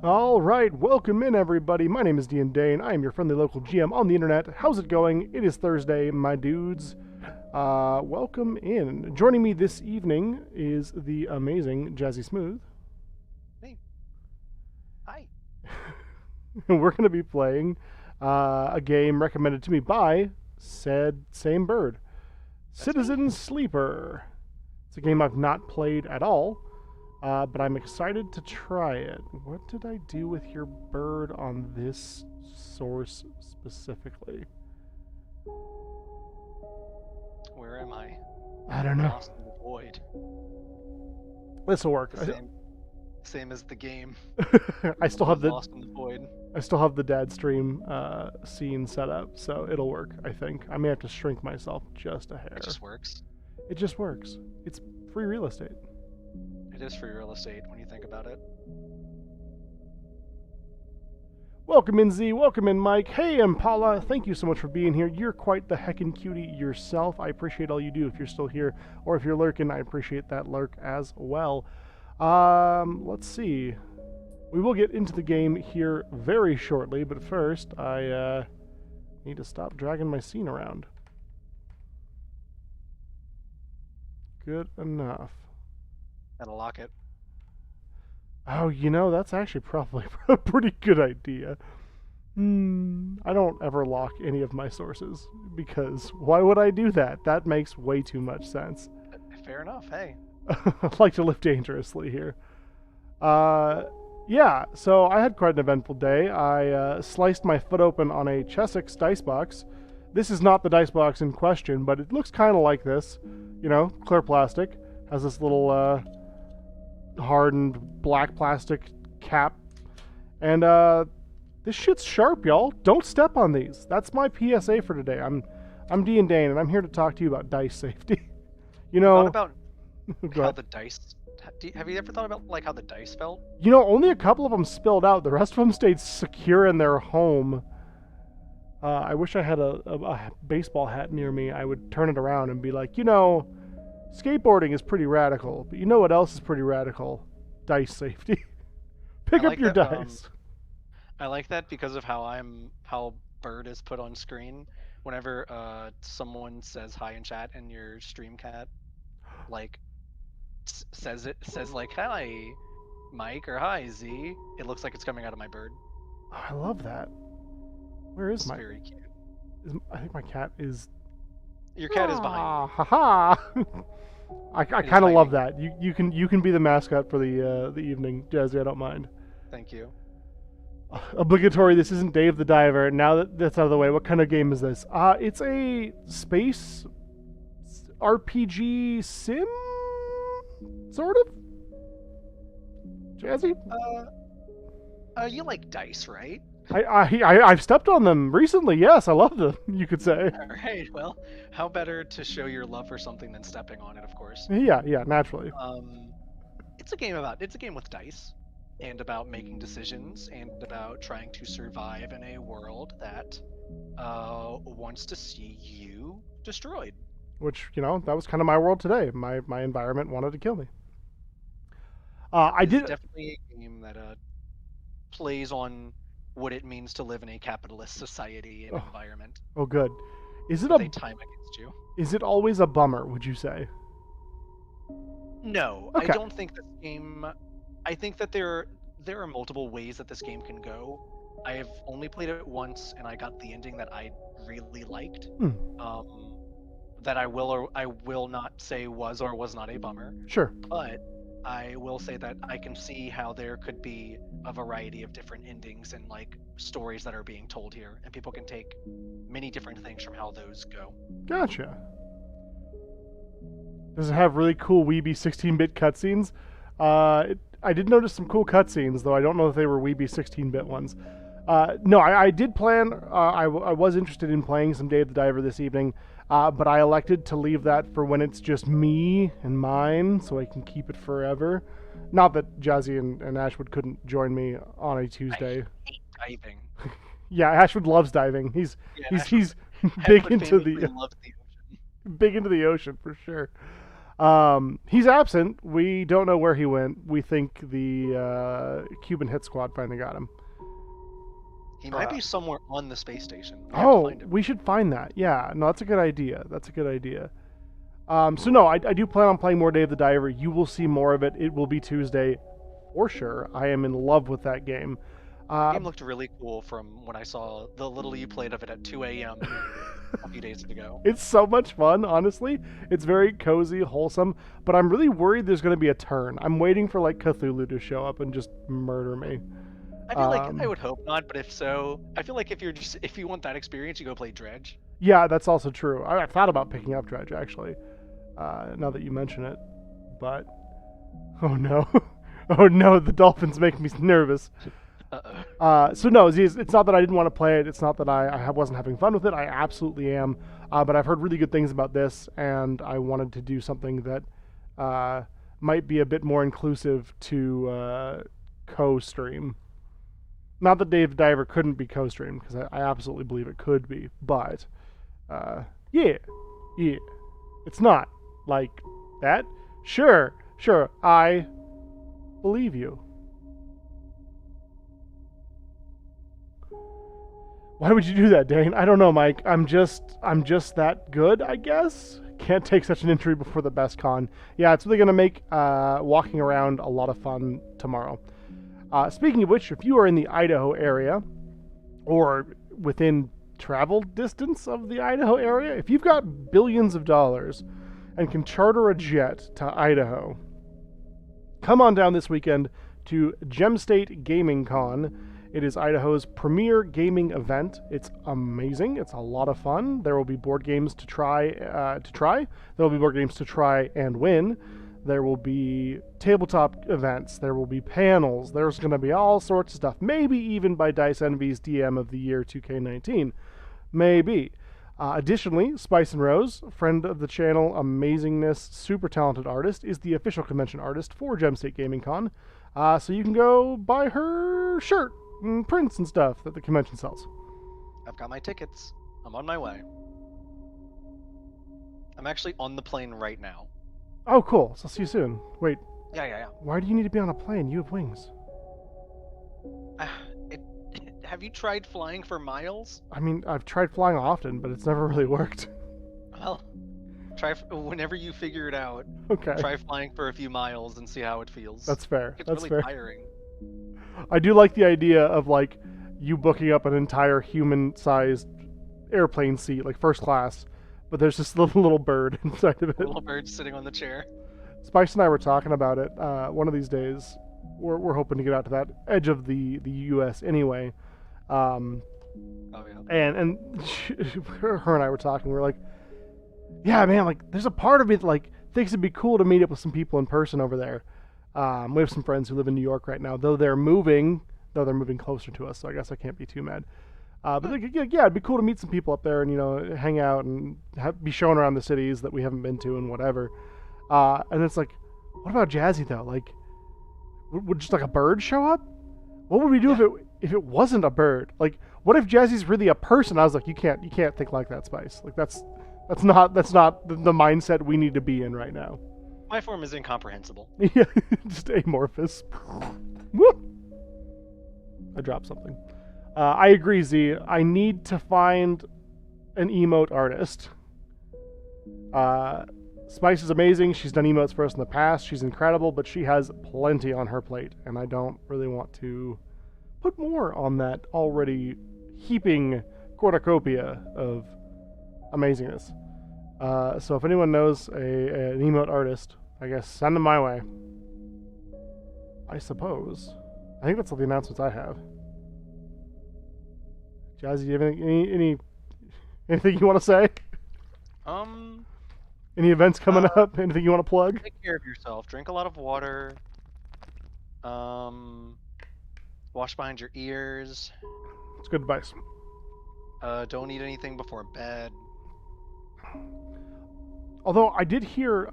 All right, welcome in everybody. My name is Dean Dane. I am your friendly local GM on the internet. How's it going? It is Thursday, my dudes. Welcome in. Joining me this evening is the amazing Jazzy Smooth. Hey, hi. And we're going to be playing a game recommended to me by said same bird, That's me. Citizen Sleeper. It's a game I've not played at all. But I'm excited to try it. What did I do with your bird on this source specifically? Where am I? I don't know. Lost in the void. This'll work. The same as the game. I still have the Lost in the void. I still have the dad stream scene set up, so it'll work. I think I may have to shrink myself just a hair. It just works. It just works. It's free real estate. It is free real estate when you think about it. Welcome in, Z. Welcome in, Mike. Hey, Impala. Thank you so much for being here. You're quite the heckin' cutie yourself. I appreciate all you do if you're still here, or if you're lurking, I appreciate that lurk as well. Let's see. We will get into the game here very shortly, but first, I need to stop dragging my scene around. Good enough. Gotta lock it. Oh, that's actually probably a pretty good idea. I don't ever lock any of my sources, because why would I do that? That makes way too much sense. Fair enough. Hey. I like to live dangerously here. Yeah, so I had quite an eventful day. I sliced my foot open on a Chessex dice box. This is not the dice box in question, but it looks kind of like this. Clear plastic. Has this little hardened black plastic cap. And this shit's sharp, y'all. Don't step on these. That's my PSA for today. I'm D and Dane, and I'm here to talk to you about dice safety. Thought about Go how ahead. the dice. Have you ever thought about how the dice felt? Only a couple of them spilled out. The rest of them stayed secure in their home. I wish I had a baseball hat near me. I would turn it around and be like, skateboarding is pretty radical, but you know what else is pretty radical? Dice safety. Pick I up like your that. dice. I like that because of how Bird is put on screen. Whenever someone says hi in chat and your stream cat like says like hi Mike or hi Z, it looks like it's coming out of my bird. Oh, I love that. Where is It's my? very cute. I think my cat is. Your cat is behind Ah, me. haha. I It is kind of love hiding. that. You can be the mascot for the evening, Jazzy. I don't mind. Thank you. Obligatory. This isn't Dave the Diver. Now that that's out of the way, what kind of game is this? It's a space RPG sim, sort of. Jazzy. You like dice, right? I've stepped on them recently. Yes, I love them. You could say. All right. Well, how better to show your love for something than stepping on it, of course. Yeah, naturally. It's a game with dice, and about making decisions, and about trying to survive in a world that wants to see you destroyed. Which that was kind of my world today. My environment wanted to kill me. I It's did. definitely a game that plays on what it means to live in a capitalist society and Oh, environment oh, good. Is it with a? a time against you. Is it always a bummer? Would you say? No, I Okay. don't think this game. I think that there are multiple ways that this game can go. I have only played it once, and I got the ending that I really liked. Hmm. That I will or I will not say was or was not a bummer, Sure. but I will say that I can see how there could be a variety of different endings and like stories that are being told here, and people can take many different things from how those go. Gotcha. Does it have really cool weeby 16-bit cutscenes? I did notice some cool cutscenes, though I don't know if they were weeby 16-bit ones. No, I did plan. I was interested in playing some Day of the Diver this evening, but I elected to leave that for when it's just me and mine, so I can keep it forever. Not that Jazzy and Ashwood couldn't join me on a Tuesday. I hate diving. Yeah, Ashwood loves diving. Yeah, He's Ashwood big into famously the loves the ocean. big into the ocean for sure. He's absent. We don't know where he went. We think the Cuban hit squad finally got him. He might be somewhere on the space station. We have to Oh, find him. we should find that. Yeah, no, that's a good idea. That's a good idea. So no, I do plan on playing more Day of the Diver. You will see more of it. It will be Tuesday for sure. I am in love with that game. The game looked really cool from when I saw the little you played of it at 2 a.m. a few days ago. It's so much fun, honestly. It's very cozy, wholesome, but I'm really worried there's going to be a turn. I'm waiting for like Cthulhu to show up and just murder me. I feel like I would hope not, but if so, I feel like if you want that experience, you go play Dredge. Yeah, that's also true. I thought about picking up Dredge actually, now that you mention it, but oh no, oh no, the dolphins make me nervous. So no, it's not that I didn't want to play it. It's not that I wasn't having fun with it. I absolutely am. But I've heard really good things about this, and I wanted to do something that might be a bit more inclusive to co-stream. Not that Dave Diver couldn't be co-streamed, because I absolutely believe it could be. But yeah, it's not like that. Sure, I believe you. Why would you do that, Dane? I don't know, Mike. I'm just that good, I guess. Can't take such an injury before the best con. Yeah, it's really gonna make walking around a lot of fun tomorrow. Speaking of which, if you are in the Idaho area, or within travel distance of the Idaho area, if you've got billions of dollars and can charter a jet to Idaho, come on down this weekend to Gem State Gaming Con. It is Idaho's premier gaming event. It's amazing. It's a lot of fun. There will be board games to try. There will be board games to try and win. There will be tabletop events. There will be panels. There's going to be all sorts of stuff. Maybe even by Dice Envy's DM of the year 2K19. Maybe. Additionally, Spice and Rose, friend of the channel, amazingness, super talented artist, is the official convention artist for Gem State Gaming Con. So you can go buy her shirt and prints and stuff that the convention sells. I've got my tickets. I'm on my way. I'm actually on the plane right now. Oh, cool. So I'll see you soon. Wait. Yeah. Why do you need to be on a plane? You have wings. Have you tried flying for miles? I mean, I've tried flying often, but it's never really worked. Well, try whenever you figure it out. Okay. Try flying for a few miles and see how it feels. That's fair. It's That's really fair. tiring. I do like the idea of like you booking up an entire human-sized airplane seat, like first class, but there's this little bird inside of it. A little bird sitting on the chair. Spice and I were talking about it. One of these days, we're hoping to get out to that edge of the U.S. anyway. Oh yeah. And her and I were talking. We were like, yeah, man, like there's a part of me that like thinks it'd be cool to meet up with some people in person over there. We have some friends who live in New York right now, though they're moving closer to us, so I guess I can't be too mad. But yeah, it'd be cool to meet some people up there and hang out and be shown around the cities that we haven't been to and whatever. And it's like, what about Jazzy though? Like, would just like a bird show up? What would we do if it wasn't a bird? Like, what if Jazzy's really a person? I was like, you can't think like that, Spice. Like that's not the mindset we need to be in right now. My form is incomprehensible. Yeah, just amorphous. Woo! I dropped something. I agree, Z. I need to find an emote artist. Spice is amazing. She's done emotes for us in the past. She's incredible, but she has plenty on her plate, and I don't really want to put more on that already heaping cornucopia of amazingness. So if anyone knows an emote artist, I guess send them my way. I suppose. I think that's all the announcements I have. Jazzy, do you have anything you want to say? Any events coming up? Anything you want to plug? Take care of yourself. Drink a lot of water. Wash behind your ears. It's good advice. Don't eat anything before bed. Although I did hear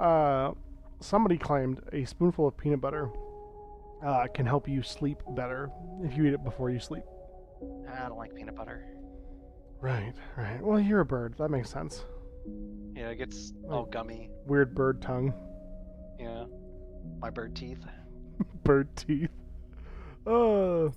somebody claimed a spoonful of peanut butter can help you sleep better if you eat it before you sleep. I don't like peanut butter. Right. Well, you're a bird. That makes sense. Yeah, it gets all gummy. Weird bird tongue. Yeah, my bird teeth. Bird teeth. Uh,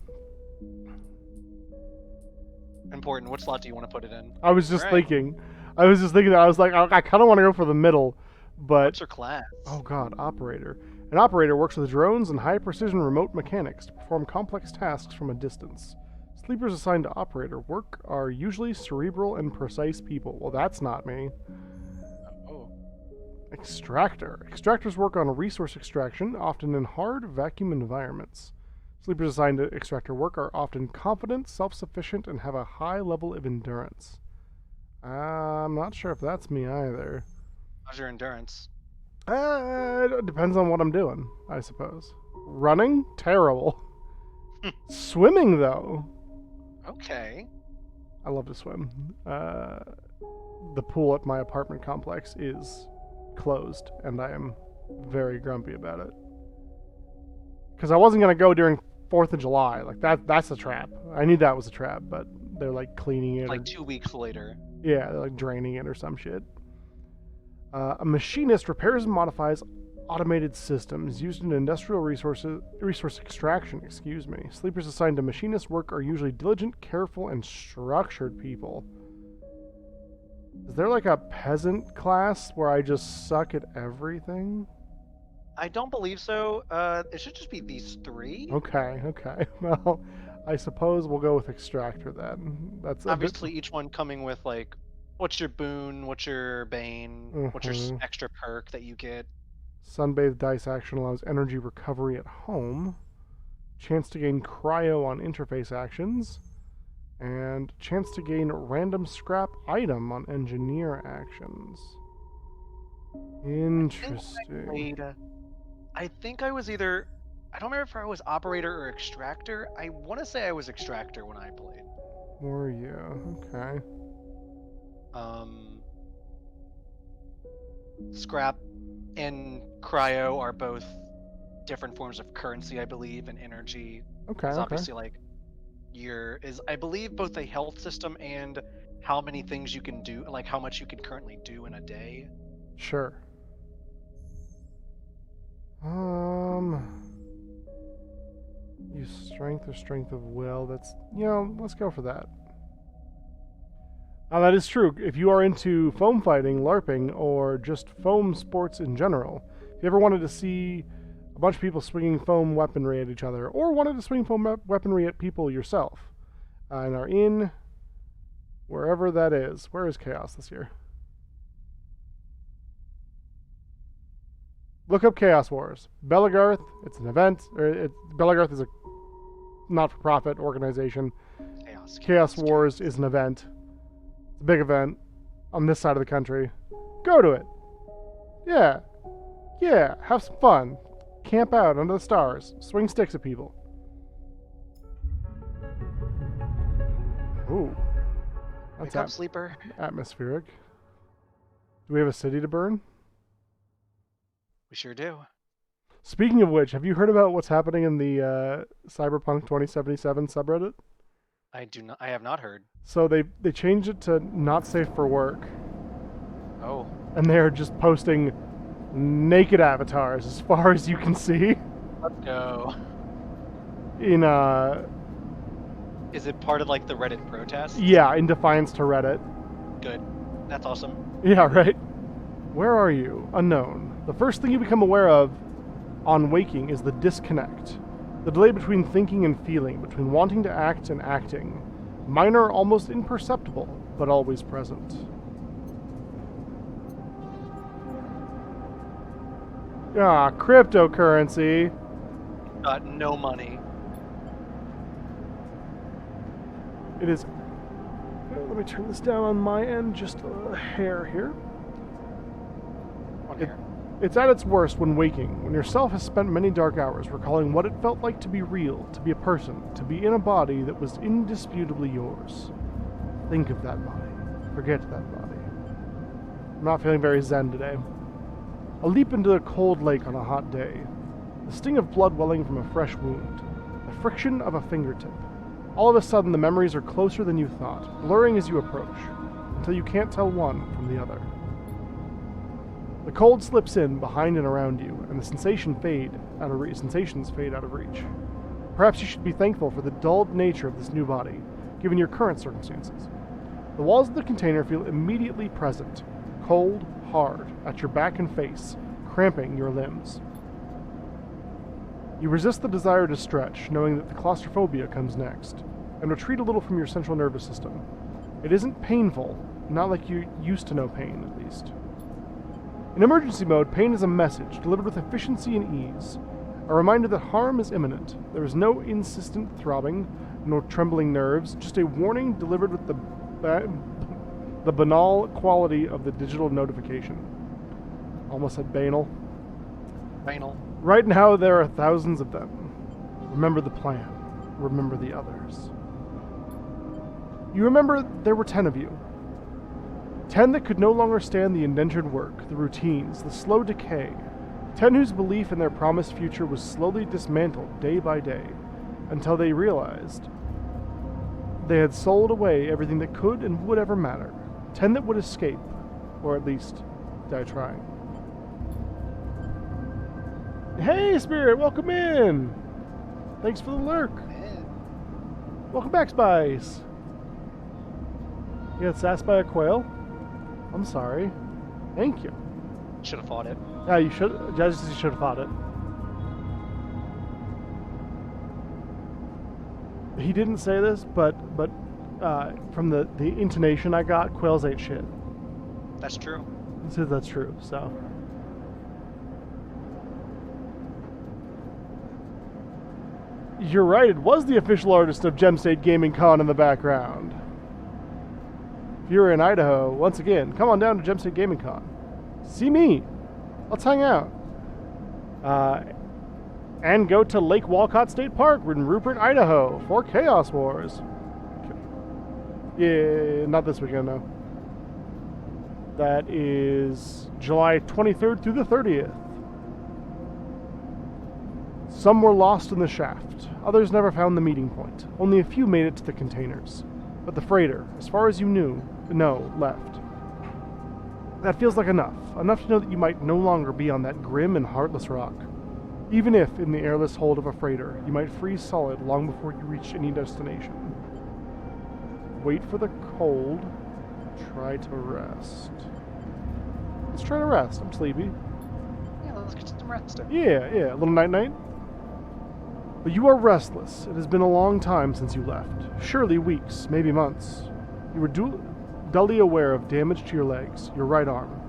Important. What slot do you want to put it in? I was All just right. thinking. I was just thinking that. I was like, I kind of want to go for the middle, but What's your class? oh god, operator. An operator works with drones and high precision remote mechanics to perform complex tasks from a distance. Sleepers assigned to operator work are usually cerebral and precise people. Well, that's not me. Oh, Extractor. Extractors work on resource extraction, often in hard, vacuum environments. Sleepers assigned to extractor work are often confident, self sufficient, and have a high level of endurance. I'm not sure if that's me either. how's your endurance? It depends on what I'm doing, I suppose. Running? Terrible. Swimming, though. Okay. I love to swim. The pool at my apartment complex is closed, and I am very grumpy about it. Because I wasn't going to go during 4th of July. Like, that's a trap. I knew that was a trap, but they're, like, cleaning it. Like 2 weeks later. Yeah, they're, like, draining it or some shit. A machinist repairs and modifies automated systems used in industrial resource extraction. Excuse me. Sleepers assigned to machinist work are usually diligent, careful, and structured people. Is there like a peasant class where I just suck at everything? I don't believe so. It should just be these three. Okay. Well, I suppose we'll go with extractor then. That's Obviously, each one coming with like, what's your boon, what's your bane, what's your Mhm. extra perk that you get. Sunbathed dice action allows energy recovery at home. Chance to gain cryo on interface actions. And chance to gain random scrap item on engineer actions. Interesting. I think I was either. I don't remember if I was operator or extractor. I want to say I was extractor when I played. Were you? Okay. Scrap and cryo are both different forms of currency, I believe, and energy. Okay, Is okay. obviously like I believe both a health system and how many things you can do, like how much you can currently do in a day. Sure. Use strength or strength of will. That's, let's go for that. Now, that is true. If you are into foam fighting, LARPing, or just foam sports in general, if you ever wanted to see a bunch of people swinging foam weaponry at each other, or wanted to swing foam weaponry at people yourself, and are in wherever that is. Where is Chaos this year? Look up Chaos Wars. Belagarth, it's an event. Belagarth is a not-for-profit organization. Chaos Wars is an event. It's a big event on this side of the country. Go to it. Yeah, have some fun. Camp out under the stars. Swing sticks at people. Ooh. Wake up, sleeper. Atmospheric. Do we have a city to burn? We sure do. Speaking of which, have you heard about what's happening in the Cyberpunk 2077 subreddit? I have not heard. So they changed it to not safe for work. Oh. And they're just posting naked avatars as far as you can see. Let's go. In Is it part of like the Reddit protest? Yeah, in defiance to Reddit. Good. That's awesome. Yeah, right. Where are you? Unknown. The first thing you become aware of on waking is the disconnect. The delay between thinking and feeling, between wanting to act and acting. Minor, almost imperceptible, but always present. Ah, cryptocurrency. Got no money. It is... Let me turn this down on my end just a hair here. It's at its worst when waking, when yourself has spent many dark hours recalling what it felt like to be real, to be a person, to be in a body that was indisputably yours. Think of that body. Forget that body. I'm not feeling very zen today. A leap into a cold lake on a hot day. The sting of blood welling from a fresh wound. The friction of a fingertip. All of a sudden, the memories are closer than you thought, blurring as you approach, until you can't tell one from the other. The cold slips in behind and around you, and the sensations fade out of reach. Perhaps you should be thankful for the dulled nature of this new body, given your current circumstances. The walls of the container feel immediately present, cold, hard, at your back and face, cramping your limbs. You resist the desire to stretch, knowing that the claustrophobia comes next, and retreat a little from your central nervous system. It isn't painful, not like you used to know pain, at least. In emergency mode, pain is a message delivered with efficiency and ease, a reminder that harm is imminent. There is no insistent throbbing, nor trembling nerves, just a warning delivered with the banal quality of the digital notification. Almost said banal. Banal. Right now, there are thousands of them. Remember the plan. Remember the others. You remember there were 10 of you. 10 that could no longer stand the indentured work, the routines, the slow decay. 10 whose belief in their promised future was slowly dismantled day by day, until they realized they had sold away everything that could and would ever matter. 10 that would escape, or at least die trying. Hey, Spirit, welcome in! Thanks for the lurk. Welcome back, Spice. You got sassed by a quail? I'm sorry. Thank you. Should have fought it. Yeah, you should. Jazzy should have fought it. He didn't say this, but from the intonation I got, quails ain't shit. That's true. He says that's true. So. You're right. It was the official artist of Gem State Gaming Con in the background. If you're in Idaho, once again, come on down to Gem State Gaming Con. See me. Let's hang out. And go to Lake Walcott State Park in Rupert, Idaho for Chaos Wars. Yeah, not this weekend, no. That is July 23rd through the 30th. Some were lost in the shaft. Others never found the meeting point. Only a few made it to the containers. But the freighter, as far as you know, left. That feels like enough. Enough to know that you might no longer be on that grim and heartless rock. Even if, in the airless hold of a freighter, you might freeze solid long before you reach any destination. Wait for the cold. Try to rest. Let's try to rest. I'm sleepy. Yeah, let's get some rest. Yeah. A little night-night. But you are restless. It has been a long time since you left. Surely weeks, maybe months. You were dully aware of damage to your legs, your right arm.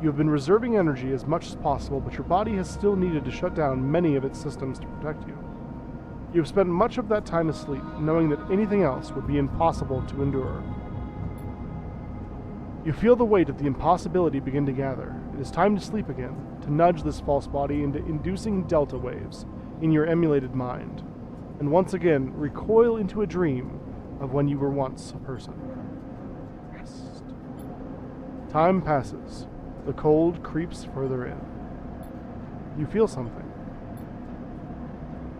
You have been reserving energy as much as possible, but your body has still needed to shut down many of its systems to protect you. You have spent much of that time asleep, knowing that anything else would be impossible to endure. You feel the weight of the impossibility begin to gather. It is time to sleep again, to nudge this false body into inducing delta waves in your emulated mind, and once again recoil into a dream of when you were once a person. Rest. Time passes. The cold creeps further in. You feel something.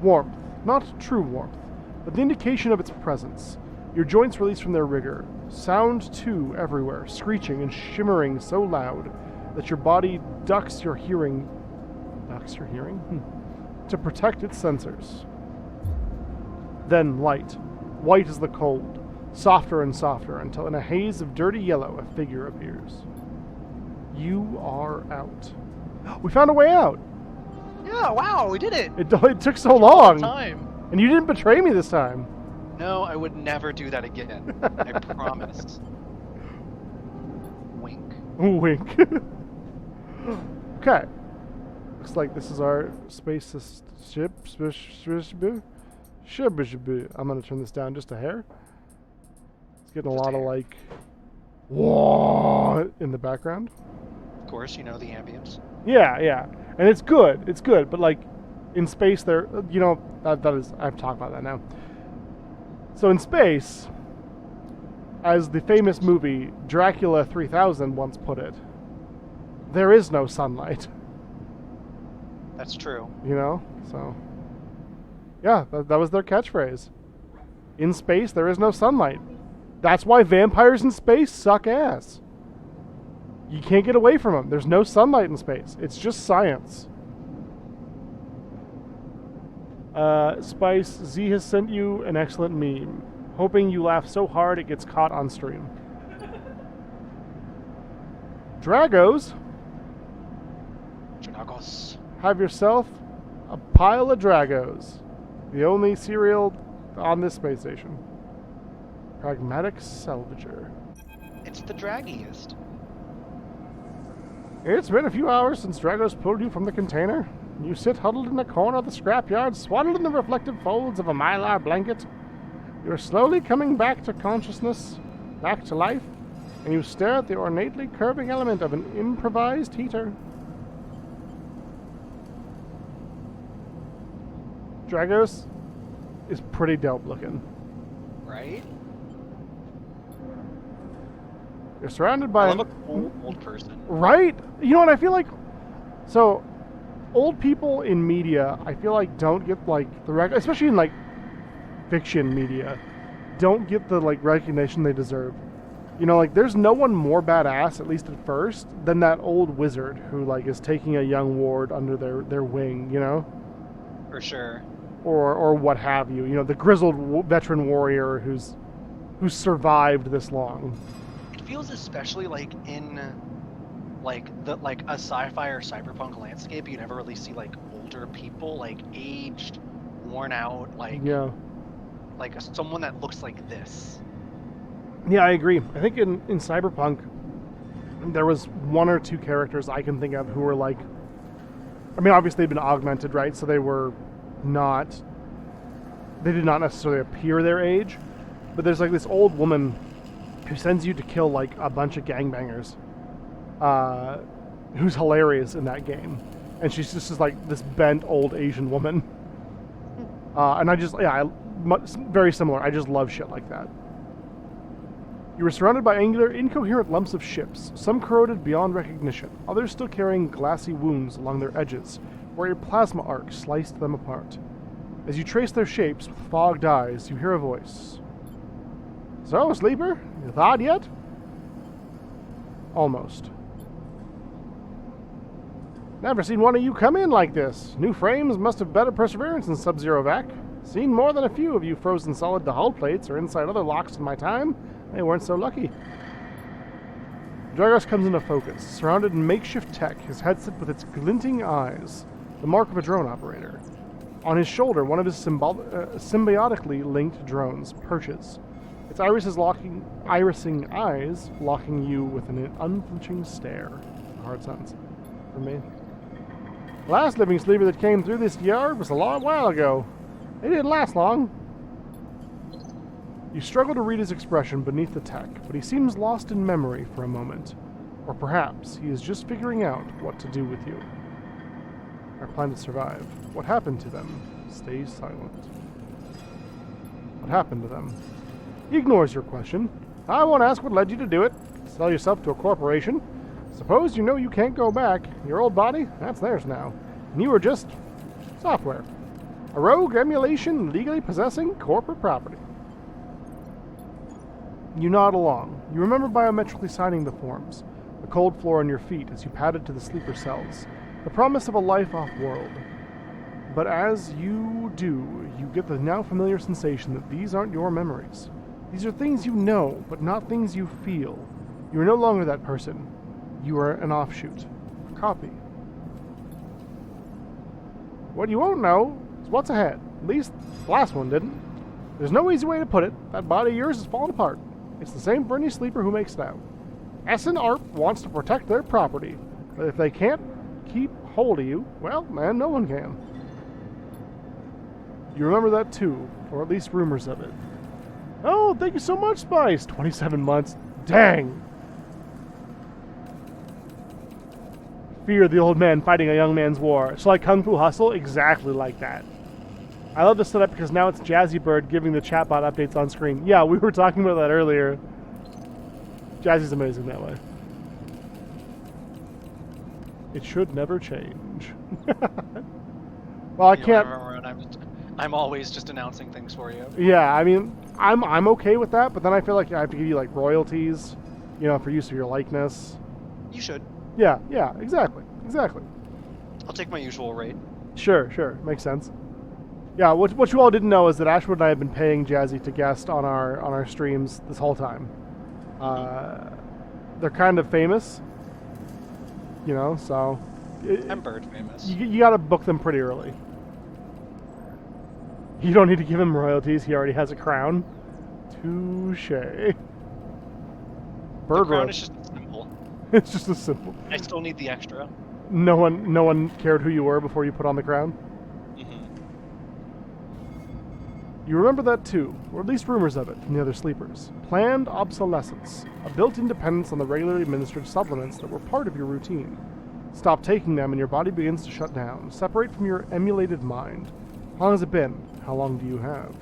Warmth. Not true warmth, but the indication of its presence. Your joints release from their rigor. Sound, too, everywhere, screeching and shimmering so loud that your body ducks your hearing? To protect its sensors. Then light. White as the cold. Softer and softer, until in a haze of dirty yellow a figure appears. You are out. We found a way out! Yeah, wow, we did it! It took so long! Time. And you didn't betray me this time. No, I would never do that again. I promise. Wink. Wink. Okay. Looks like this is our space ship. I'm gonna turn this down just a hair. It's getting a lot of like, whoa, in the background. Of course, you know the ambience. Yeah, and it's good. It's good, but like, in space, there, that is. I've talked about that now. So in space, as the famous movie Dracula 3000 once put it, there is no sunlight. That's true. So yeah, that was their catchphrase. In space, there is no sunlight. That's why vampires in space suck ass. You can't get away from them. There's no sunlight in space. It's just science. Spice, Z has sent you an excellent meme. Hoping you laugh so hard it gets caught on stream. Dragos, Dragos. have yourself a pile of Dragos. The only cereal on this space station. Pragmatic salvager. It's the draggiest. It's been a few hours since Dragos pulled you from the container. You sit huddled in the corner of the scrapyard, swaddled in the reflective folds of a mylar blanket. You're slowly coming back to consciousness, back to life, and you stare at the ornately curving element of an improvised heater. Dragos is pretty dope looking. Right? You're surrounded by I love a cool old person. Right? You know what I feel like? So, old people in media, I feel like don't get like especially in like fiction media, don't get the like recognition they deserve. You know, like there's no one more badass, at least at first, than that old wizard who like is taking a young ward under their wing. You know, For sure. or what have you. You know, the grizzled veteran warrior who's survived this long. It feels especially like in like a sci-fi or cyberpunk landscape, you never really see like older people, like aged, worn out, like someone that looks like this. Yeah, I agree. I think in Cyberpunk, there was one or two characters I can think of who were like, I mean, obviously they've been augmented, right? So they did not necessarily appear their age, but there's like this old woman who sends you to kill like a bunch of gangbangers, who's hilarious in that game. And she's just like this bent old Asian woman. And very similar. I just love shit like that. You were surrounded by angular, incoherent lumps of ships, some corroded beyond recognition, others still carrying glassy wounds along their edges, where a plasma arc sliced them apart. As you trace their shapes with fogged eyes, you hear a voice. So, sleeper, you thawed yet? Almost. Never seen one of you come in like this. New frames must have better perseverance in Sub-Zero Vac. Seen more than a few of you frozen solid to hull plates or inside other locks in my time. They weren't so lucky. Dragos comes into focus, surrounded in makeshift tech, his headset with its glinting eyes, the mark of a drone operator. On his shoulder, one of his symbiotically linked drones perches, its irising eyes locking you with an unflinching stare. A hard sentence for me. The last living sleeper that came through this yard was a long while ago. They didn't last long. You struggle to read his expression beneath the tech, but he seems lost in memory for a moment. Or perhaps he is just figuring out what to do with you. Our plan to survive. What happened to them? Stay silent. What happened to them? He ignores your question. I won't ask what led you to do it. Sell yourself to a corporation. Suppose you know you can't go back. Your old body, that's theirs now. And you were just software. A rogue emulation legally possessing corporate property. You nod along. You remember biometrically signing the forms, the cold floor on your feet as you padded to the sleeper cells, the promise of a life off-world. But as you do, you get the now familiar sensation that these aren't your memories. These are things you know, but not things you feel. You are no longer that person. You are an offshoot, a copy. What you won't know is what's ahead. At least the last one didn't. There's no easy way to put it. That body of yours is falling apart. It's the same for any sleeper who makes it out. S and ARP wants to protect their property, but if they can't keep hold of you, well, man, no one can. You remember that too, or at least rumors of it. Oh, thank you so much, Spice. 27 months. Dang. Fear the old man fighting a young man's war. So like Kung Fu Hustle? Exactly like that. I love this setup because now it's Jazzy Bird giving the chatbot updates on screen. Yeah, we were talking about that earlier. Jazzy's amazing that way. It should never change. Well, I can't. I'm always just announcing things for you. Yeah, I mean, I'm okay with that, but then I feel like I have to give you like royalties, you know, for use of your likeness. You should. Yeah, exactly. I'll take my usual rate. Sure, makes sense. Yeah, what you all didn't know is that Ashwood and I have been paying Jazzy to guest on our streams this whole time. They're kind of famous, so I'm bird famous. you got to book them pretty early. You don't need to give him royalties; he already has a crown. Touche. The crown is just simple. It's just a simple. I still need the extra. No one cared who you were before you put on the crown. You remember that too, or at least rumors of it from the other sleepers. Planned obsolescence, a built-in dependence on the regularly administered supplements that were part of your routine. Stop taking them and your body begins to shut down. Separate from your emulated mind. How long has it been? How long do you have?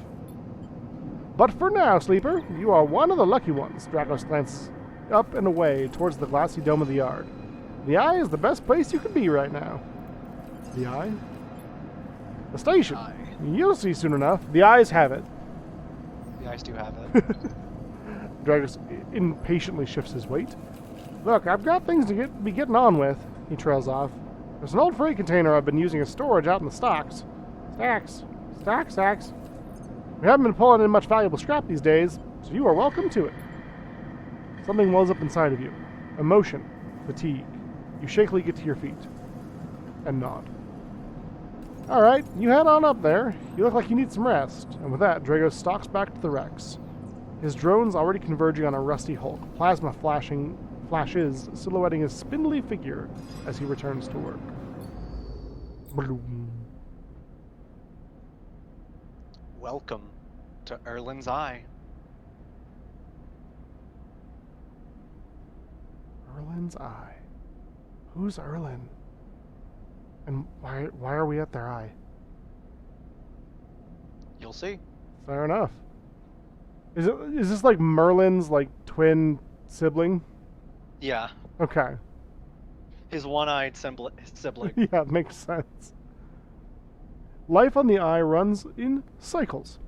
But for now, sleeper, you are one of the lucky ones. Dracos glances up and away towards the glassy dome of the yard. The Eye is the best place you can be right now. The Eye? The station. The Eye. You'll see soon enough. The eyes have it. The eyes do have it. Dragos impatiently shifts his weight. Look, I've got things to be getting on with. He trails off. There's an old freight container I've been using as storage out in the stocks. Stacks. We haven't been pulling in much valuable scrap these days, so you are welcome to it. Something wells up inside of you. Emotion. Fatigue. You shakily get to your feet. And nod. Alright, you head on up there. You look like you need some rest. And with that, Dragos stalks back to the Rex. His drone's already converging on a rusty hulk, plasma flashes silhouetting his spindly figure as he returns to work. Bloom. Welcome to Erlin's Eye. Erlin's Eye. Who's Erlin? And why are we at their eye? You'll see. Fair enough. Is this like Merlin's twin sibling? Yeah. Okay. His one-eyed sibling. Yeah, it makes sense. Life on the Eye runs in cycles,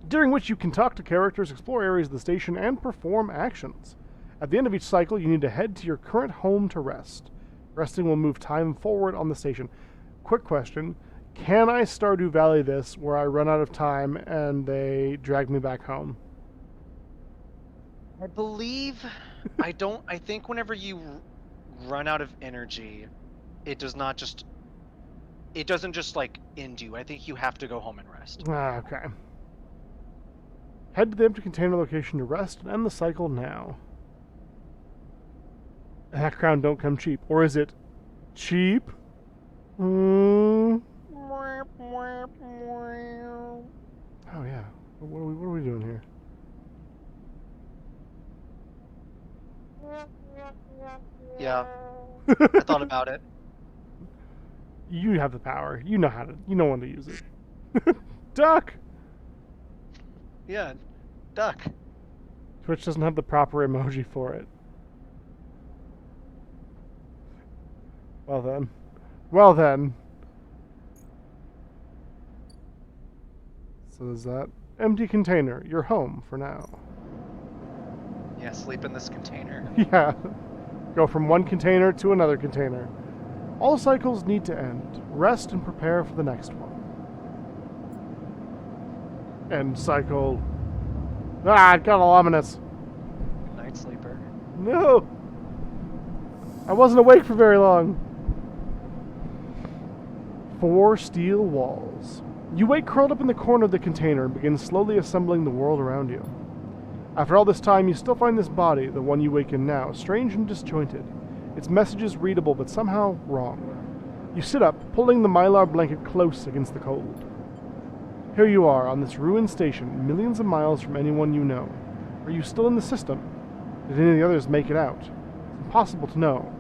during which you can talk to characters, explore areas of the station, and perform actions. At the end of each cycle, you need to head to your current home to rest. Resting will move time forward on the station. Quick question. Can I Stardew Valley this where I run out of time and they drag me back home? I believe... I think whenever you run out of energy, it doesn't just end you. I think you have to go home and rest. Okay. Head to the empty container location to rest and end the cycle now. That crown don't come cheap. Or is it cheap? Oh yeah. What are we doing here? Yeah. I thought about it. You have the power. You know when to use it. Duck! Yeah. Duck. Twitch doesn't have the proper emoji for it. Well then. So there's that empty container. Your home for now. Yeah, sleep in this container. Yeah. Go from one container to another container. All cycles need to end. Rest and prepare for the next one. End cycle. Ah, it got ominous. Good night, sleeper. No! I wasn't awake for very long. 4 steel walls. You wake curled up in the corner of the container and begin slowly assembling the world around you. After all this time, you still find this body, the one you wake in now, strange and disjointed. Its messages readable, but somehow wrong. You sit up, pulling the mylar blanket close against the cold. Here you are, on this ruined station, millions of miles from anyone you know. Are you still in the system? Did any of the others make it out? It's impossible to know.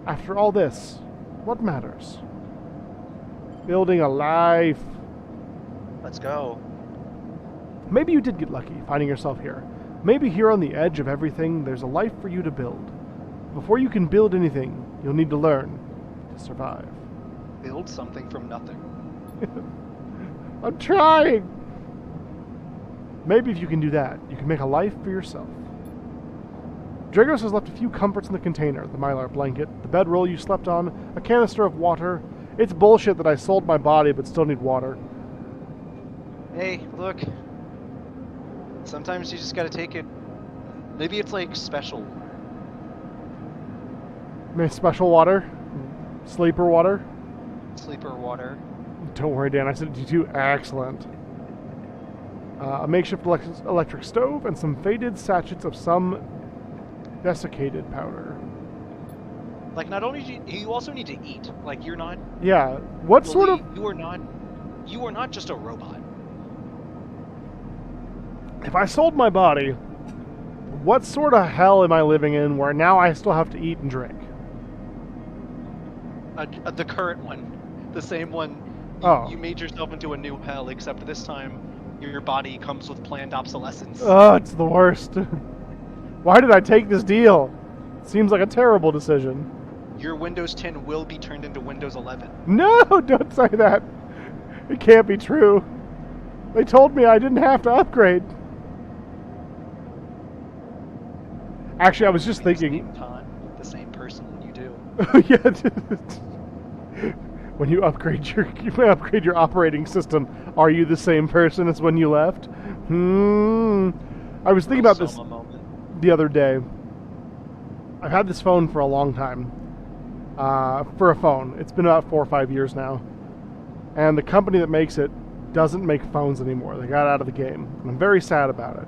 After all this, what matters? Building a life. Let's go. Maybe you did get lucky, finding yourself here. Maybe here on the edge of everything, there's a life for you to build. Before you can build anything, you'll need to learn to survive. Build something from nothing. I'm trying! Maybe if you can do that, you can make a life for yourself. Dragos has left a few comforts in the container: the mylar blanket, the bedroll you slept on, a canister of water. It's bullshit that I sold my body but still need water. Hey, look. Sometimes you just gotta take it. Maybe it's like special. Special water? Sleeper water? Sleeper water. Don't worry, Dan, I said it to you too. Excellent. A makeshift electric stove and some faded sachets of some desiccated powder. Like, not only do you also need to eat. Like, you're not. Yeah. What sort of? You are not. You are not just a robot. If I sold my body, what sort of hell am I living in where now I still have to eat and drink? The current one, the same one. You made yourself into a new hell, except this time your body comes with planned obsolescence. Oh, it's the worst. Why did I take this deal? Seems like a terrible decision. Your Windows 10 will be turned into Windows 11. No, don't say that. It can't be true. They told me I didn't have to upgrade. Actually, I was just thinking. The same person when you do. Yeah. When you upgrade your operating system, are you the same person as when you left? I was thinking about this the other day. I've had this phone for a long time. For a phone, it's been about 4 or 5 years now, and the company that makes it doesn't make phones anymore. They got out of the game, and I'm very sad about it.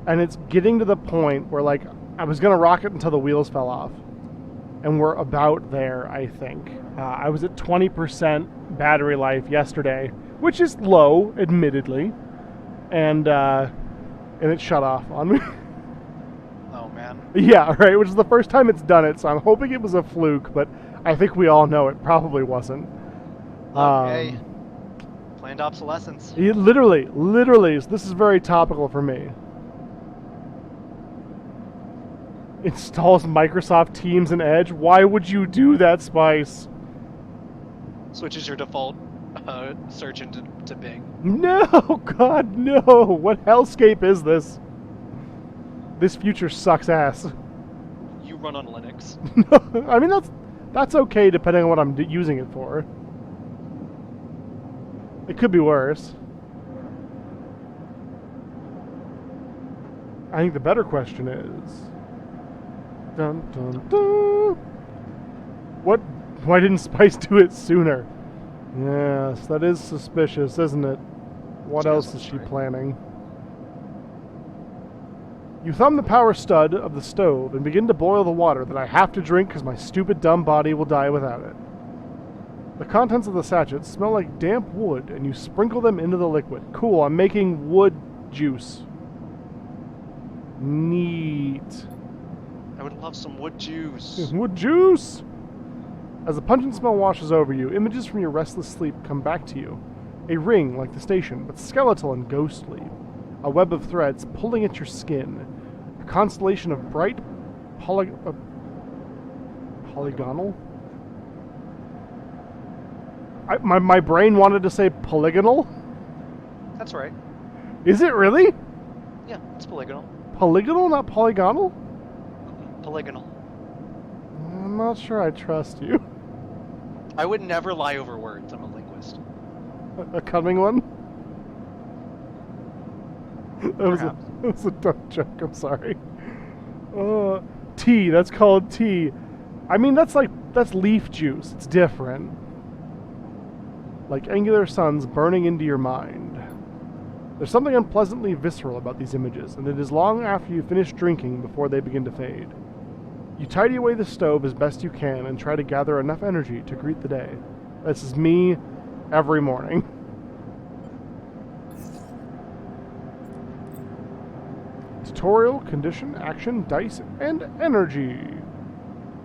And it's getting to the point where, like, I was gonna rock it until the wheels fell off. And we're about there, I think. I was at 20% battery life yesterday, which is low, admittedly, and it shut off on me. Oh man. Yeah, right. Which is the first time it's done it, so I'm hoping it was a fluke, but I think we all know it probably wasn't. Okay. Planned obsolescence. Literally. This is very topical for me. Installs Microsoft Teams and Edge. Why would you do that, Spice? Switches your default search to Bing. No, God, no. What hellscape is this? This future sucks ass. You run on Linux. No, I mean, that's okay depending on what I'm using it for. It could be worse. I think the better question is... Dun, dun, dun. Why didn't Spice do it sooner? Yes, that is suspicious, isn't it? What else is she planning? You thumb the power stud of the stove and begin to boil the water that I have to drink because my stupid dumb body will die without it. The contents of the sachets smell like damp wood, and you sprinkle them into the liquid. Cool, I'm making wood juice. Neat. I would love some wood juice. Wood juice! As the pungent smell washes over you, images from your restless sleep come back to you. A ring like the station, but skeletal and ghostly. A web of threads pulling at your skin. A constellation of bright polygonal? My brain wanted to say polygonal? That's right. Is it really? Yeah, it's polygonal. Polygonal, not polygonal? Polygonal. I'm not sure I trust you. I would never lie over words. I'm a linguist. A cunning one? That was a dumb joke, I'm sorry. Tea, that's called tea. I mean, that's leaf juice. It's different. Like angular suns burning into your mind. There's something unpleasantly visceral about these images, and it is long after you finish drinking before they begin to fade. You tidy away the stove as best you can and try to gather enough energy to greet the day. This is me every morning. Tutorial, condition, action, dice, and energy.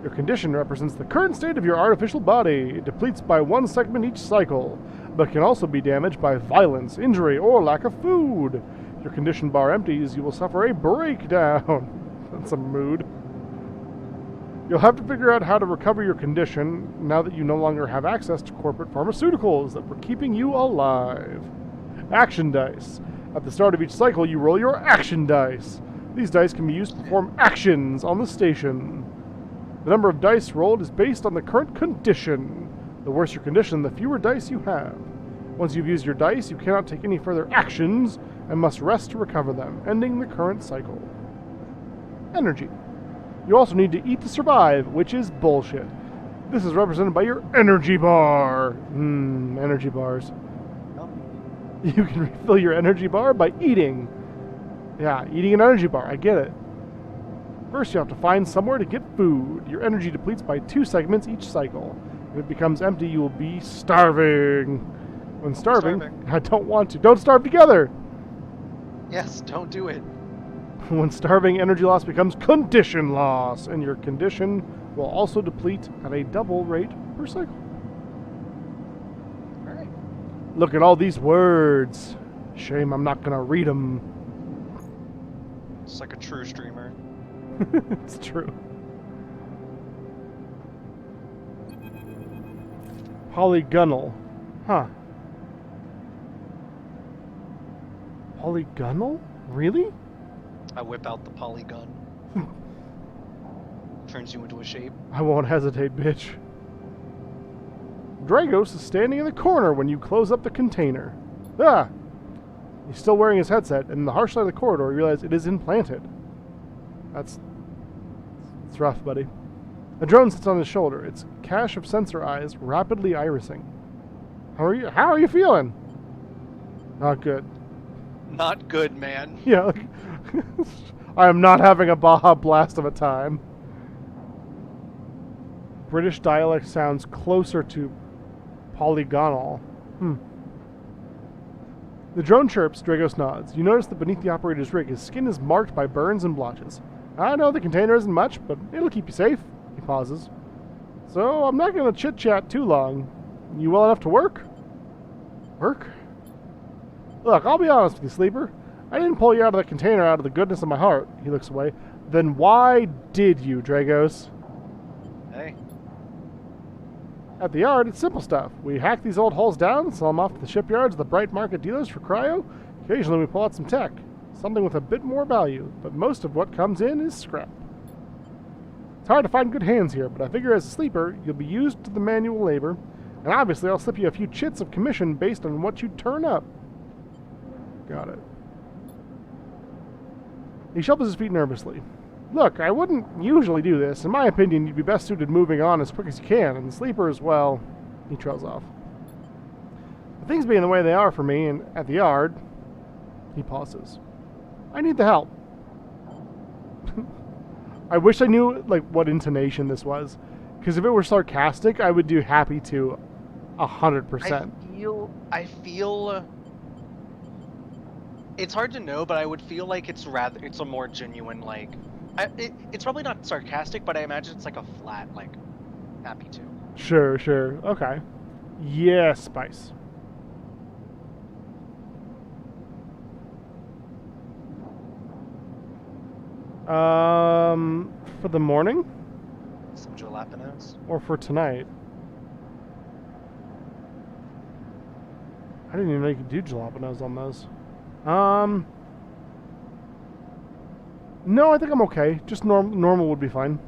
Your condition represents the current state of your artificial body. It depletes by 1 segment each cycle, but can also be damaged by violence, injury, or lack of food. If your condition bar empties, you will suffer a breakdown. That's a mood. You'll have to figure out how to recover your condition now that you no longer have access to corporate pharmaceuticals that were keeping you alive. Action dice. At the start of each cycle, you roll your action dice. These dice can be used to perform actions on the station. The number of dice rolled is based on the current condition. The worse your condition, the fewer dice you have. Once you've used your dice, you cannot take any further actions and must rest to recover them, ending the current cycle. Energy. You also need to eat to survive, which is bullshit. This is represented by your energy bar. Energy bars. Oh. You can refill your energy bar by eating. Yeah, eating an energy bar, I get it. First, you have to find somewhere to get food. Your energy depletes by 2 segments each cycle. If it becomes empty, you will be starving. When starving, I don't want to. Don't starve together! Yes, don't do it. When starving, energy loss becomes condition loss, and your condition will also deplete at a double rate per cycle. Alright. Look at all these words. Shame I'm not gonna read them. It's like a true streamer. It's true. Polygonal. Huh. Polygonal? Really? I whip out the polygon. Turns you into a shape. I won't hesitate, bitch. Dragos is standing in the corner when you close up the container. Ah! He's still wearing his headset, and in the harsh light of the corridor, you realize it is implanted. It's rough, buddy. A drone sits on his shoulder, its cache of sensor eyes rapidly irising. How are you feeling? Not good. Not good, man. Yeah, like, I am not having a Baja Blast of a time. British dialect sounds closer to polygonal. The drone chirps, Dragos nods. You notice that beneath the operator's rig, his skin is marked by burns and blotches. I know the container isn't much, but it'll keep you safe. He pauses. So I'm not going to chit-chat too long. You well enough to work? Work? Look, I'll be honest with you, Sleeper. I didn't pull you out of the container out of the goodness of my heart. He looks away. Then why did you, Dragos? Hey. At the yard, it's simple stuff. We hack these old hulls down, sell them off to the shipyards, the bright market dealers for cryo. Occasionally we pull out some tech. Something with a bit more value, but most of what comes in is scrap. It's hard to find good hands here, but I figure as a sleeper, you'll be used to the manual labor, and obviously I'll slip you a few chits of commission based on what you turn up. Got it. He shuffles his feet nervously. Look, I wouldn't usually do this. In my opinion, you'd be best suited moving on as quick as you can, and the sleeper as well. He trails off. The things being the way they are for me, and at the yard, he pauses. I need the help. I wish I knew, like, what intonation this was. Because if it were sarcastic, I would do happy to 100%. I feel... It's hard to know, but I would feel like it's a more genuine, like... it's probably not sarcastic, but I imagine it's like a flat, like, happy to. Sure. Okay. Yeah, Spice. For the morning? Some jalapenos? Or for tonight? I didn't even know you could do jalapenos on those. No, I think I'm okay. Just normal would be fine.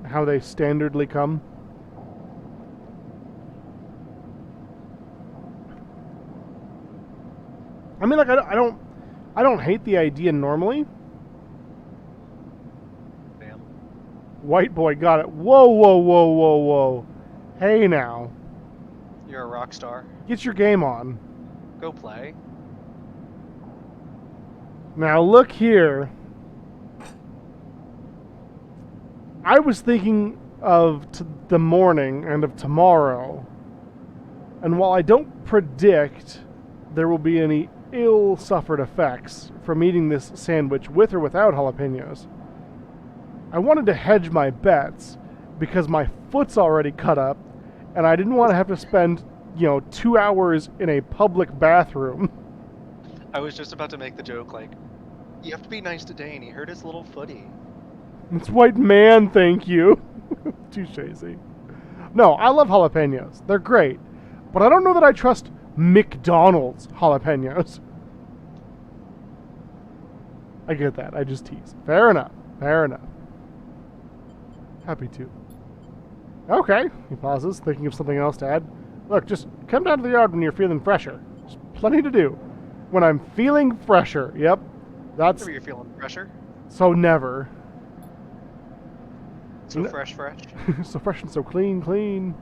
How they standardly come. I mean, like, I don't hate the idea normally. Damn. White boy got it. Whoa. Hey now. You're a rock star. Get your game on. Go play. Now look here. I was thinking of the morning and of tomorrow. And while I don't predict there will be any ill-suffered effects from eating this sandwich with or without jalapenos, I wanted to hedge my bets because my foot's already cut up and I didn't want to have to spend, 2 hours in a public bathroom. I was just about to make the joke, like, you have to be nice to Dane. He hurt his little footy. It's white man, thank you. Too shazy. No, I love jalapenos. They're great. But I don't know that I trust McDonald's jalapenos. I get that. I just tease. Fair enough. Fair enough. Happy to. Okay. He pauses, thinking of something else to add. Look, just come down to the yard when you're feeling fresher. There's plenty to do. When I'm feeling fresher. Yep. That's... Whenever you're feeling fresher. So never. So fresh. So fresh and so clean.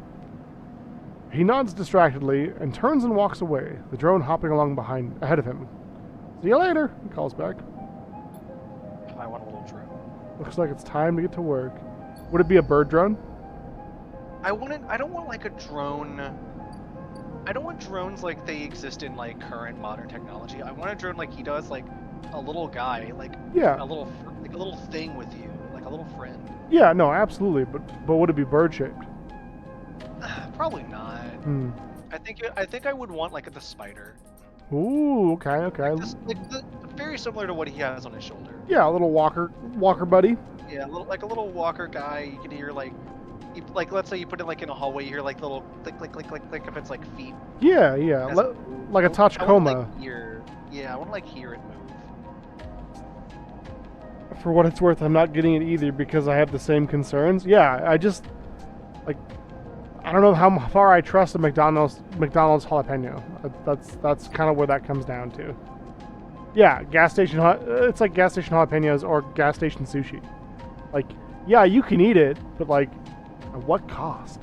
He nods distractedly and turns and walks away, the drone hopping along ahead of him. See you later, he calls back. I want a little drone. Looks like it's time to get to work. Would it be a bird drone? I don't want like a drone. I don't want drones like they exist in like current modern technology. I want a drone like he does, like a little guy, like Yeah. a little thing with you, like a little friend. Yeah, no, absolutely. But would it be bird shaped? Probably not. I think I would want like the spider. Ooh, okay. Very similar to what he has on his shoulder. Yeah, a little walker buddy. Yeah, a little walker guy. You can hear like let's say you put it like in a hallway, you hear like little click if it's like feet. Yeah. Like a Tachikoma. I want to like hear it move. For what it's worth, I'm not getting it either because I have the same concerns. Yeah, I just like I don't know how far I trust a McDonald's jalapeno. That's kind of where that comes down to. Yeah, it's like gas station jalapenos or gas station sushi. Like, yeah, you can eat it, but like, at what cost?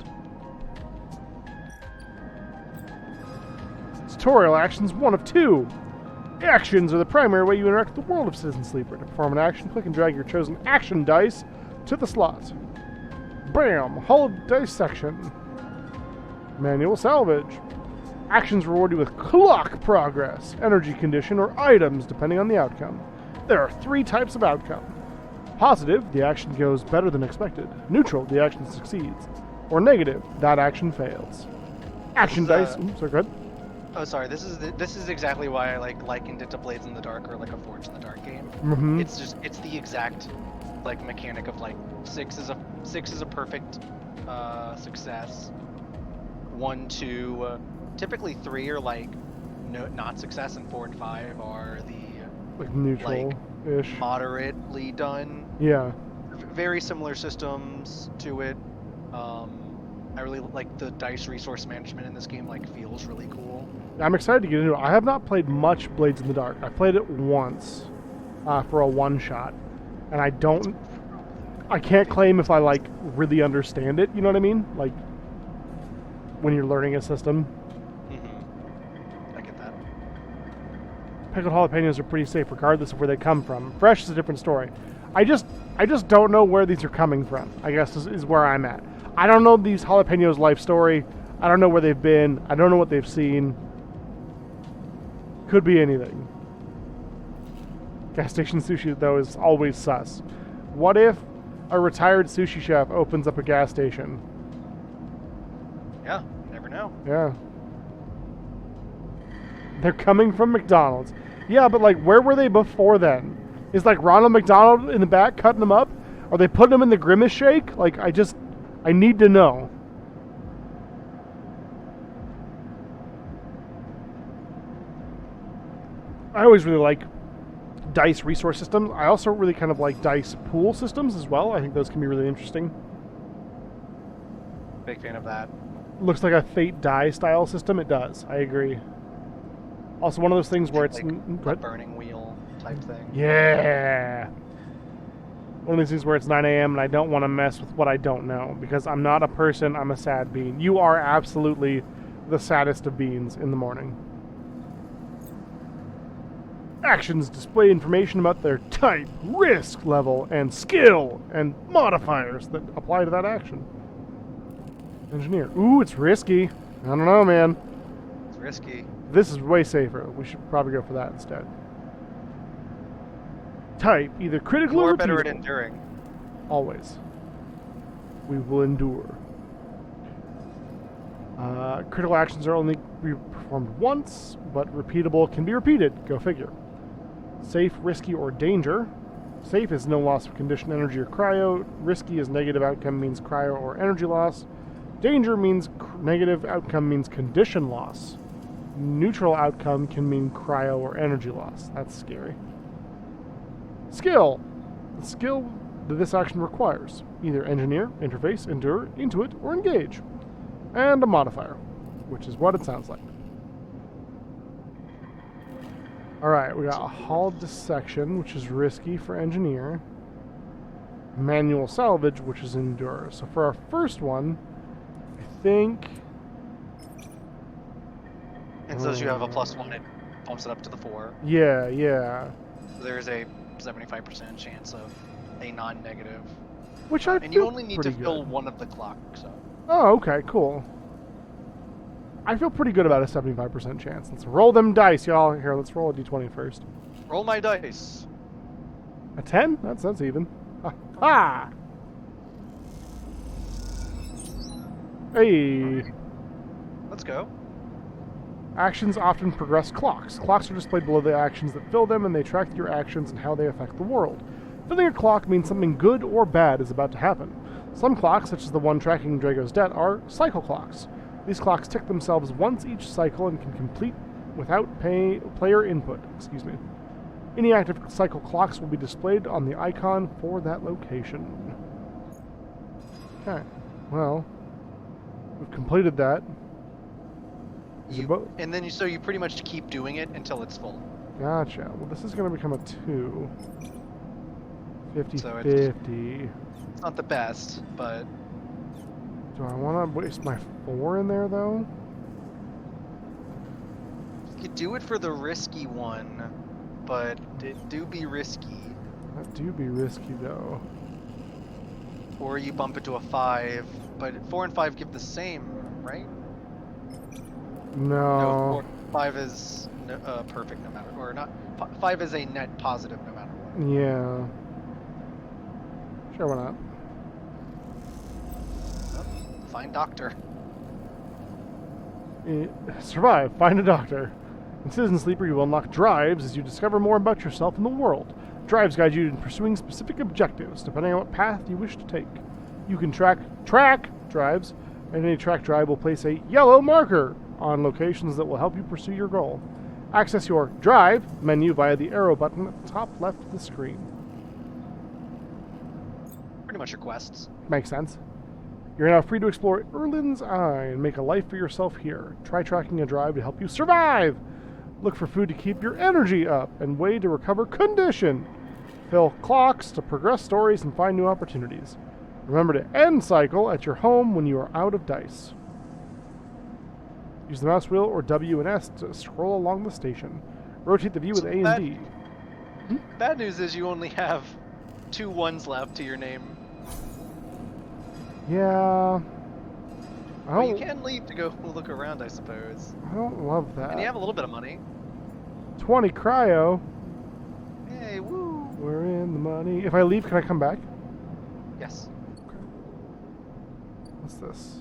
Tutorial actions 1 of 2. Actions are the primary way you interact with the world of Citizen Sleeper. To perform an action, click and drag your chosen action dice to the slot. Bam! Hold dice section. Manual salvage. Actions reward you with clock progress, energy condition, or items depending on the outcome. There are 3 types of outcome. Positive, the action goes better than expected. Neutral, the action succeeds. Or negative, that action fails. Action dice. Oops, sorry, go ahead. Oh, sorry. This is exactly why I likened it to Blades in the Dark or like a Forge in the Dark game. Mm-hmm. It's the exact like mechanic of like 6 is a perfect success. 1, 2, typically 3 are like not success, and 4 and 5 are the like neutral-ish, moderately done. Yeah. Very similar systems to it. I really like the dice resource management in this game. Like feels really cool. I'm excited to get into it. I have not played much Blades in the Dark. I played it once for a one-shot, and I can't claim if I like really understand it. You know what I mean? Like when you're learning a system. I get that. Pickled jalapenos are pretty safe regardless of where they come from. Fresh is a different story. I just don't know where these are coming from, I guess is where I'm at. I don't know these jalapenos' life story. I don't know where they've been. I don't know what they've seen. Could be anything. Gas station sushi, though, is always sus. What if a retired sushi chef opens up a gas station? Yeah, never know. Yeah. They're coming from McDonald's. Yeah, but like, where were they before then? Is like Ronald McDonald in the back cutting them up? Are they putting them in the Grimace Shake? Like, I need to know. I always really like dice resource systems. I also really kind of like dice pool systems as well. I think those can be really interesting. Big fan of that. Looks like a Fate die style system. It does. I agree. Also, one of those things where it's like a burning wheel type thing. Yeah. One of these things where it's 9 a.m. and I don't want to mess with what I don't know because I'm not a person. I'm a sad bean. You are absolutely the saddest of beans in the morning. Actions display information about their type, risk level, and skill, and modifiers that apply to that action. Engineer. Ooh, it's risky. I don't know, man. It's risky. This is way safer. We should probably go for that instead. Type, either critical or better at repeatable. enduring. Always. We will endure. Critical actions are only performed once, but repeatable can be repeated. Go figure. Safe, risky, or danger. Safe is no loss of condition, energy, or cryo. Risky is negative outcome means cryo or energy loss. Danger means negative outcome means condition loss. Neutral outcome can mean cryo or energy loss. That's scary. Skill. The skill that this action requires. Either engineer, interface, endure, intuit, or engage. And a modifier, which is what it sounds like. Alright, we got a hull dissection, which is risky for engineer. Manual salvage, which is endure. So for our first one, I think... And so as you have a +1, it bumps it up to the 4. Yeah, yeah. So there's a 75% chance of a non-negative. Which I and feel you only need to pretty fill good. one of the clocks. So. Oh, okay, cool. I feel pretty good about a 75% chance. Let's roll them dice, y'all. Here, let's roll a d20 first. Roll my dice. A 10? That's even. Ha! Hey! Let's go. Actions often progress clocks. Clocks are displayed below the actions that fill them, and they track your actions and how they affect the world. Filling a clock means something good or bad is about to happen. Some clocks, such as the one tracking Drago's debt, are cycle clocks. These clocks tick themselves once each cycle and can complete without player input. Any active cycle clocks will be displayed on the icon for that location. Okay, well, we've completed that. And then so you pretty much keep doing it until it's full. Gotcha. Well, this is going to become a 2. 50-50. So it's not the best, but... Do I want to waste my 4 in there, though? You could do it for the risky one, but it do be risky. That do be risky, though. Or you bump it to a 5, but 4 and 5 give the same, right? No. 5 is perfect no matter, or not. 5 is a net positive no matter what. Yeah. Sure, why not? Find doctor. Survive. Find a doctor. In Citizen Sleeper, you will unlock drives as you discover more about yourself and the world. Drives guide you in pursuing specific objectives, depending on what path you wish to take. You can track drives, and any track drive will place a yellow marker on locations that will help you pursue your goal. Access your Drive menu via the arrow button at the top left of the screen. Pretty much your quests. Makes sense. You're now free to explore Erlin's Eye and make a life for yourself here. Try tracking a drive to help you survive. Look for food to keep your energy up and way to recover condition. Fill clocks to progress stories and find new opportunities. Remember to end cycle at your home when you are out of dice. Use the mouse wheel or W and S to scroll along the station. Rotate the view with A and D. Bad news is you only have 2 1s left to your name. Yeah. Well, you can leave to go look around, I suppose. I don't love that. And you have a little bit of money. 20 cryo. Hey, woo! We're in the money. If I leave, can I come back? Yes. Okay. What's this?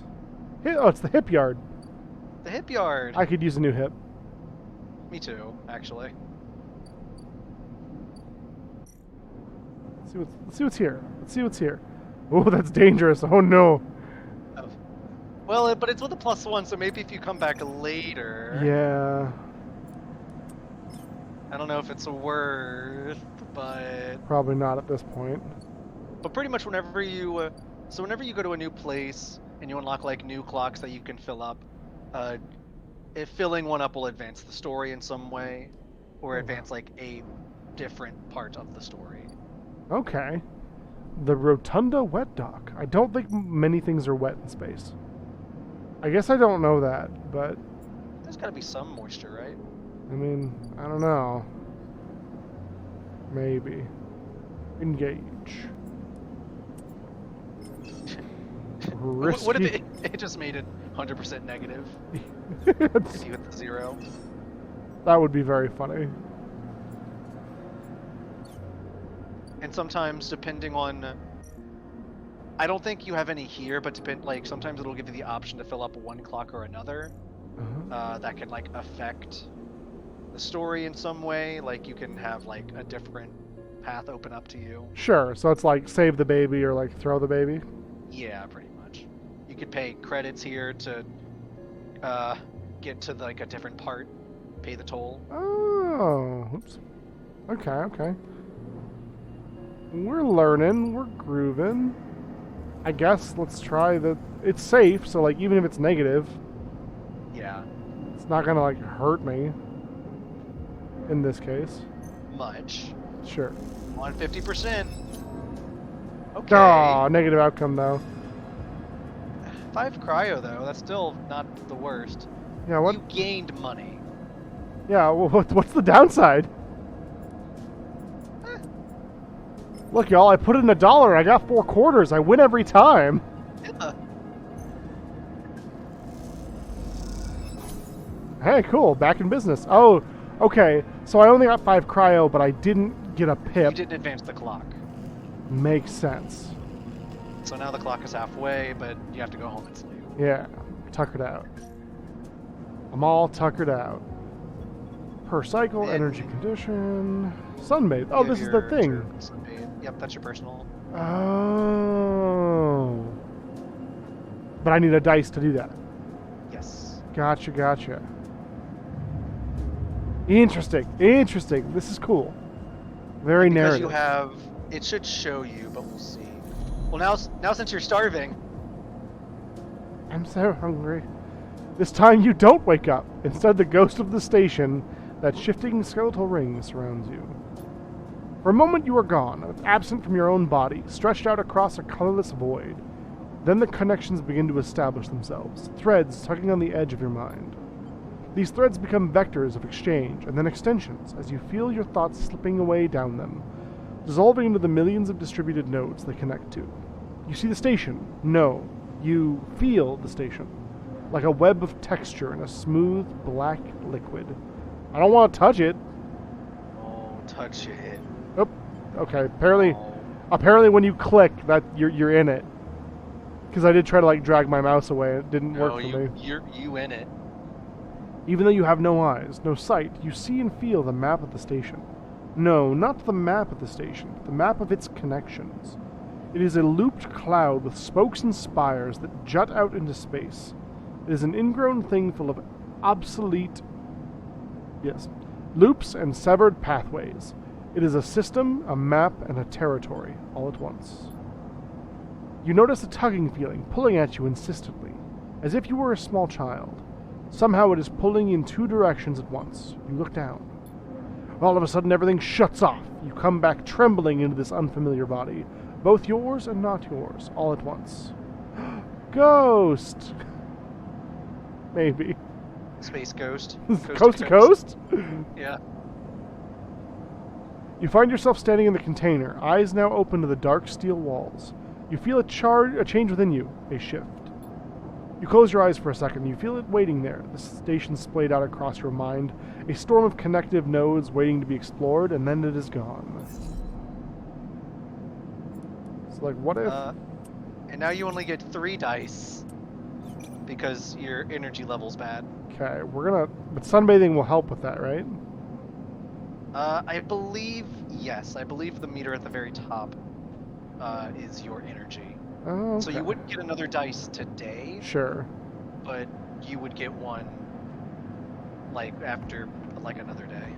Oh, it's the hip yard. The hip yard. I could use a new hip. Me too, actually. Let's see what's here. Let's see what's here. Oh, that's dangerous. Oh no. Oh. Well, but it's with a +1, so maybe if you come back later. Yeah. I don't know if it's worth, but Probably not at this point. But pretty much whenever you, so whenever you go to a new place and you unlock like new clocks that you can fill up, if filling one up will advance the story in some way, or advance like a different part of the story. Okay. The Rotunda Wet Dock. I don't think many things are wet in space. I guess I don't know that, but... There's gotta be some moisture, right? I mean, I don't know. Maybe. Engage. Risky. What if it just made it 100% negative? If you hit the 0? That would be very funny. And sometimes, depending on... I don't think you have any here, but sometimes it'll give you the option to fill up one clock or another. That can like affect the story in some way. Like you can have like a different path open up to you. Sure, so it's like save the baby or like throw the baby? Yeah, pretty much. You could pay credits here to get to like a different part, pay the toll. Oh, oops. Okay, okay. We're learning. We're grooving. I guess let's try the... It's safe, so, like, even if it's negative, Yeah. it's not gonna, like, hurt me. In this case. Much. Sure. On 50%. Okay. Ah, negative outcome, though. 5 cryo, though. That's still not the worst. Yeah, what? You gained money. Yeah, well, what's the downside? Look, y'all, I put in $1. I got 4 quarters. I win every time. Yeah. Hey, cool. Back in business. Oh, okay. So I only got 5 cryo, but I didn't get a pip. You didn't advance the clock. Makes sense. So now the clock is halfway, but you have to go home and sleep. Yeah, tuckered out. I'm all tuckered out. Per cycle, And energy condition, sunbathe. Oh, you this have is the your thing. sunbathe. Yep, that's your personal. Oh. But I need a dice to do that. Yes. Gotcha, gotcha. Interesting, interesting. This is cool. Very Because narrative. you have, it should show you, but we'll see. Well, now since you're starving, I'm so hungry. This time you don't wake up. Instead, the ghost of the station, that shifting skeletal ring, surrounds you. For a moment you are gone, absent from your own body, stretched out across a colorless void. Then the connections begin to establish themselves, threads tugging on the edge of your mind. These threads become vectors of exchange, and then extensions, as you feel your thoughts slipping away down them, dissolving into the millions of distributed nodes they connect to. You see the station. No, you feel the station. Like a web of texture in a smooth, black liquid. I don't want to touch it. oh, touch it. Oh, okay. Apparently, Oh. apparently when you click, that you're in it. Because I did try to like drag my mouse away, it didn't work No, for me. you in it. Even though you have no eyes, no sight, you see and feel the map of the station. No, not the map of the station, but the map of its connections. It is a looped cloud with spokes and spires that jut out into space. It is an ingrown thing full of obsolete, loops and severed pathways. It is a system, a map, and a territory, all at once. You notice a tugging feeling, pulling at you insistently, as if you were a small child. Somehow it is pulling in 2 directions at once. You look down. All of a sudden everything shuts off. You come back trembling into this unfamiliar body, both yours and not yours, all at once. Ghost! Maybe. Space ghost. Coast to coast? Yeah. You find yourself standing in the container, eyes now open to the dark steel walls. You feel a change within you, a shift. You close your eyes for a second, you feel it waiting there, the station splayed out across your mind, a storm of connective nodes waiting to be explored, and then it is gone. So, like, what if... And now you only get 3 dice because your energy level's bad. Okay, we're gonna... But sunbathing will help with that, right? I believe, yes. I believe the meter at the very top is your energy. Oh, okay. So you wouldn't get another dice today, Sure. but you would get one, like, after, like, another day.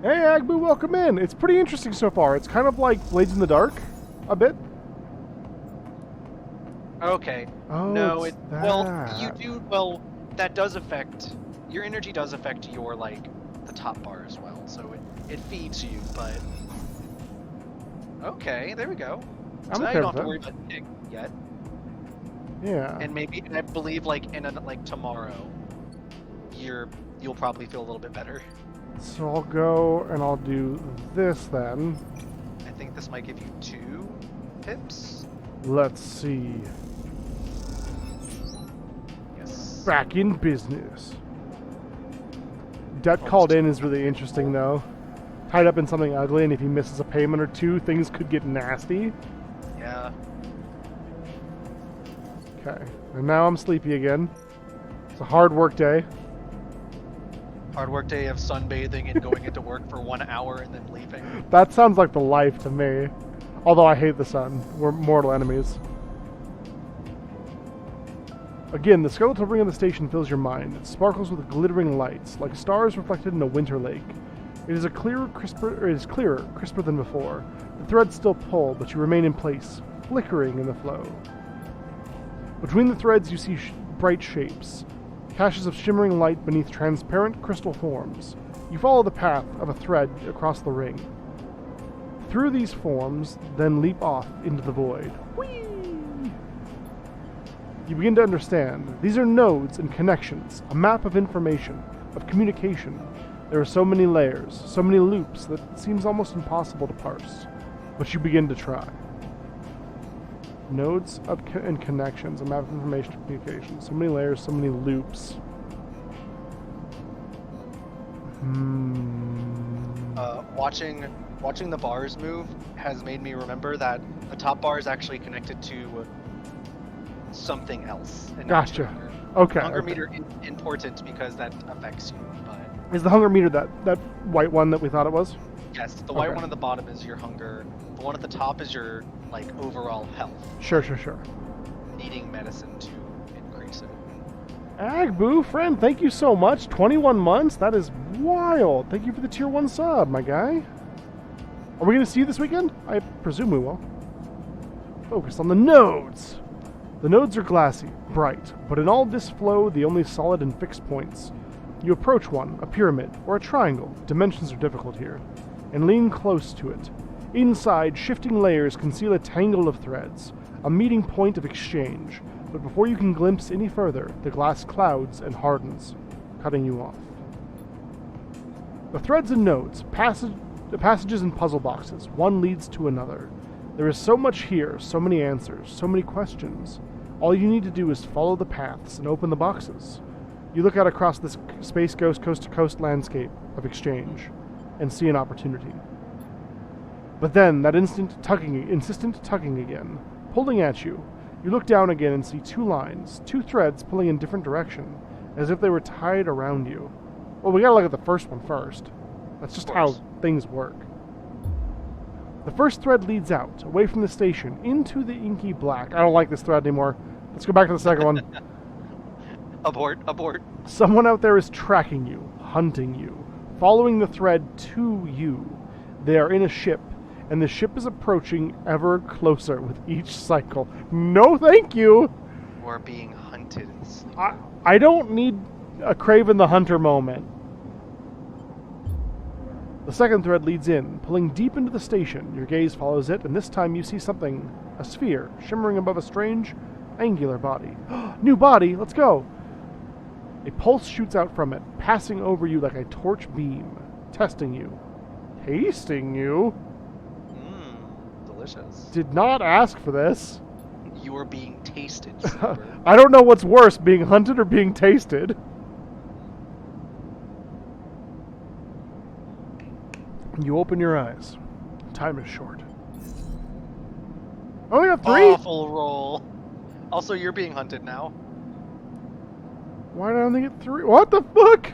Hey, Agbu, welcome in. It's pretty interesting so far. It's kind of like Blades in the Dark, a bit. Okay. Oh, No, it's well, that. you do, well, that does affect, your energy does affect your, like, the top bar as well, so it feeds you, but... Okay, there we go. I'm So now okay you don't with have to that. worry about Nick yet. Yeah. And maybe, and I believe, like, like, tomorrow, you'll probably feel a little bit better. So I'll go and I'll do this then. I think this might give you 2 pips. Let's see. Yes. Back in business. Debt called in is really interesting though. Tied up in something ugly, and if he misses a payment or 2, things could get nasty. Yeah. Okay. And now I'm sleepy again. It's a hard work day. Hard work day of sunbathing and going into work for 1 hour and then leaving. That sounds like the life to me. Although I hate the sun. We're mortal enemies. Again, the skeletal ring of the station fills your mind. It sparkles with glittering lights, like stars reflected in a winter lake. It is clearer, crisper than before, The threads still pull, but you remain in place, flickering in the flow. Between the threads you see bright shapes, caches of shimmering light beneath transparent crystal forms. You follow the path of a thread across the ring. Through these forms, then leap off into the void. Whee! You begin to understand. These are nodes and connections, a map of information, of communication. There are so many layers, so many loops that it seems almost impossible to parse. But you begin to try. Nodes and connections, a map of information and communication. So many layers, so many loops. Watching the bars move has made me remember that the top bar is actually connected to something else. And not Gotcha. to hunger. Okay. Hunger okay. meter is important because that affects you. But Is the hunger meter that white one that we thought it was? yes, the white Okay. one at the bottom is your hunger. The one at the top is your overall health. Sure. Needing medicine to increase it. Agboo, friend, thank you so much. 21 months? That is wild. Thank you for the tier 1 sub, my guy. Are we going to see you this weekend? I presume we will. Focus on the nodes. The nodes are glassy, bright, but in all this flow, the only solid and fixed points. You approach one, a pyramid, or a triangle. Dimensions are difficult here. And lean close to it. Inside, shifting layers conceal a tangle of threads, a meeting point of exchange. But before you can glimpse any further, the glass clouds and hardens, cutting you off. The threads and nodes, passages and puzzle boxes, one leads to another. There is so much here, so many answers, so many questions. All you need to do is follow the paths and open the boxes. You look out across this Space Ghost coast-to-coast landscape of exchange and see an opportunity. But then, that insistent tugging again, pulling at you. You look down again and see two lines, two threads pulling in different direction, as if they were tied around you. Well, we gotta look at the first one first. That's just how things work. The first thread leads out, away from the station, into the inky black. I don't like this thread anymore. Let's go back to the second one. Abort. Someone out there is tracking you, hunting you, following the thread to you. They are in a ship, and the ship is approaching ever closer with each cycle. No thank you! Or being hunted and sleep. I don't need a Craven the Hunter moment. The second thread leads in, pulling deep into the station. Your gaze follows it, and this time you see something, a sphere, shimmering above a strange, angular body. New body, let's go! A pulse shoots out from it, passing over you like a torch beam, testing you. Tasting you? Delicious. Did not ask for this. You are being tasted. Super. I don't know what's worse, being hunted or being tasted. You open your eyes. Time is short. I only got 3? Awful roll. Also, you're being hunted now. Why did I only get 3? What the fuck?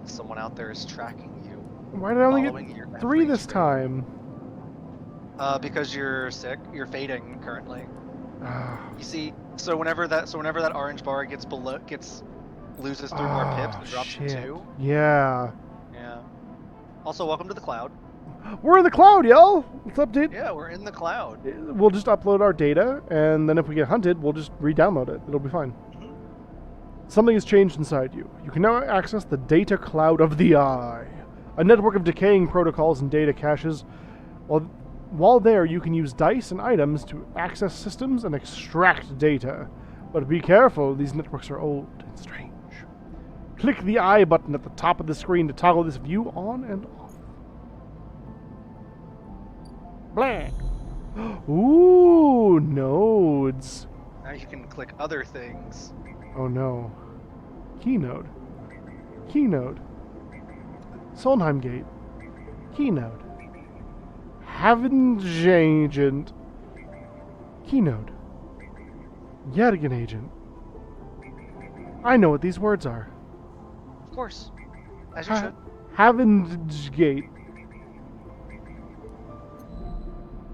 Someone out there is tracking you. Why did I only Following your get 3 every this step. time? Because you're sick. You're fading currently. Ah, You see, so whenever that orange bar loses 3 more pips, it drops to shit. 2. Yeah. Yeah. Also, welcome to the cloud. We're in the cloud, y'all! Let's update. Yeah, we're in the cloud. We'll just upload our data, and then if we get hunted, we'll just re-download it. It'll be fine. Mhm. Something has changed inside you. You can now access the data cloud of the eye, a network of decaying protocols and data caches. While there, you can use dice and items to access systems and extract data. But be careful, these networks are old and strange. Click the eye button at the top of the screen to toggle this view on and off. Blah! Ooh, nodes. Now you can click other things. Oh no. Keynode. Keynode. Solnheim Gate. Keynode. Haven't agent. Keynode. Yadigan agent. I know what these words are. Of course. As you should. Haven't Gate.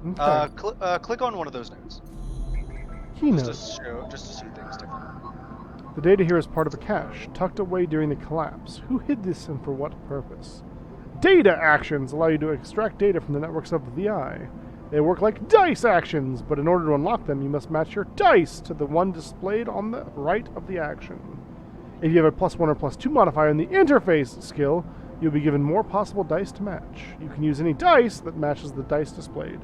Okay. Click on one of those nodes. Keynode. Just to see things different. The data here is part of a cache, tucked away during the collapse. Who hid this and for what purpose? Data actions allow you to extract data from the networks of the eye. They work like dice actions, but in order to unlock them, you must match your dice to the one displayed on the right of the action. If you have a +1 or +2 modifier in the interface skill, you'll be given more possible dice to match. You can use any dice that matches the dice displayed.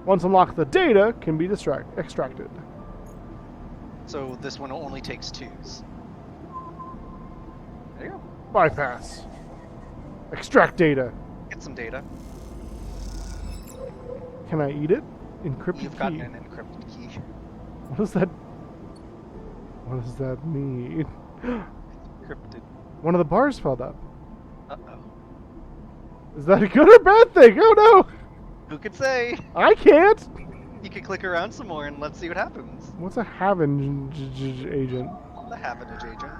Once unlocked, the data can be extracted. So this one only takes 2s. There you go. Bypass. Extract data. Get some data. Can I eat it? Encrypted You've key. gotten an encrypted key. What does that... What does that mean? Encrypted. One of the bars filled up. Uh-oh. Is that a good or bad thing? Oh no! Who could say? I can't! You could click around some more and let's see what happens. What's a Havage agent? The Havantage agent.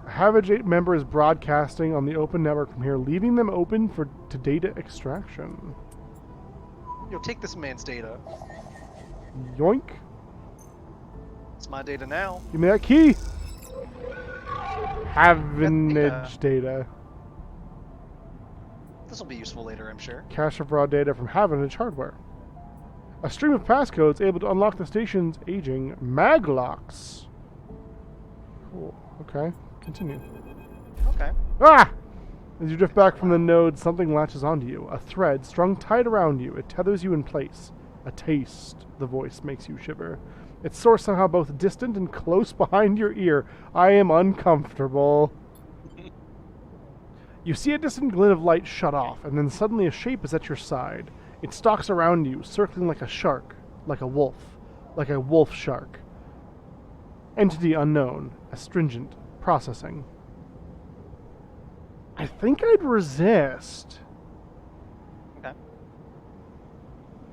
A Havage member is broadcasting on the open network from here, leaving them open to data extraction. You'll take this man's data. Yoink. It's my data now. Give me that key! Havanage data. This will be useful later, I'm sure. Cache of raw data from Havanage hardware. A stream of passcodes able to unlock the station's aging maglocks. Cool. Okay. Continue. Okay. Ah! As you drift back from the node, something latches onto you. A thread strung tight around you. It tethers you in place. A taste, the voice makes you shiver. Its source somehow both distant and close behind your ear. I am uncomfortable. You see a distant glint of light shut off, and then suddenly a shape is at your side. It stalks around you, circling like a shark, like a wolf shark. Entity unknown, astringent, processing. I think I'd resist. Okay.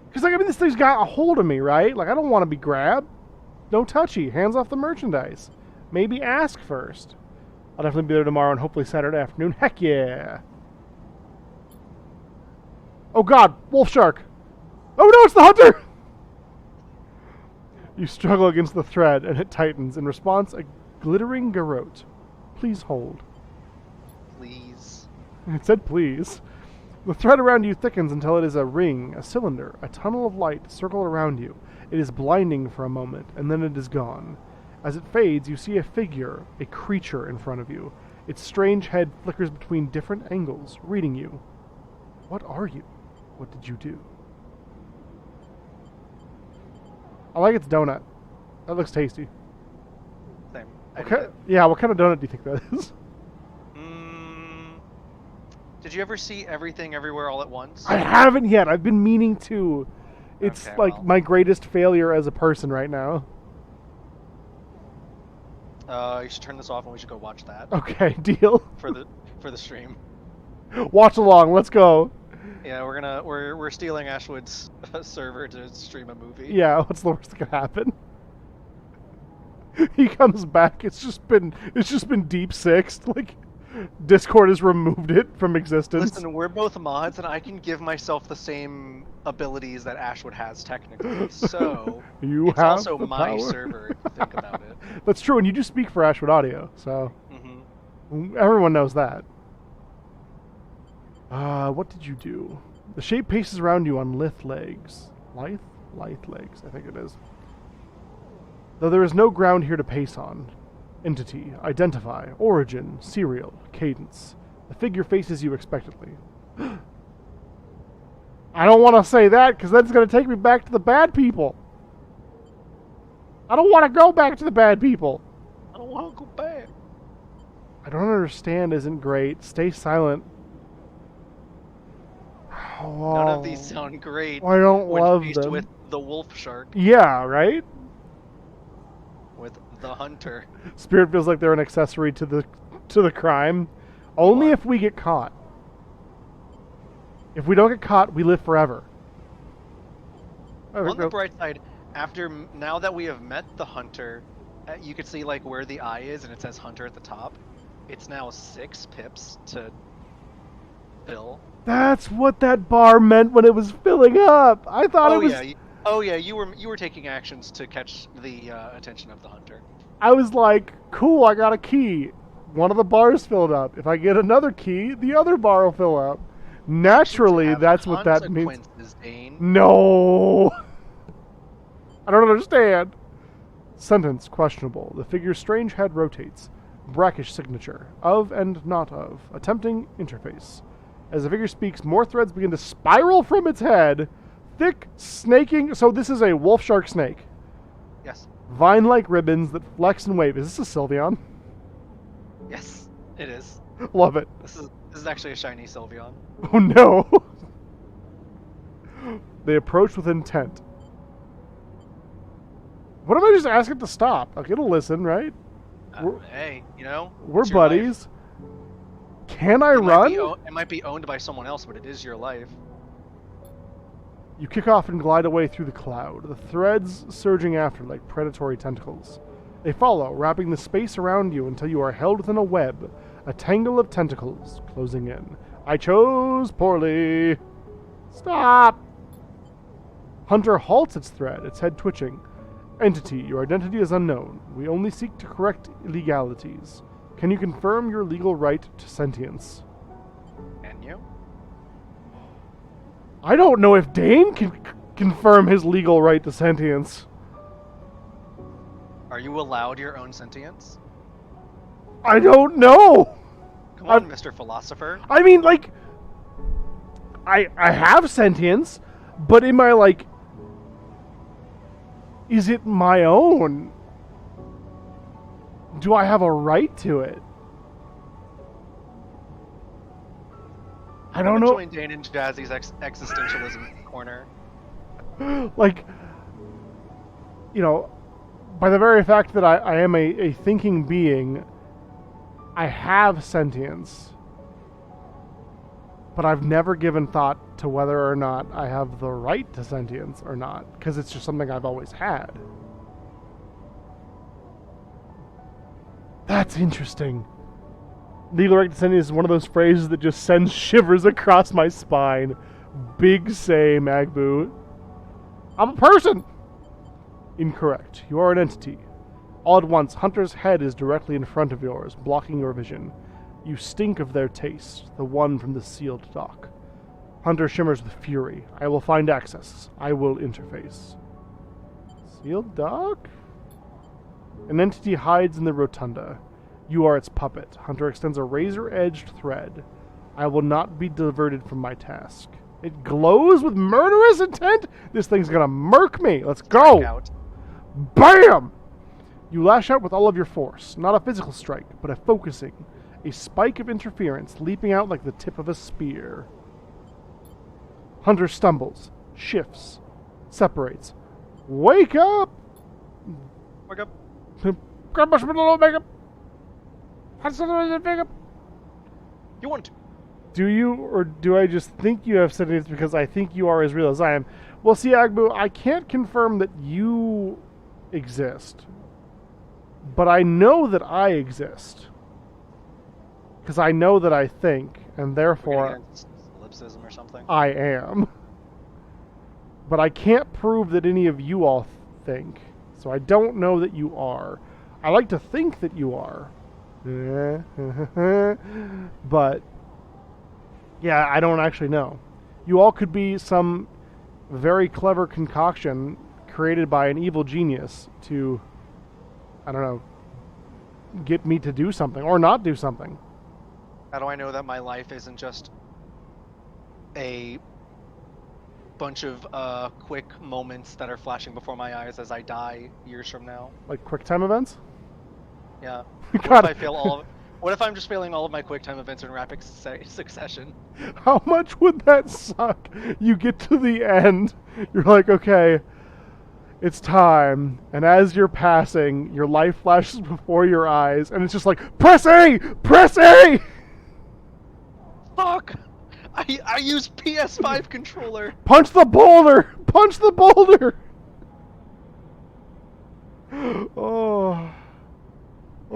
Because, like, I mean, this thing's got a hold of me, right? Like, I don't want to be grabbed. No touchy. Hands off the merchandise. Maybe ask first. I'll definitely be there tomorrow and hopefully Saturday afternoon. Heck yeah. Oh god, wolf shark. Oh no, it's the hunter! You struggle against the thread and it tightens. In response, a glittering garrote. Please hold. Please. It said please. The thread around you thickens until it is a ring, a cylinder, a tunnel of light circled around you. It is blinding for a moment, and then it is gone. As it fades, you see a figure, a creature in front of you. Its strange head flickers between different angles, reading you. What are you? What did you do? I like its donut. That looks tasty. Same. Okay. Yeah, what kind of donut do you think that is? Did you ever see Everything Everywhere All at Once? I haven't yet. I've been meaning to. It's Okay, like well. my greatest failure as a person right now. You should turn this off and we should go watch that Okay, deal. for the stream. Watch along. Let's go. Yeah, we're stealing Ashwood's server to stream a movie. Yeah, what's the worst that could happen? He comes back. It's just been deep sixed. Like Discord has removed it from existence. Listen, we're both mods, and I can give myself the same abilities that Ashwood has technically. So You it's have also the my power. server. If you think about it. That's true, and you do speak for Ashwood Audio, so Mm-hmm. everyone knows that. What did you do? The shape paces around you on lithe legs. Lithe legs, I think it is. Though there is no ground here to pace on. Entity, identify, origin, serial, cadence. The figure faces you expectantly. I don't want to say that, because that's going to take me back to the bad people. I don't want to go back to the bad people. I don't want to go back. I don't understand isn't great. Stay silent. None of these sound great. I don't when love faced them. with the wolf shark, Yeah, right? with the hunter. Spirit feels like they're an accessory to the crime. Only if we get caught. If we don't get caught, we live forever. On the bright side, now that we have met the hunter, you can see like where the eye is, and it says hunter at the top. It's now 6 pips to fill. That's what that bar meant when it was filling up. I thought it was. Yeah, you were taking actions to catch the attention of the hunter. I was like, cool, I got a key. One of the bars filled up. If I get another key, the other bar will fill up. Naturally, Have that's what that means. consequences, Dane. No! I don't understand. Sentence questionable. The figure's strange head rotates. Brackish signature. Of and not of. Attempting interface. As the figure speaks, more threads begin to spiral from its head. Thick, snaking... So this is a wolf shark snake. Yes. Vine-like ribbons that flex and wave. Is this a Sylveon? Yes, it is. Love it. This is actually a shiny Sylveon. Oh no! They approach with intent. What if I just ask it to stop? Like, it'll listen, right? Hey, you know, We're it's your buddies. life. Can I run? It might be owned by someone else, but it is your life. You kick off and glide away through the cloud, the threads surging after like predatory tentacles. They follow, wrapping the space around you until you are held within a web, a tangle of tentacles closing in. I chose poorly. Stop! Hunter halts its thread, its head twitching. Entity, your identity is unknown. We only seek to correct illegalities. Can you confirm your legal right to sentience? Can you? I don't know if Dane can confirm his legal right to sentience. Are you allowed your own sentience? I don't know! Come on, Mr. Philosopher. I mean, like... I have sentience, but am I, like... Is it my own? Do I have a right to it? I don't know. Join Dane and Jazzy's existentialism corner. Like, you know, by the very fact that I am a thinking being, I have sentience. But I've never given thought to whether or not I have the right to sentience or not, because it's just something I've always had. That's interesting. Legal right to sentience is one of those phrases that just sends shivers across my spine. Big say, Magbu. I'm a person! Incorrect. You are an entity. All at once, Hunter's head is directly in front of yours, blocking your vision. You stink of their taste, the one from the sealed dock. Hunter shimmers with fury. I will find access. I will interface. Sealed dock? An entity hides in the rotunda. You are its puppet. Hunter extends a razor-edged thread. I will not be diverted from my task. It glows with murderous intent? This thing's gonna murk me. Let's go! Bam! You lash out with all of your force. Not a physical strike, but a focusing. A spike of interference leaping out like the tip of a spear. Hunter stumbles, shifts, separates. Wake up! Wake up. Grab my little makeup. You want to? Do you, or do I just think you have sentience because I think you are as real as I am? Well, see, Agbu, I can't confirm that you exist. But I know that I exist. Because I know that I think, and therefore ellipsism or something. I am. But I can't prove that any of you all think. So I don't know that you are. I like to think that you are. But, yeah, I don't actually know. You all could be some very clever concoction created by an evil genius to, I don't know, get me to do something or not do something. How do I know that my life isn't just a bunch of quick moments that are flashing before my eyes as I die years from now? Like QuickTime events? Yeah. God. What if I'm just failing all of my QuickTime events in rapid succession? How much would that suck? You get to the end, you're like, okay, it's time, and as you're passing, your life flashes before your eyes, and it's just like, press A! Press A! Fuck! I use PS5 controller! Punch the boulder! Punch the boulder!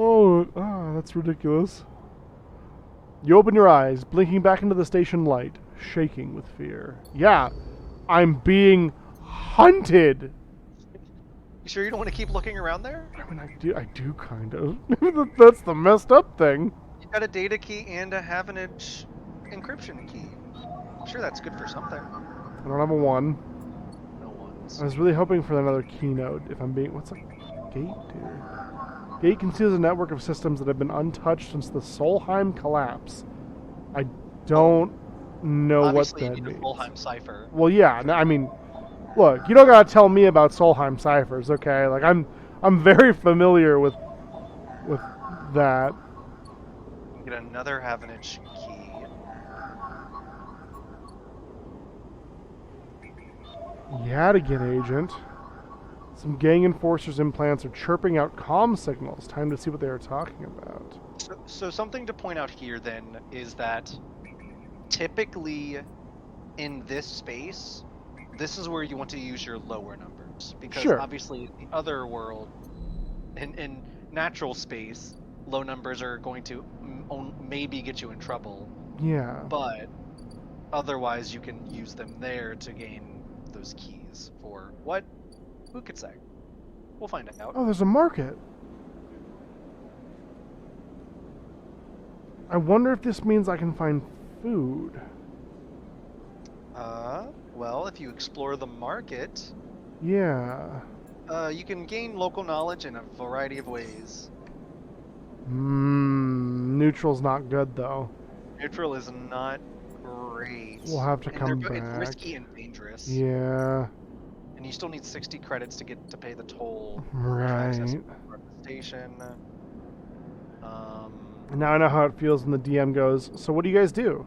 Oh, that's ridiculous. You open your eyes, blinking back into the station light, shaking with fear. Yeah, I'm being hunted! You sure you don't want to keep looking around there? I mean, I do kind of. That's the messed up thing. You got a data key and a Havenage encryption key. Sure, that's good for something. I don't have a 1. No ones. I was really hoping for another keynote, if I'm being... What's a gate do? Gate conceals a network of systems that have been untouched since the Solheim collapse. I don't know Obviously, what you that need a means. Solheim cipher. Well, yeah, I mean, look, you don't gotta tell me about Solheim ciphers, okay? Like, I'm very familiar with that. You can get another Havenage key. Yadigan agent. Some gang enforcers' implants are chirping out comm signals. Time to see what they are talking about. So something to point out here then is that typically in this space, this is where you want to use your lower numbers, because Sure. obviously in the other world, in natural space, low numbers are going to maybe get you in trouble, Yeah. but otherwise you can use them there to gain those keys for what? Who could say? We'll find out. Oh, there's a market. I wonder if this means I can find food. Well, if you explore the market, Yeah. you can gain local knowledge in a variety of ways. Neutral's not good, though. Neutral is not great. We'll have to And come it's back. risky and dangerous. Yeah. And you still need 60 credits to get to pay the toll to Right. access the station. Now I know how it feels when the DM goes, so what do you guys do?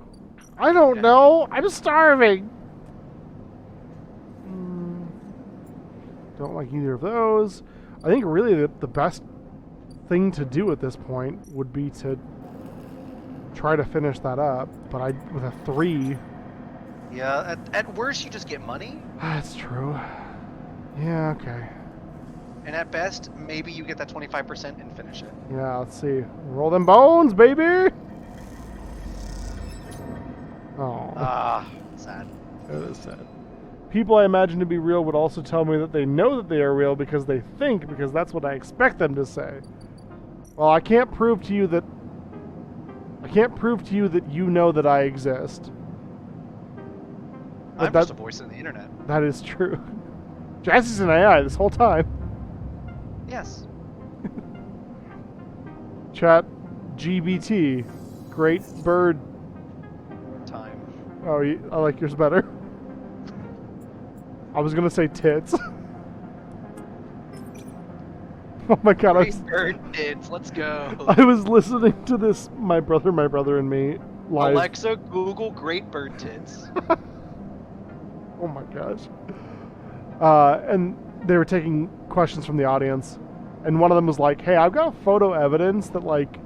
I don't know. I'm starving. Don't like either of those. I think really the best thing to do at this point would be to try to finish that up, but with a 3. Yeah, at worst you just get money. That's true. Yeah, okay. And at best, maybe you get that 25% and finish it. Yeah, let's see. Roll them bones, baby! Oh. Ah, sad. It is sad. People I imagine to be real would also tell me that they know that they are real because they think, because that's what I expect them to say. Well, I can't prove to you that you know that I exist. I'm just a voice in the internet. That is true. Jazzy's an AI this whole time. Yes. Chat GBT. Great bird. Time. Oh, I like yours better. I was gonna say tits. Oh my god, Great bird tits. Let's go. I was listening to this My Brother and Me live. Alexa, Google great bird tits. Oh my gosh. And they were taking questions from the audience, and one of them was like, hey, I've got photo evidence that, like,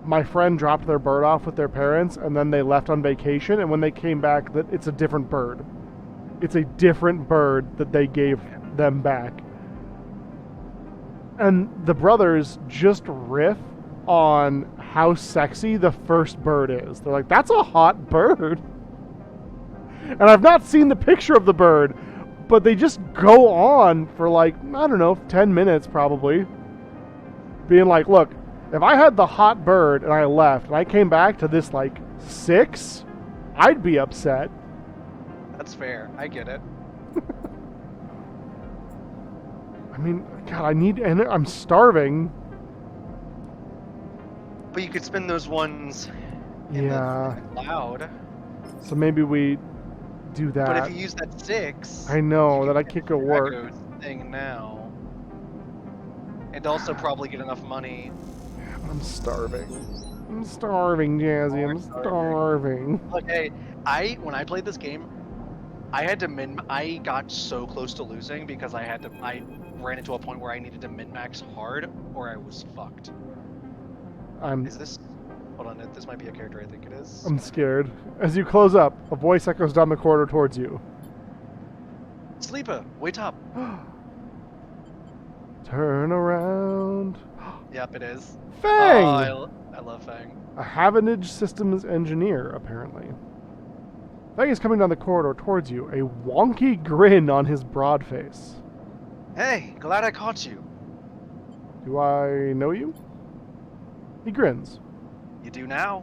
my friend dropped their bird off with their parents, and then they left on vacation, and when they came back, that it's a different bird. It's a different bird that they gave them back. And the brothers just riff on how sexy the first bird is. They're like, that's a hot bird. And I've not seen the picture of the bird, but they just go on for, like, I don't know, 10 minutes probably. Being like, look, if I had the hot bird and I left and I came back to this, like, 6, I'd be upset. That's fair. I get it. I mean, God, I'm starving. But you could spend those ones in Yeah. the cloud. So maybe we do that. But if you use that 6, I know you that can I get can't go work. Draco's thing now. And also probably get enough money. I'm starving. I'm starving, Jazzy. I'm starving. Okay, when I played this game, I got so close to losing because I ran into a point where I needed to min-max hard or I was fucked. Is this... Hold on, this might be a character I think it is. I'm scared. As you close up, a voice echoes down the corridor towards you. Sleeper, wait up. Turn around. Yep, it is. Fang! Oh, I love Fang. A Havenage systems engineer, apparently. Fang is coming down the corridor towards you, a wonky grin on his broad face. Hey, glad I caught you. Do I know you? He grins. You do now.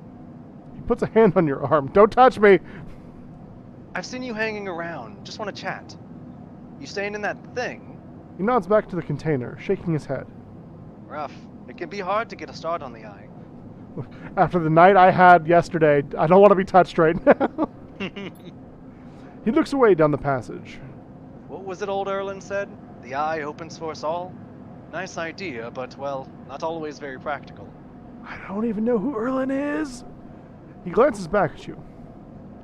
He puts a hand on your arm. Don't touch me! I've seen you hanging around. Just want to chat. You staying in that thing? He nods back to the container, shaking his head. Rough. It can be hard to get a start on the eye. After the night I had yesterday, I don't want to be touched right now. He looks away down the passage. What was it old Erlen said? The eye opens for us all? Nice idea, but, well, not always very practical. I don't even know who Erlen is. He glances back at you.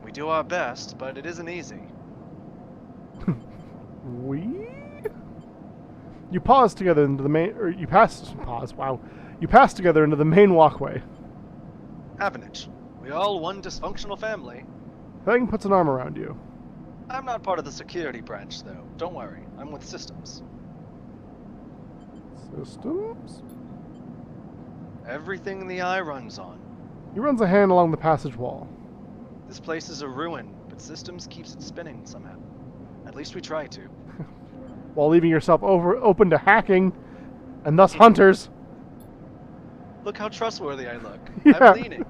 We do our best, but it isn't easy. We? You pause together into the main, or you pass, pause, wow. You pass together into the main walkway. Avenage. We all one dysfunctional family. Thing puts an arm around you. I'm not part of the security branch, though. Don't worry. I'm with systems. Systems? Everything the eye runs on. He runs a hand along the passage wall. This place is a ruin, but systems keeps it spinning somehow. At least we try to. While leaving yourself open to hacking, and thus hunters. Look how trustworthy I look. Yeah. I'm leaning.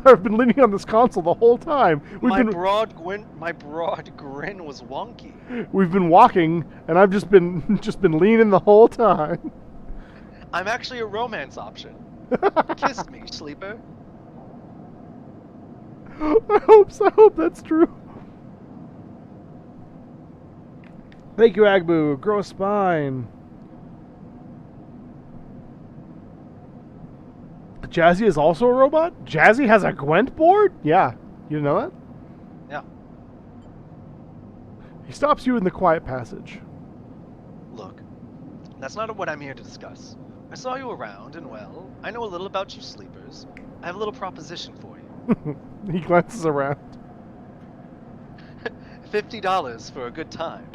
I've been leaning on this console the whole time. My broad grin was wonky. We've been walking, and I've just been leaning the whole time. I'm actually a romance option. Kiss me, sleeper. I hope that's true. Thank you, Agbu. Grow a spine. Jazzy is also a robot? Jazzy has a Gwent board? Yeah. You didn't know that? Yeah. He stops you in the quiet passage. Look, that's not what I'm here to discuss. I saw you around, and well, I know a little about you sleepers. I have a little proposition for you. He glances around. $50 for a good time.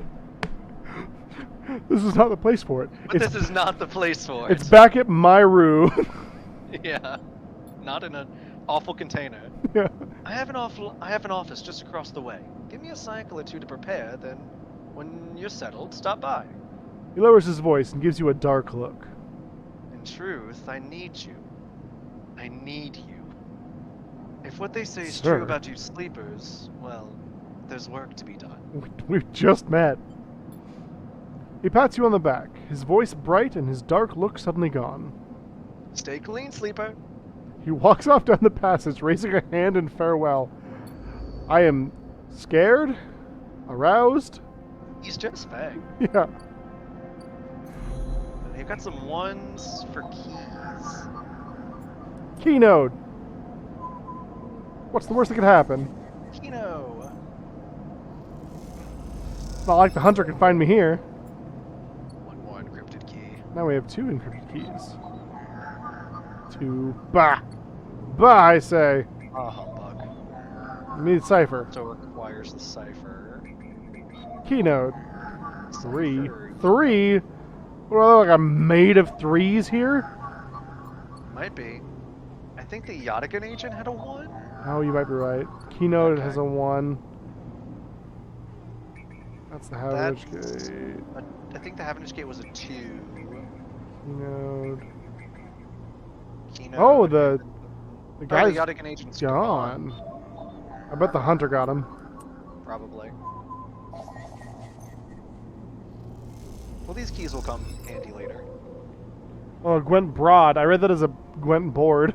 This is not the place for it. But this is not the place for it. It's back at Myru. Yeah. Not in an awful container. Yeah. I have an office just across the way. Give me a cycle or two to prepare, then when you're settled, stop by. He lowers his voice and gives you a dark look. In truth, I need you. I need you. If what they say is Sir. true about you sleepers, well, there's work to be done. We've just met. He pats you on the back, his voice bright and his dark look suddenly gone. Stay clean, sleeper. He walks off down the passage, raising a hand in farewell. I am scared, aroused. He's just bang. Yeah. They've got some ones for keys. Keynode. What's the worst that could happen? Kino. It's not like the hunter can find me here. One more encrypted key. Now we have 2 encrypted keys. 2. Bah! Bah, I say. Ah, humbug. You need cipher. So it requires the cipher. Keynode. 3. Cipher. 3? What, are there like a maid of 3s here? Might be. I think the Yadigan agent had a 1? Oh, you might be right. Keynode Okay. has a 1. That's the Havenage Gate. I think the Havenage Gate was a 2. Keynode. Kino. Oh, the the guy's Yadigan agent's gone. I bet the hunter got him. Probably. Well, these keys will come handy later. Oh, Gwent Broad. I read that as a Gwent board.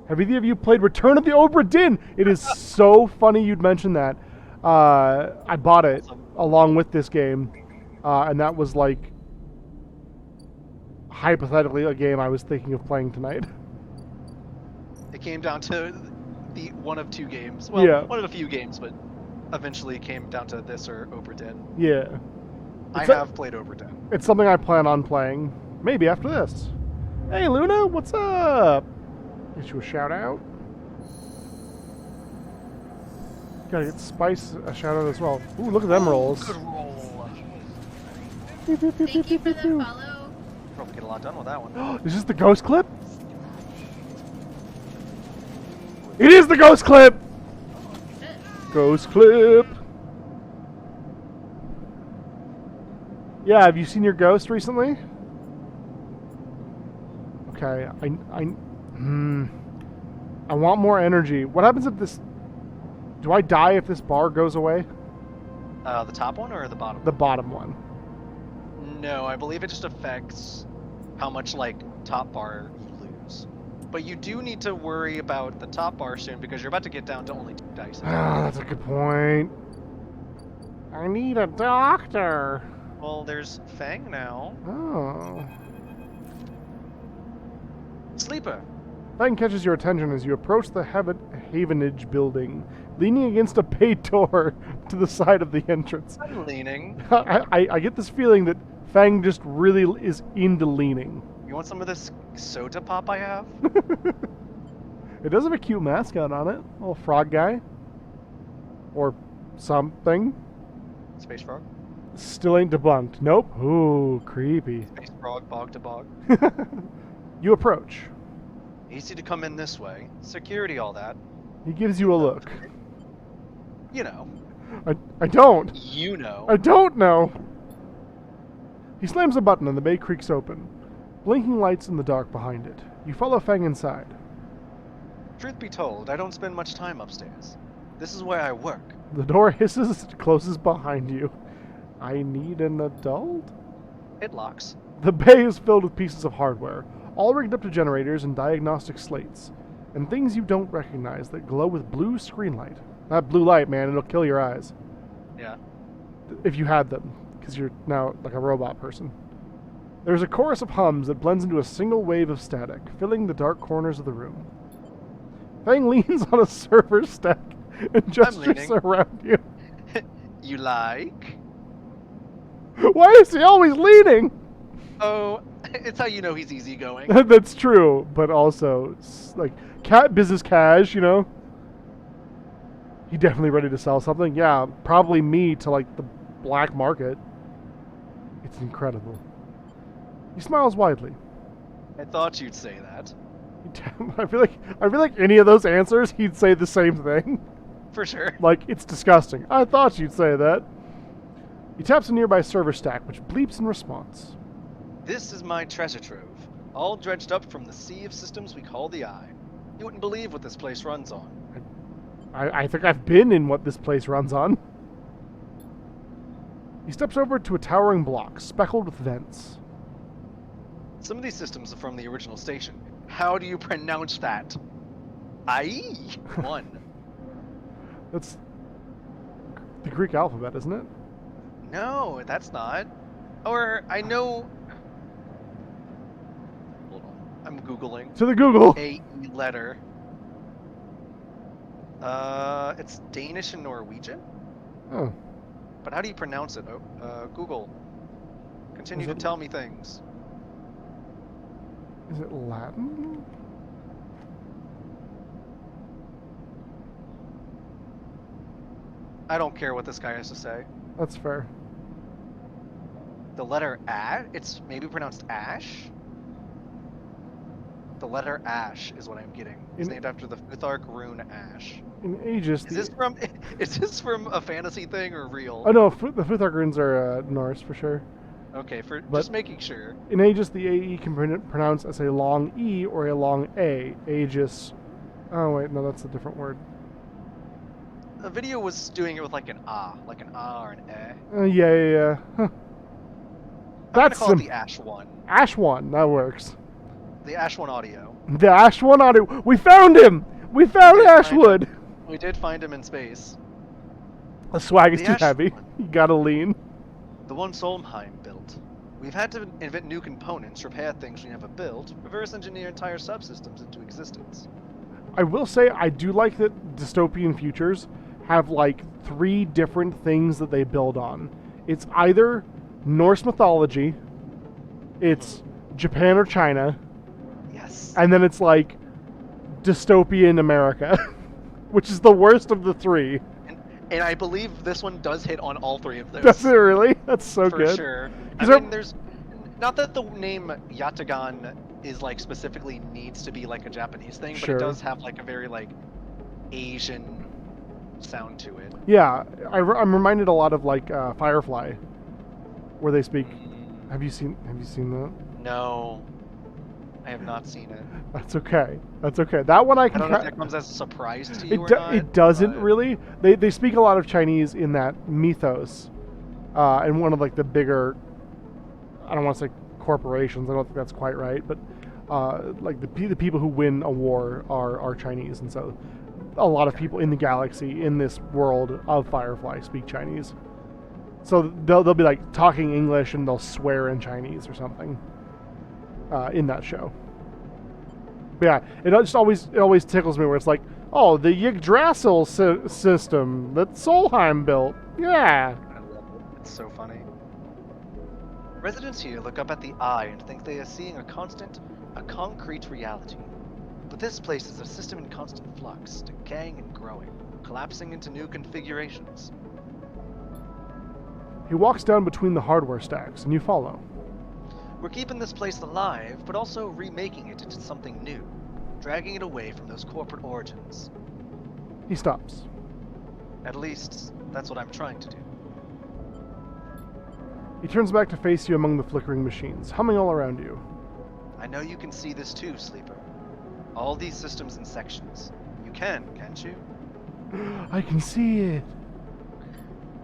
Have either of you played Return of the Obra Dinn? It is so funny you'd mention that. I bought it along with this game, and that was like hypothetically a game I was thinking of playing tonight. It came down to the one of 2 games. Well, Yeah. one of a few games, but eventually it came down to this or Obra Dinn. Yeah. I It's a- have played Obra Dinn. It's something I plan on playing. Maybe after this. Hey, Luna, what's up? Get you a shout out. Gotta get Spice a shout out as well. Ooh, look at them rolls. Good roll. Pew, pew, pew, Thank pew, you for pew, pew. the follow. Probably get a lot done with that one. Is this the ghost clip? It is the ghost clip! Ghost clip. Yeah, have you seen your ghost recently? Okay, I want more energy. What happens if this... Do I die if this bar goes away? The top one or the bottom? The bottom one. No, I believe it just affects how much like top bar you lose. But you do need to worry about the top bar soon because you're about to get down to only 2 dice. Ah, that's a good point. I need a doctor. Well, there's Fang now. Oh. Sleeper. Fang catches your attention as you approach the Havenage building, leaning against a bay door to the side of the entrance. I'm leaning. I get this feeling that Fang just really is into leaning. You want some of this soda pop I have? It does have a cute mascot on it. Little frog guy. Or something. Space frog? Still ain't debunked. Nope. Ooh, creepy. Space frog, bog to bog. You approach. Easy to come in this way. Security, all that. He gives you a look. You know. I don't. You know. I don't know. He slams a button and the bay creaks open. Blinking lights in the dark behind it. You follow Fang inside. Truth be told, I don't spend much time upstairs. This is where I work. The door hisses as it closes behind you. I need an adult? It locks. The bay is filled with pieces of hardware, all rigged up to generators and diagnostic slates, and things you don't recognize that glow with blue screen light. Not blue light, man, it'll kill your eyes. Yeah. If you had them, because you're now like a robot person. There's a chorus of hums that blends into a single wave of static, filling the dark corners of the room. Fang leans on a server stack and gestures around you. You like? Why is he always leaning? Oh, it's how you know he's easygoing. That's true, but also, it's like, business cash, you know? He definitely ready to sell something? Yeah, probably me to, like, the black market. It's incredible. He smiles widely. I thought you'd say that. I feel like any of those answers, he'd say the same thing. For sure. Like, it's disgusting. I thought you'd say that. He taps a nearby server stack, which bleeps in response. This is my treasure trove, all dredged up from the sea of systems we call the Eye. You wouldn't believe what this place runs on. I think I've been in what this place runs on. He steps over to a towering block, speckled with vents. Some of these systems are from the original station. How do you pronounce that? Ai? One. That's the Greek alphabet, isn't it? No, that's not. Or, I know... Hold on. I'm Googling. To the Google! A letter. It's Danish and Norwegian? Oh. But how do you pronounce it? Google. Continue to tell me things. Is it Latin? I don't care what this guy has to say. That's fair. The letter A, it's maybe pronounced Ash? The letter Ash is what I'm getting. It's named after the Futhark rune Ash. In Aegis... Is this from a fantasy thing or real? Oh no, the Futhark runes are Norse for sure. Okay, just making sure. In Aegis, the AE can pronounce as a long E or a long A. Aegis... Oh wait, no, that's a different word. The video was doing it with like an or an eh. Yeah. Huh. That's call it the Ash one. Ash one, that works. The Ash one audio. The Ash one audio. We found him. We found Ashwood. We did find him in space. The swag is too heavy. You gotta lean. The one Solheim built. We've had to invent new components, repair things we never built, reverse engineer entire subsystems into existence. I will say I do like that dystopian futures have like 3 different things that they build on. It's either Norse mythology, it's Japan or China, yes, and then it's like dystopian America, which is the worst of the 3. And I believe this one does hit on all 3 of those. Does it really? That's so For good. For sure. I mean, there's... Not that the name Yatagan is, like, specifically needs to be, like, a Japanese thing, but it does have, like, a very, like, Asian sound to it. Yeah. I'm reminded a lot of, like, Firefly, where they speak... Have you seen that? No. I have not seen it. That's okay. That's okay. That one I I can. don't know if that comes as a surprise to you It or not. it doesn't but really. They speak a lot of Chinese in that mythos, and one of like the bigger. I don't want to say corporations. I don't think that's quite right, but like the people who win a war are Chinese, and so a lot of people in the galaxy in this world of Firefly speak Chinese. So they'll be like talking English and they'll swear in Chinese or something in that show. But yeah, it always tickles me where it's like, oh, the Yggdrasil system that Solheim built. Yeah. I love it. It's so funny. Residents here look up at the eye and think they are seeing a concrete reality. But this place is a system in constant flux, decaying and growing, collapsing into new configurations. He walks down between the hardware stacks, and you follow. We're keeping this place alive, but also remaking it into something new, dragging it away from those corporate origins. He stops. At least, that's what I'm trying to do. He turns back to face you among the flickering machines, humming all around you. I know you can see this too, Sleeper. All these systems in sections. You can, can't you? I can see it.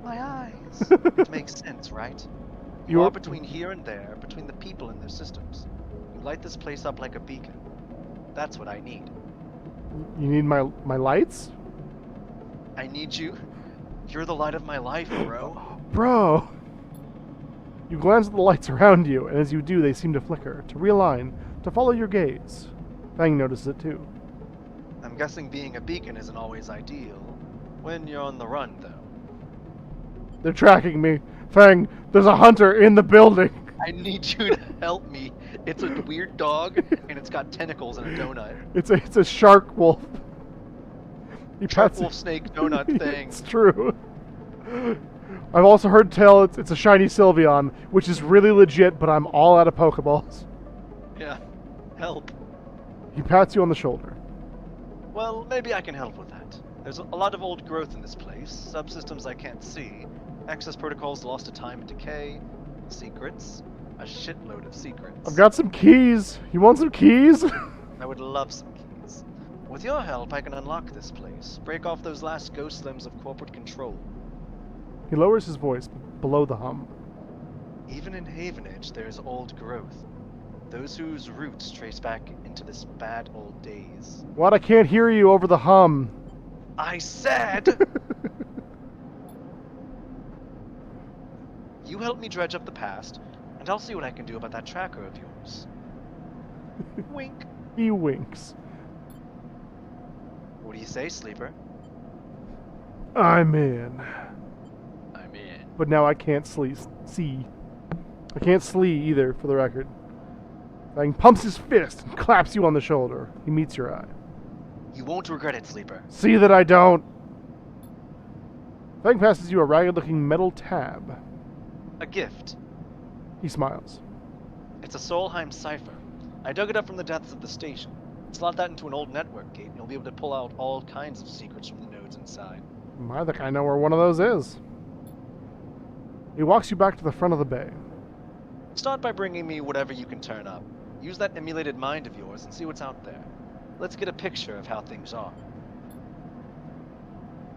My eyes. It makes sense, right? You are between here and there, between the people and their systems. You light this place up like a beacon. That's what I need. You need my lights? I need you. You're the light of my life, bro. Bro! You glance at the lights around you, and as you do, they seem to flicker, to realign, to follow your gaze. Fang notices it too. I'm guessing being a beacon isn't always ideal. When you're on the run, though. They're tracking me. Fang, there's a hunter in the building. I need you to help me. It's a weird dog, and it's got tentacles and a donut. It's a shark wolf. Shark wolf snake donut thing. It's true. I've also heard tell it's a shiny Sylveon, which is really legit, but I'm all out of Pokeballs. Yeah. Help. He pats you on the shoulder. Well, maybe I can help with that. There's a lot of old growth in this place, subsystems I can't see, access protocols lost to time and decay, secrets, a shitload of secrets. I've got some keys. You want some keys? I would love some keys. With your help, I can unlock this place, break off those last ghost limbs of corporate control. He lowers his voice below the hum. Even in Havenage, there's old growth. Those whose roots trace back into this bad old days. What? I can't hear you over the hum. I said... You help me dredge up the past, and I'll see what I can do about that tracker of yours. Wink. He winks. What do you say, Sleeper? I'm in. I'm in. But now I can't see. I can't slee either, for the record. Fang pumps his fist and claps you on the shoulder. He meets your eye. You won't regret it, Sleeper. See that I don't. Fang passes you a ragged-looking metal tab. A gift. He smiles. It's a Solheim cipher. I dug it up from the depths of the station. Slot that into an old network gate, and you'll be able to pull out all kinds of secrets from the nodes inside. I think I know where one of those is. He walks you back to the front of the bay. Start by bringing me whatever you can turn up. Use that emulated mind of yours and see what's out there. Let's get a picture of how things are.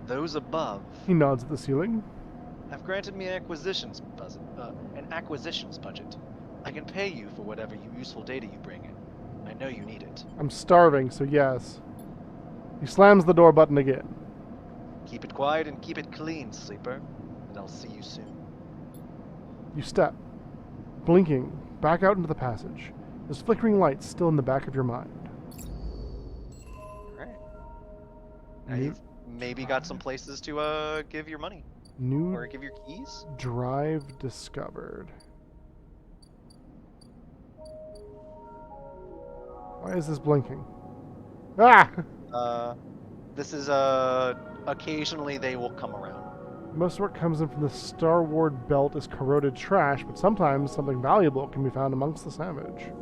Those above He nods at the ceiling. have granted me an acquisitions budget. I can pay you for whatever useful data you bring in. I know you need it. I'm starving, so yes. He slams the door button again. Keep it quiet and keep it clean, Sleeper. And I'll see you soon. You step, blinking, back out into the passage. There's flickering lights still in the back of your mind. Alright. Now you've maybe got some places to give your money. New Or give your keys? drive discovered. Why is this blinking? Ah! This is occasionally they will come around. Most of what comes in from the Star Ward belt is corroded trash, but sometimes something valuable can be found amongst the salvage.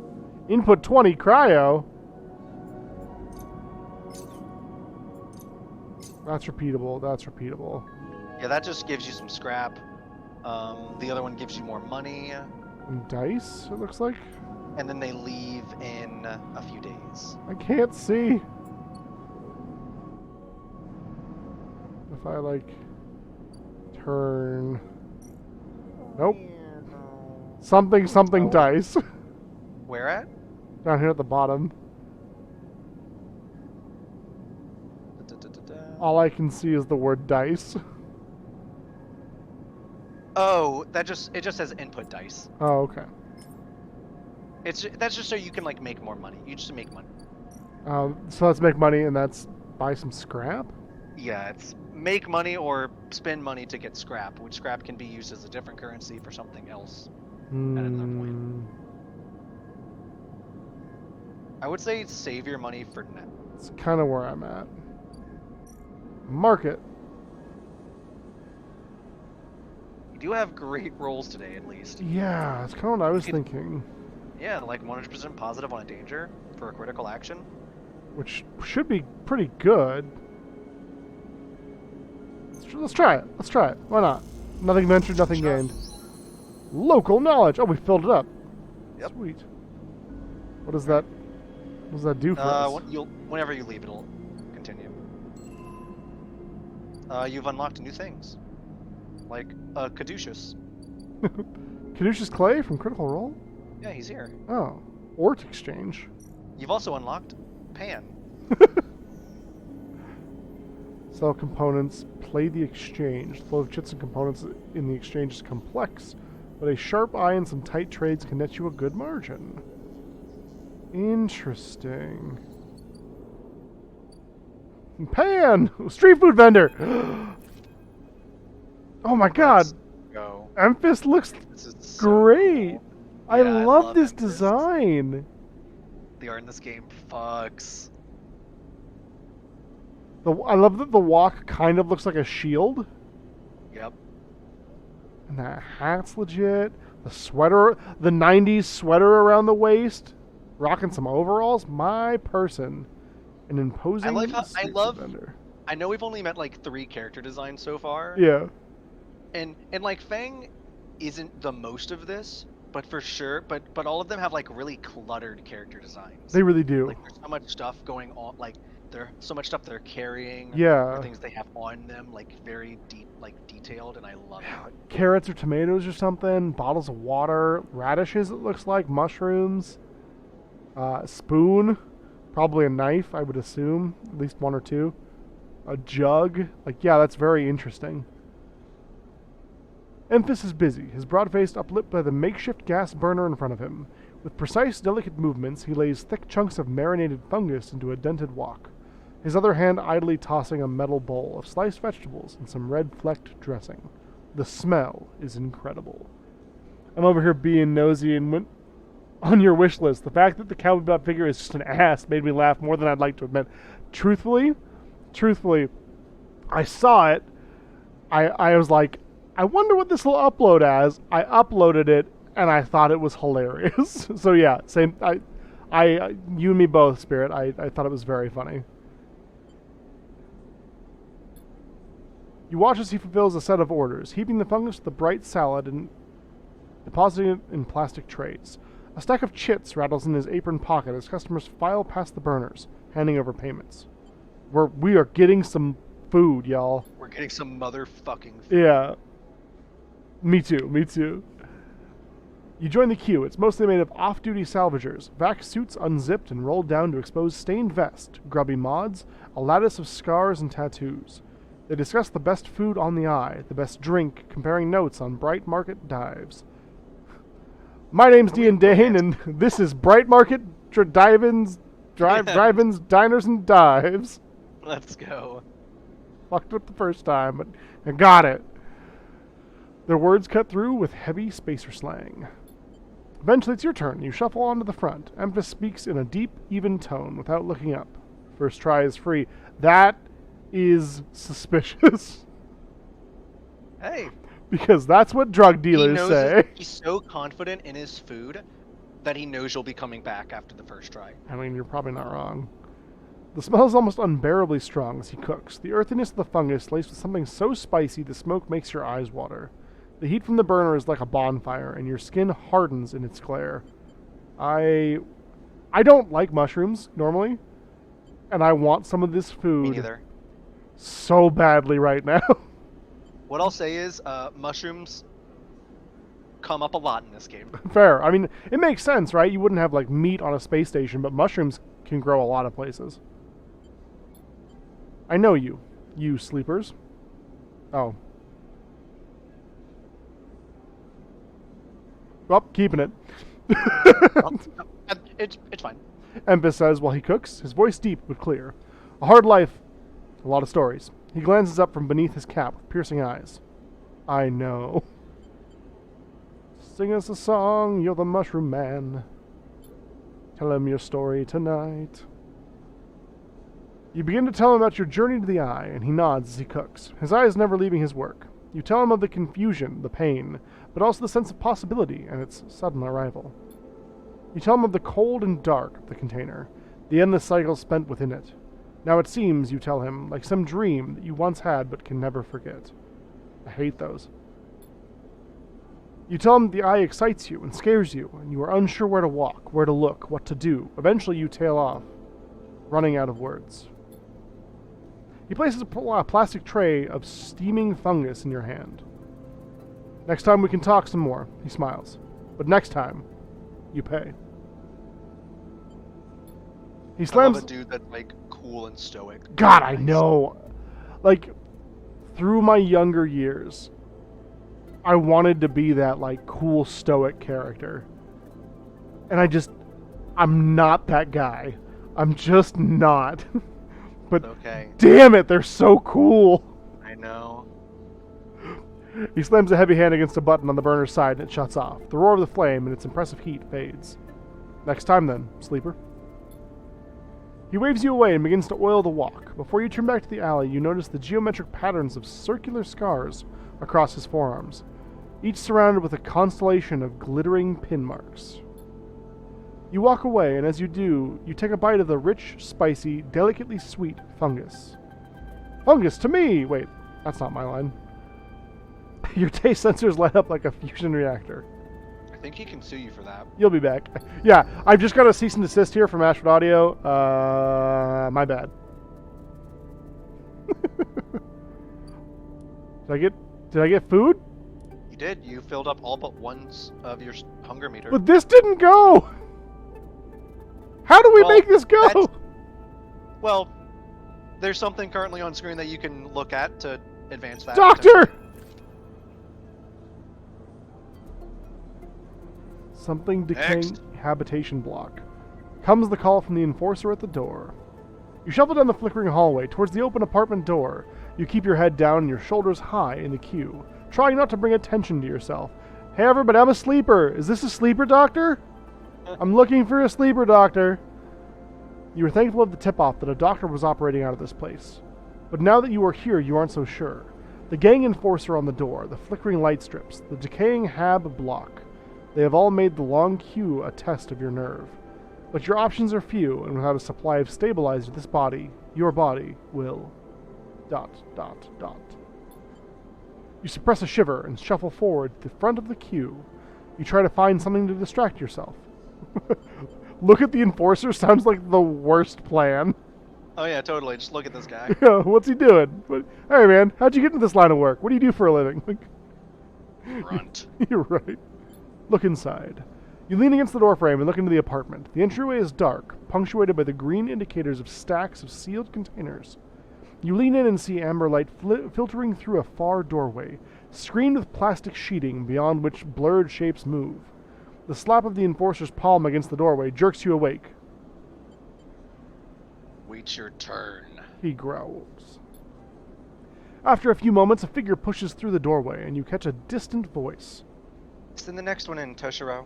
Input 20, cryo. That's repeatable, that's repeatable. Yeah, that just gives you some scrap. The other one gives you more money. And dice, it looks like? and then they leave in a few days. I can't see. If I like turn. Nope. Something Oh. dice. Where at? Down here at the bottom. All I can see is the word dice. Oh, it just says input dice. Oh, okay. That's just so you can like make more money. You just make money. So let's make money, and that's buy some scrap. Yeah, it's make money or spend money to get scrap, which scrap can be used as a different currency for something else at another point. I would say save your money for now. It's kind of where I'm at. Market. You do have great rolls today, at least. Yeah, that's kind of what I was thinking. Yeah, like 100% positive on a danger for a critical action. Which should be pretty good. Let's try it. Let's try it. Why not? Nothing ventured, nothing gained. Local knowledge. Oh, we filled it up. Yep. Sweet. What does that? What does that do for us? Whenever you leave, it'll continue. You've unlocked new things, like Caduceus. Caduceus Clay from Critical Role? Yeah, he's here. Oh. Ort Exchange. You've also unlocked Pan. Sell components. Play the exchange. The flow of chits and components in the exchange is complex, but a sharp eye and some tight trades can net you a good margin. Interesting. Pan! Street food vendor! Oh my god! Let's go. Emphis looks This is so great! cool. I Yeah, love this Emphis. design! The art in this game fucks. I love that the walk kind of looks like a shield. Yep. And that hat's legit. The sweater, the 90s sweater around the waist. Rocking some overalls. My person. An imposing street food vendor. I know we've only met like 3 character designs so far. Yeah. And like Fang isn't the most of this, but for sure, but all of them have like really cluttered character designs. They really do. Like there's so much stuff going on, like there's so much stuff they're carrying. Yeah. Or things they have on them, like very deep, like detailed, and I love it. Carrots or tomatoes or something. Bottles of water. Radishes, it looks like. Mushrooms. Spoon. Probably a knife, I would assume. At least 1 or 2. A jug. Like, yeah, that's very interesting. Emphis is busy, his broad face uplit by the makeshift gas burner in front of him. With precise, delicate movements, he lays thick chunks of marinated fungus into a dented wok, his other hand idly tossing a metal bowl of sliced vegetables and some red-flecked dressing. The smell is incredible. I'm over here being nosy and went on your wish list. The fact that the Cowboy Bebop figure is just an ass made me laugh more than I'd like to admit. Truthfully, I saw it. I was like, I wonder what this will upload as. I uploaded it, and I thought it was hilarious. So yeah, same. You and me both, Spirit. I thought it was very funny. You watch as he fulfills a set of orders, heaping the fungus with the bright salad and depositing it in plastic trays. A stack of chits rattles in his apron pocket as customers file past the burners, handing over payments. We are getting some food, y'all. We're getting some motherfucking food. Yeah. Me too. You join the queue. It's mostly made of off-duty salvagers, vac suits unzipped and rolled down to expose stained vest, grubby mods, a lattice of scars and tattoos. They discuss the best food on the eye, the best drink, comparing notes on Bright Market dives. My name's Dean Dane, and this is Bright Market Drive-Ins, Diners, and Dives. Let's go. Fucked up the first time, but I got it. Their words cut through with heavy spacer slang. Eventually it's your turn. You shuffle onto the front. Emphis speaks in a deep, even tone without looking up. First try is free. That is suspicious. Hey. Because that's what drug dealers say. He's so confident in his food that he knows you'll be coming back after the first try. I mean, you're probably not wrong. The smell is almost unbearably strong as he cooks. The earthiness of the fungus laced with something so spicy the smoke makes your eyes water. The heat from the burner is like a bonfire, and your skin hardens in its glare. I don't like mushrooms normally, and I want some of this Me food neither. so badly right now. What I'll say is, mushrooms come up a lot in this game. Fair. I mean, it makes sense, right? You wouldn't have like meat on a space station, but mushrooms can grow a lot of places. I know you, you sleepers. Oh. Well, keeping it. Well, it's fine. Empus says while he cooks, his voice deep but clear. A hard life, a lot of stories. He glances up from beneath his cap with piercing eyes. I know. Sing us a song, you're the mushroom man. Tell him your story tonight. You begin to tell him about your journey to the eye, and he nods as he cooks, his eyes never leaving his work. You tell him of the confusion, the pain, but also the sense of possibility and its sudden arrival. You tell him of the cold and dark of the container, the endless cycle spent within it. Now it seems, you tell him, like some dream that you once had but can never forget. I hate those. You tell him the eye excites you and scares you, and you are unsure where to walk, where to look, what to do. Eventually you tail off, running out of words. He places a plastic tray of steaming fungus in your hand. Next time we can talk some more, he smiles. But next time, you pay. He slams... I love a dude that's, like, cool and stoic. God, I know. Like, through my younger years, I wanted to be that, like, cool, stoic character. And I'm not that guy. I'm just not. But okay. Damn it, they're so cool. I know. He slams a heavy hand against a button on the burner's side and it shuts off. The roar of the flame and its impressive heat fades. Next time then, sleeper. He waves you away and begins to oil the walk. Before you turn back to the alley, you notice the geometric patterns of circular scars across his forearms, each surrounded with a constellation of glittering pin marks. You walk away, and as you do, you take a bite of the rich, spicy, delicately sweet fungus. Fungus to me! Wait, that's not my line. Your taste sensors light up like a fusion reactor. I think he can sue you for that. You'll be back. Yeah, I've just got a cease and desist here from Ashford Audio. My bad. Did I get food? You did. You filled up all but one of your hunger meter. But this didn't go! How do we make this go? Well, there's something currently on screen that you can look at to advance that. Doctor! Something decaying. Next. Habitation block. Comes the call from the enforcer at the door. You shuffle down the flickering hallway towards the open apartment door. You keep your head down and your shoulders high in the queue, trying not to bring attention to yourself. Hey everybody, I'm a sleeper. Is this a sleeper, doctor? I'm looking for a sleeper, doctor. You were thankful of the tip-off that a doctor was operating out of this place. But now that you are here, you aren't so sure. The gang enforcer on the door, the flickering light strips, the decaying hab block. They have all made the long queue a test of your nerve. But your options are few, and without a supply of stabilizer, this body, your body, will... ... You suppress a shiver and shuffle forward to the front of the queue. You try to find something to distract yourself. Look at the enforcer sounds like the worst plan. Oh yeah, totally. Just look at this guy. What's he doing? Hey man, how'd you get into this line of work? What do you do for a living? Grunt. You're right. Look inside. You lean against the doorframe and look into the apartment. The entryway is dark, punctuated by the green indicators of stacks of sealed containers. You lean in and see amber light filtering through a far doorway, screened with plastic sheeting beyond which blurred shapes move. The slap of the enforcer's palm against the doorway jerks you awake. Wait your turn. He growls. After a few moments, a figure pushes through the doorway, and you catch a distant voice. Send the next one in, Toshiro.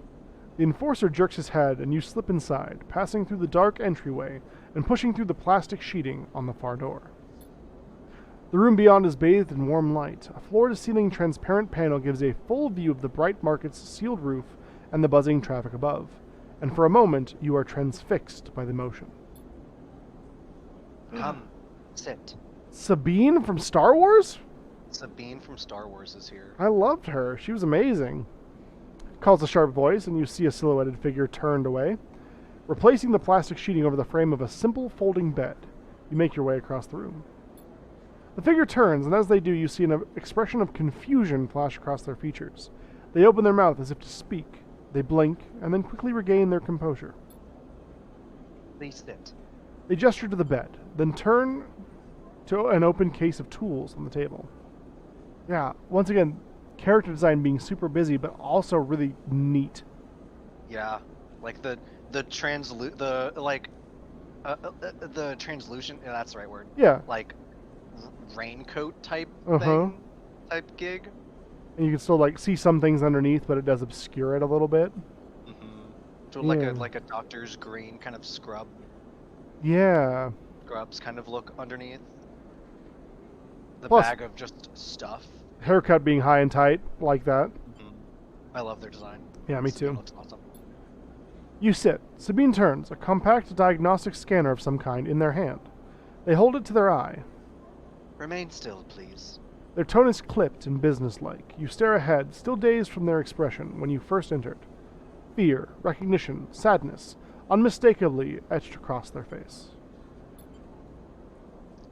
The enforcer jerks his head, and you slip inside, passing through the dark entryway and pushing through the plastic sheeting on the far door. The room beyond is bathed in warm light. A floor-to-ceiling transparent panel gives a full view of the bright market's sealed roof and the buzzing traffic above, and for a moment you are transfixed by the motion. Come, sit. Sabine from Star Wars? Sabine from Star Wars is here. I loved her. She was amazing. calls a sharp voice, and you see a silhouetted figure turned away. Replacing the plastic sheeting over the frame of a simple folding bed, you make your way across the room. The figure turns, and as they do, you see an expression of confusion flash across their features. They open their mouth as if to speak. They blink, and then quickly regain their composure. Please sit. They gesture to the bed, then turn to an open case of tools on the table. Yeah, once again, character design being super busy, but also really neat. Yeah, like the translucent. Yeah, that's the right word. Yeah. Like raincoat type Uh-huh. type gig. And you can still like see some things underneath, but it does obscure it a little bit. So Yeah. like a doctor's green kind of Yeah. scrubs kind of look underneath. The Plus- bag of just stuff. Haircut being high and tight, like that. I love their design. Yeah, me Sabine too. looks awesome. You sit. Sabine turns, a compact diagnostic scanner of some kind in their hand. They hold it to their eye. Remain still, please. Their tone is clipped and businesslike. You stare ahead, still dazed from their expression when you first entered. Fear, recognition, sadness, unmistakably etched across their face.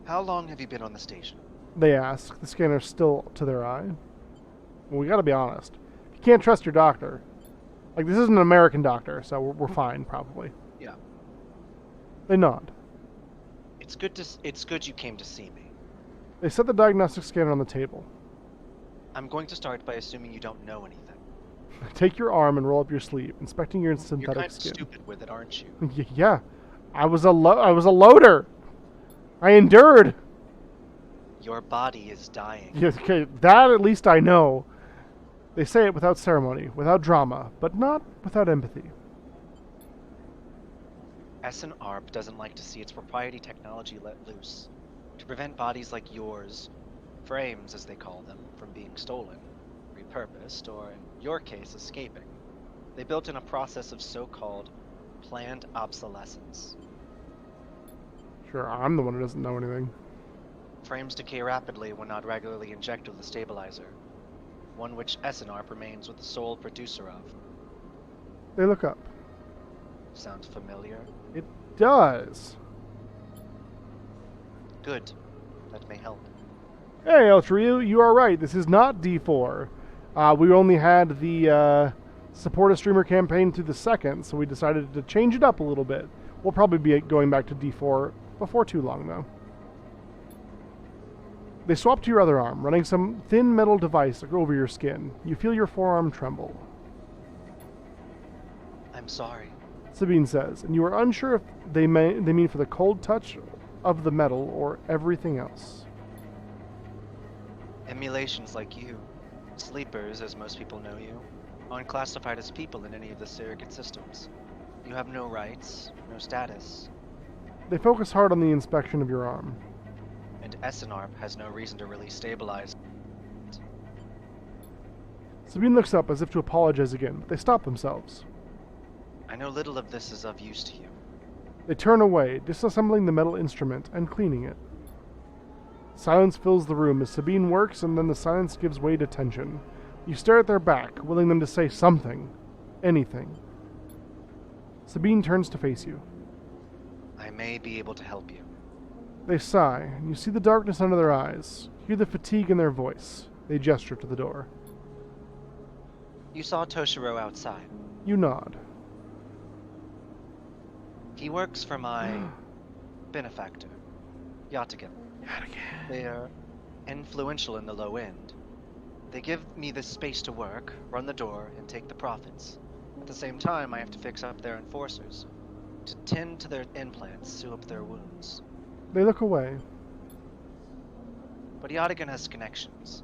How long have you been on the station? They ask, the scanner still to their eye. Well, we gotta be honest. You can't trust your doctor. Like, this isn't an American doctor, so we're fine, probably. Yeah. They nod. It's good you came to see me. They set the diagnostic scanner on the table. I'm going to start by assuming you don't know anything. Take your arm and roll up your sleeve, inspecting your You're synthetic kind of skin. stupid with it, aren't you? Yeah, I was a loader. I endured. Your body is dying. Yeah, okay, that at least I know. They say it without ceremony, without drama, but not without empathy. SNARP doesn't like to see its proprietary technology let loose. To prevent bodies like yours, frames as they call them, from being stolen, repurposed, or in your case, escaping, they built in a process of so-called planned obsolescence. Sure, I'm the one who doesn't know anything. Frames decay rapidly when not regularly injected with a stabilizer, one which SNARP remains with the sole producer of. They look up. Sounds familiar? It does. Good. That may help. Hey, Eltriu, you are right. This is not D4. We only had the support a streamer campaign through the second, so we decided to change it up a little bit. We'll probably be going back to D4 before too long, though. They swap to your other arm, running some thin metal device over your skin. You feel your forearm tremble. I'm sorry. Sabine says, and you are unsure if they mean for the cold touch of the metal or everything else. Emulations like you, sleepers as most people know you, aren't classified as people in any of the surrogate systems. You have no rights, no status, They focus hard on the inspection of your arm. and SNARP has no reason to really stabilize. Sabine looks up as if to apologize again, but they stop themselves. I know little of this is of use to you. They turn away, disassembling the metal instrument and cleaning it. Silence fills the room as Sabine works, and then the silence gives way to tension. You stare at their back, willing them to say something. Anything. Sabine turns to face you. I may be able to help you. They sigh, and you see the darkness under their eyes, hear the fatigue in their voice. They gesture to the door. You saw Toshiro outside. You nod. He works for my benefactor, Yatagan. They are influential in the low end. They give me this space to work, run the door, and take the profits. At the same time, I have to fix up their enforcers, to tend to their implants, sew up their wounds. They look away. But Yatagan has connections.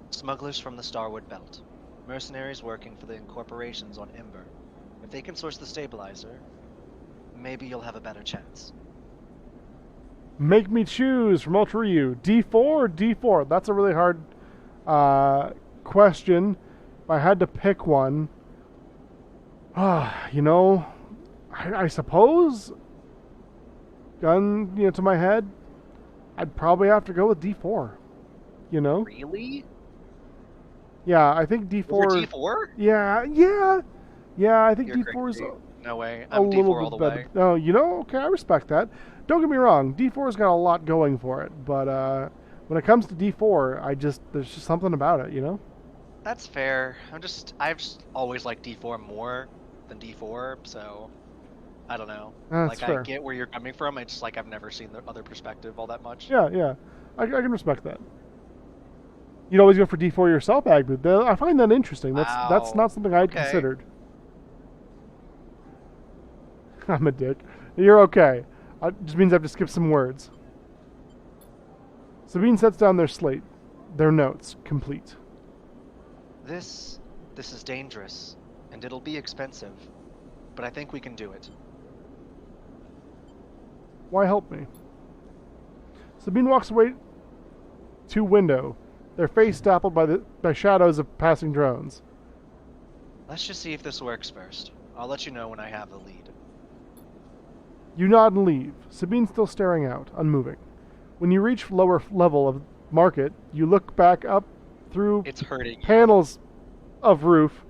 Smugglers from the Starwood Belt. Mercenaries working for the corporations on Ember. If they can source the stabilizer, maybe you'll have a better chance. Make me choose from Ultra Ryu. D4 or D4? That's a really hard question. If I had to pick one, you know, I suppose, gun to my head, I'd probably have to go with D4. You know? Really? Yeah, I think Over D4. D4? Yeah. I think You're D4 is crazy. No way. a I'm little D4 all bit the better. way. Oh, okay, I respect that. Don't get me wrong, D4's got a lot going for it, but when it comes to D4, there's just something about it. That's fair. I've just always liked D4 more than D4, so I don't know. That's Like I fair. get where you're coming from. It's just like I've never seen the other perspective all that much. Yeah. I can respect that. You'd always go for D4 yourself, Agbu. I find that interesting. That's Wow. not something I'd Okay. considered. I'm a dick. You're okay. It just means I have to skip some words. Sabine sets down their slate, their notes, complete. This is dangerous, and it'll be expensive, but I think we can do it. Why help me? Sabine walks away to window, their face dappled by shadows of passing drones. Let's just see if this works first. I'll let you know when I have the lead. You nod and leave, Sabine still staring out, unmoving. When you reach lower level of market, you look back up through It's hurting you. panels of roof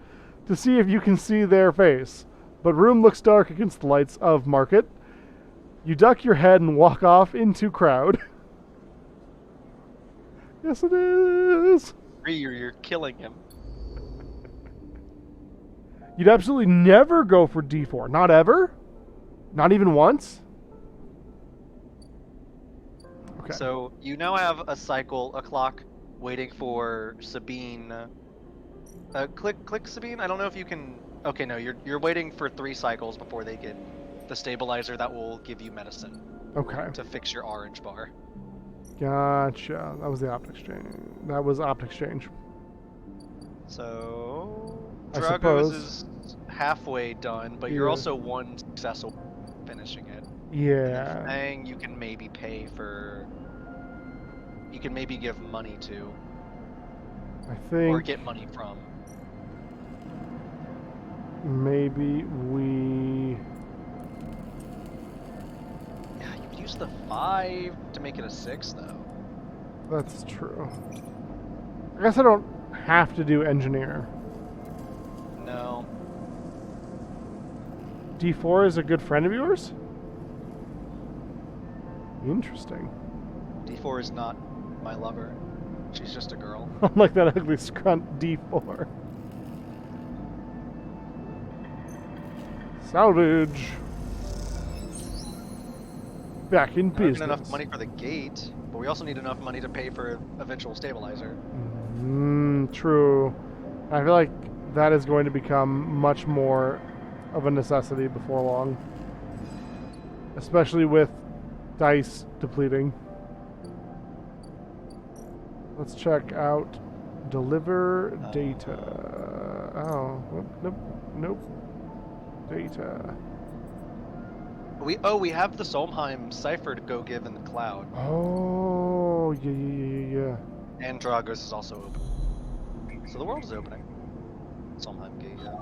to see if you can see their face, but room looks dark against the lights of market. You duck your head and walk off into crowd. Yes, it is. You're killing him. You'd absolutely never go for D4. Not ever? Not even once? Okay. So you now have a clock waiting for Sabine. Click Sabine. I don't know if you can. Okay, no, you're waiting for 3 cycles before they get the stabilizer that will give you medicine Okay. to fix your orange bar. Gotcha. That was the opt exchange. That was opt exchange. So I Drago's suppose. is halfway done, but you're Yeah. also 1 success away from finishing it. Yeah. And you can maybe pay for. You can maybe give money to, I think or get money from. maybe we. Yeah, you could use the 5 to make it a 6, though. That's true. I guess I don't have to do engineer. No. D4 is a good friend of yours? Interesting. D4 is not my lover. She's just a girl. Unlike that ugly scrunt D4. Salvage. Back in We don't business. have enough money for the gate, but we also need enough money to pay for eventual stabilizer. True. I feel like that is going to become much more of a necessity before long. Especially with dice depleting. Let's check out deliver data. Oh, nope. Data. We have the Solheim cipher to go give in the cloud. Oh, yeah. And Dragos is also open. So the world is opening. Solheim gate, yeah.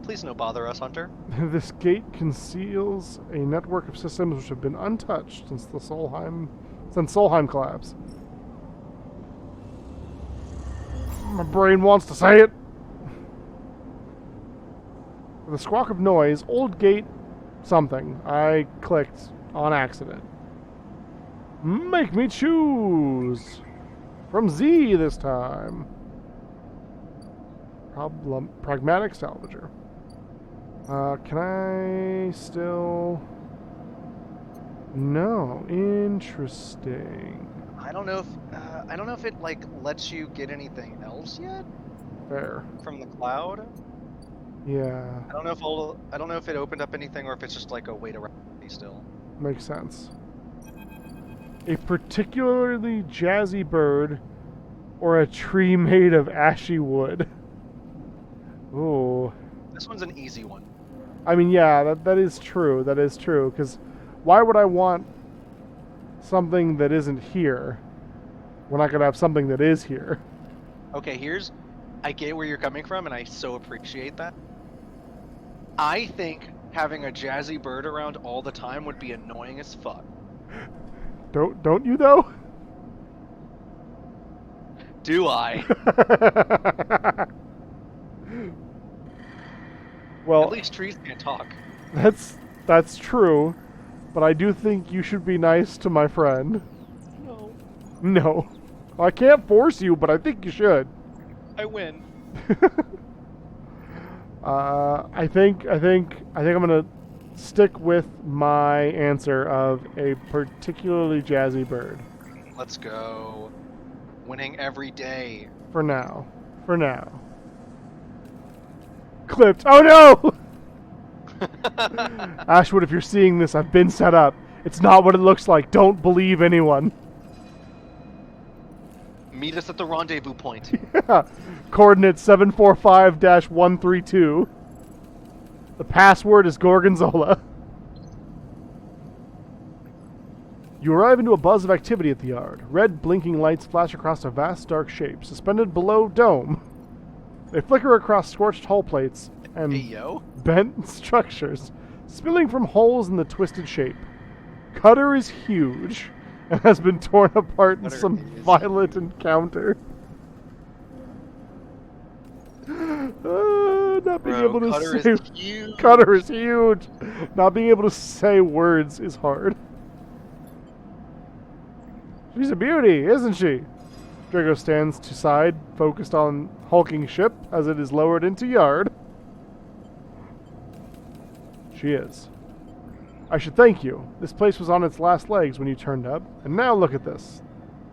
Please no bother us, Hunter. This gate conceals a network of systems which have been untouched since Solheim collapse. My brain wants to say it. With a squawk of noise, old gate something. I clicked on accident. Make me choose. From Z this time. Pragmatic salvager. Can I still? No. Interesting. I don't know if it like lets you get anything else yet Fair. from the cloud. Yeah. I don't know if it opened up anything or if it's just like a wait around still. Makes sense. A particularly jazzy bird or a tree made of ashy wood. Ooh. This one's an easy one. I mean, yeah, that is true. That is true. Because why would I want something that isn't here when I could have something that is here? Okay, I get where you're coming from, and I so appreciate that. I think having a jazzy bird around all the time would be annoying as fuck. Don't you though? Do I? At Well, least trees can't talk. that's true, but I do think you should be nice to my friend. No. No. I can't force you, but I think you should. I win. I think I'm gonna stick with my answer of a particularly jazzy bird. Let's go. Winning every day. For now. For now. Clipped. Oh no! Ashwood, if you're seeing this, I've been set up. It's not what it looks like. Don't believe anyone. Meet us at the rendezvous point. Coordinate 745-132. The password is Gorgonzola. You arrive into a buzz of activity at the yard. Red blinking lights flash across a vast dark shape, suspended below dome. They flicker across scorched hull plates and Hey, yo. bent structures, spilling from holes in the twisted shape. Cutter is huge and has been torn apart in Cutter some is violent encounter. Not being able to Cutter say is huge. Cutter is huge. Not being able to say words is hard. She's a beauty, isn't she? Drago stands to side, focused on hulking ship as it is lowered into yard. She is. I should thank you. This place was on its last legs when you turned up, and now look at this.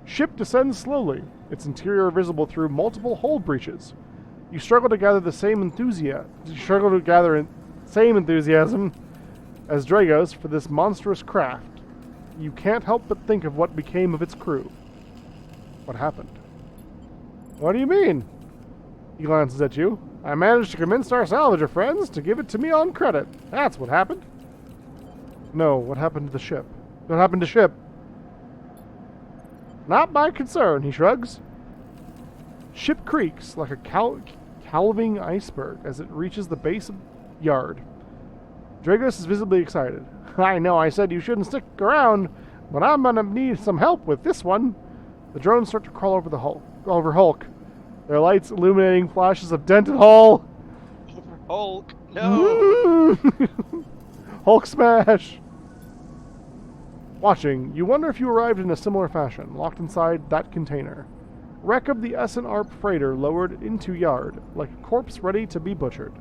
Ship descends slowly, its interior visible through multiple hull breaches. You struggle to gather the same enthusiasm. Same enthusiasm as Drago's for this monstrous craft. You can't help but think of what became of its crew. What happened? What do you mean? He glances at you. I managed to convince our salvager friends to give it to me on credit. That's what happened. No, what happened to the ship? What happened to ship? Not my concern, he shrugs. Ship creaks like a calving iceberg as it reaches the base of yard. Dragos is visibly excited. I know I said you shouldn't stick around, but I'm gonna need some help with this one. The drones start to crawl over Hulk. Their lights illuminating flashes of dented hull. Hulk, no! Hulk smash! Watching, you wonder if you arrived in a similar fashion, locked inside that container. Wreck of the S&ARP freighter lowered into yard, like a corpse ready to be butchered.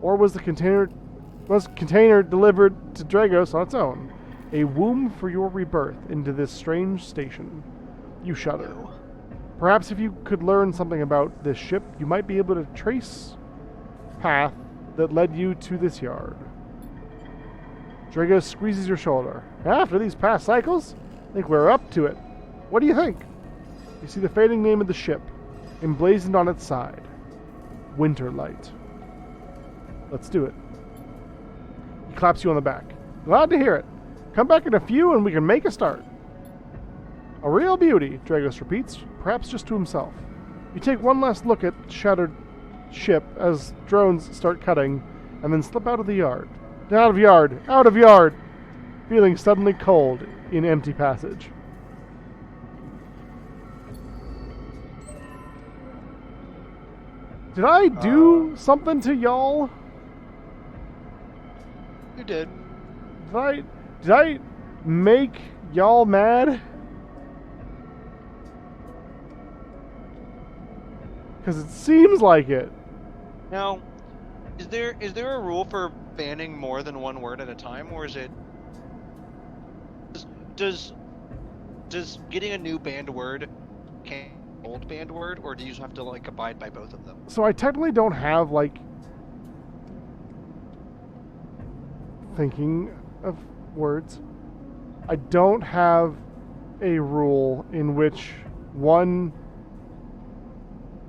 Or was the container delivered to Dragos on its own? A womb for your rebirth into this strange station. You shudder. No. Perhaps if you could learn something about this ship, you might be able to trace path that led you to this yard. Dragos squeezes your shoulder. After these past cycles, I think we're up to it. What do you think? You see the fading name of the ship, emblazoned on its side. Winterlight. Let's do it. He claps you on the back. Glad to hear it. Come back in a few and we can make a start. A real beauty, Dragos repeats, perhaps just to himself. You take one last look at shattered ship as drones start cutting, and then slip out of the yard. Out of yard! Out of yard! Feeling suddenly cold in empty passage. Did I do something to y'all? You did. Did I make y'all mad? Because it seems like it. Now, is there a rule for banning more than one word at a time, or is it does getting a new banned word count old banned word, or do you have to like abide by both of them? So I technically don't have like thinking of words. I don't have a rule in which one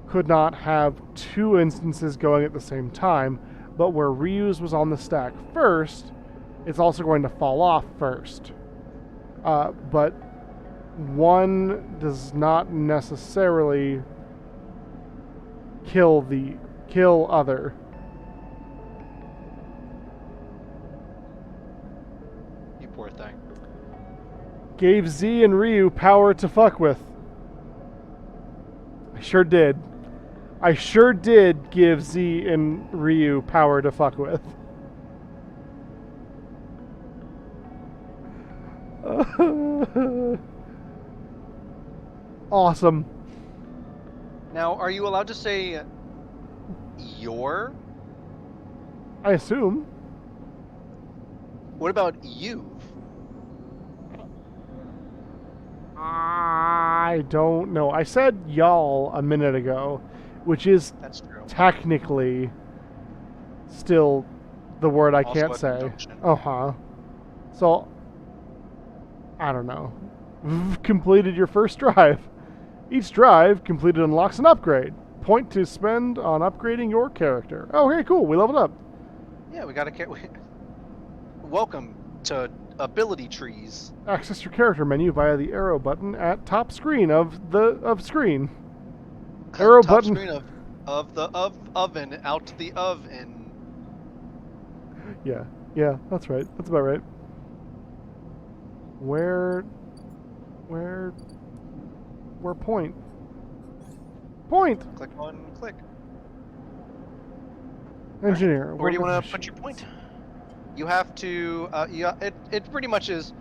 could not have two instances going at the same time, but where reuse was on the stack first, it's also going to fall off first. But one does not necessarily kill other. You poor thing. Gave Z and Ryu power to fuck with. sure did. I sure did give Z and Ryu power to fuck with. Awesome. Now, are you allowed to say your? I assume. What about you've? I don't know. I said y'all a minute ago, which is That's true. technically still the word I Also can't a say. conjunction. Uh-huh. So, I don't know. You've completed your first drive. Each drive completed unlocks an upgrade. Point to spend on upgrading your character. Oh, okay, cool. We leveled up. Yeah, we gotta get. Welcome to ability trees. Access your character menu via the arrow button at top screen of screen. Arrow Top button. screen of the oven out the oven. Yeah, that's right. That's about right. Where point? Point! Click on click. Engineer. Where do you what want to put your point? You have to. It pretty much is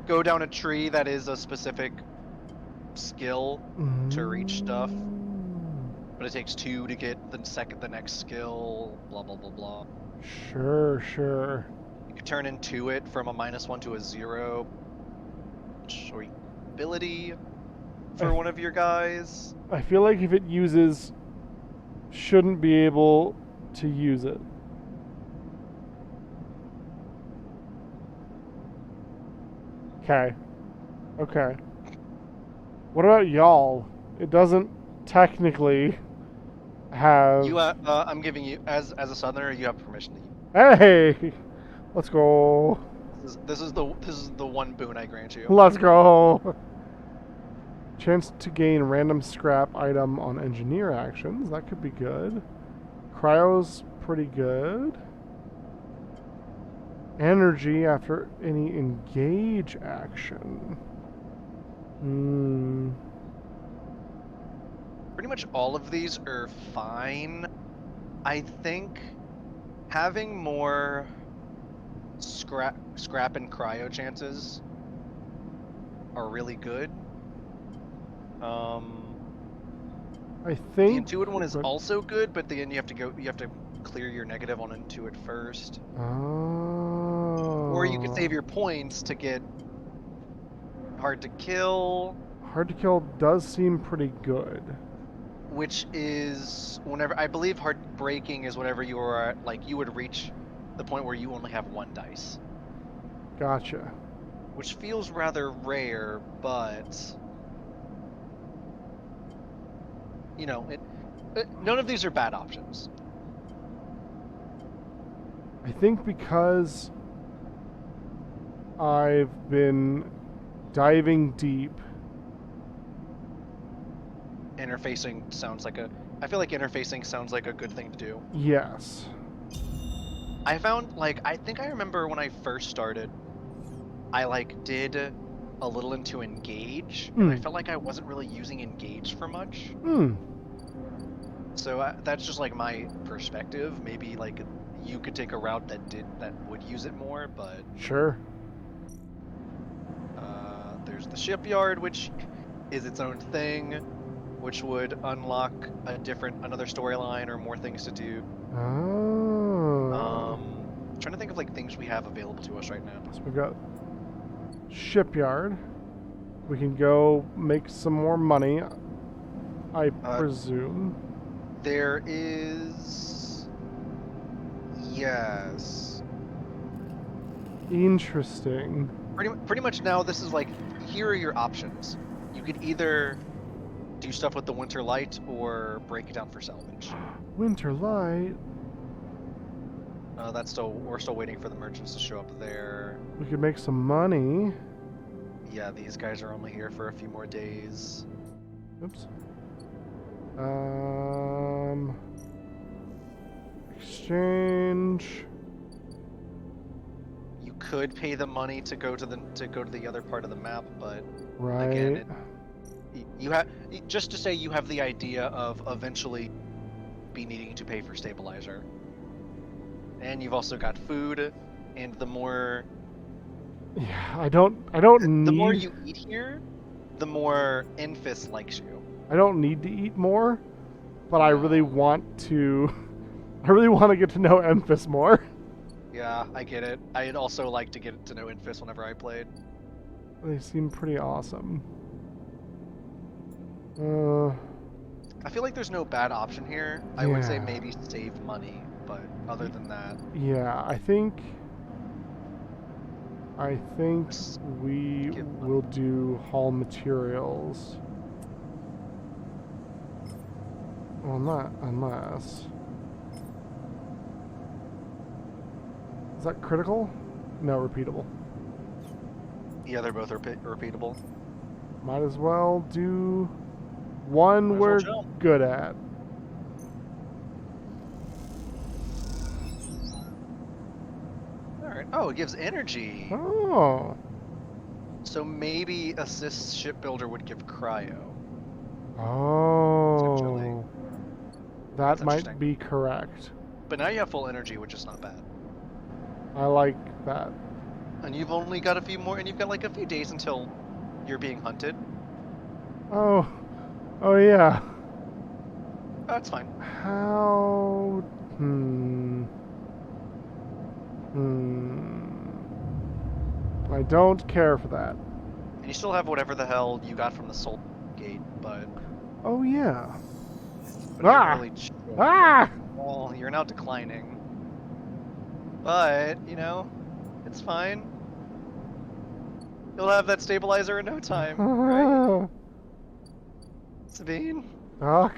go down a tree that is a specific skill to reach stuff, but it takes 2 to get the next skill. Blah blah blah blah. Sure. You can turn into it from a -1 to a 0, or ability for one of your guys. I feel like if it uses, shouldn't be able to use it. Okay. What about y'all? It doesn't technically have. You, I'm giving you as a southerner, you have permission to use. Hey, let's go. This is the one boon I grant you. Let's go. Chance to gain random scrap item on engineer actions. That could be good. Cryo's pretty good. Energy after any engage action. Pretty much all of these are fine. I think having more scrap and cryo chances are really good. I The think intuit one is also good, but then you have to clear your negative on intuit first. Oh. Or you could save your points to get hard to kill. Hard to kill does seem pretty good. Which is whenever I believe hard breaking is whenever you are like you would reach the point where you only have 1 dice. Gotcha. Which feels rather rare, but you know, none of these are bad options. I think because I've been diving deep. I feel like interfacing sounds like a good thing to do. Yes. I found I think I remember when I first started, I did a little into engage, and I felt like I wasn't really using engage for much. So that's just my perspective. Maybe you could take a route that would use it more, but sure. There's the shipyard, which is its own thing, which would unlock another storyline or more things to do. Oh. Trying to think of things we have available to us right now. So we've got shipyard. We can go make some more money, I presume. There is... Yes. Interesting. Pretty much now this is here are your options. You could either do stuff with the Winter Light or break it down for salvage. Winter Light. We're still waiting for the merchants to show up there. We could make some money. Yeah, these guys are only here for a few more days. Oops. Exchange. You could pay the money to go to the other part of the map, but right. again, You have just to say you have the idea of eventually be needing to pay for stabilizer, and you've also got food, and the more Yeah, I don't the more need. you eat here, the more Enfys likes you. I don't need to eat more, but I really No. want to. I really want to get to know Emphas more. Yeah, I get it. I'd also like to get to know Enfys whenever I played. They seem pretty awesome. Uh, I feel like there's no bad option here. I would say yeah, maybe save money, but other than that, yeah. I think just we give money. will do haul materials. Well, not unless. Is that critical? No, repeatable. Yeah, they're both repeatable. Might as well do one Might as well we're jump. good at. All right. Oh, it gives energy. Oh. So maybe assist shipbuilder would give cryo. Potentially. Oh. That's That might interesting. be correct. But now you have full energy, which is not bad. I like that. And you've only got a few more, and you've got like a few days until you're being hunted. Oh. Oh, yeah. Oh, that's fine. How. Hmm. Hmm. I don't care for that. And you still have whatever the hell you got from the Soul Gate, but Oh, yeah. it doesn't Ah! really show Ah! anything. Well, you're now declining. But, you know, it's fine. You'll have that stabilizer in no time, right? Sabine? Doc.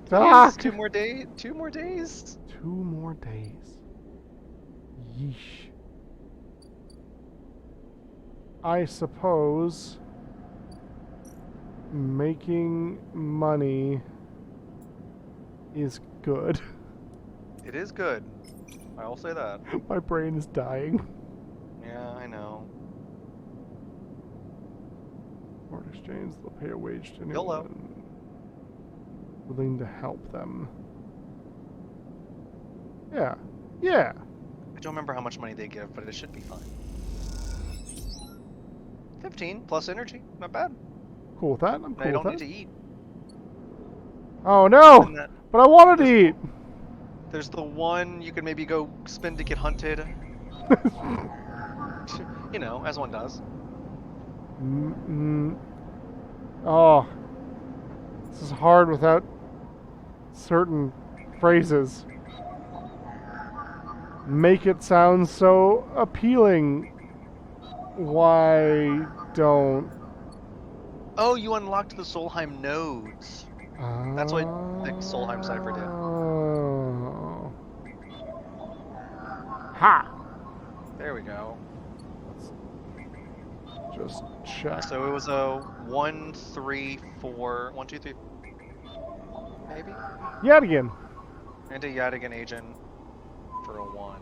Please, Doc! 2 more days. 2 more days. 2 more days. Yeesh. I suppose making money is good. It is good. I will say that. My brain is dying. Yeah, I know. Foreign exchange, they'll pay a wage to YOLO. anyone willing to help them. Yeah. Yeah. I don't remember how much money they give, but it should be fine. 15 plus energy. Not bad. Cool with that. I'm Now cool you with don't need that. to eat. Oh no! And that But I wanted to there's eat! there's the one you can maybe go spend to get hunted. You know, as one does. Oh, this is hard without certain phrases. Make it sound so appealing. Why don't? Oh, you unlocked the Solheim nodes. That's what the Solheim cipher did. Oh. Ha! There we go. Just check. So it was a 1, 3, 4, 1, 2, 3, maybe? Yet again. And a Yadigan agent for a 1.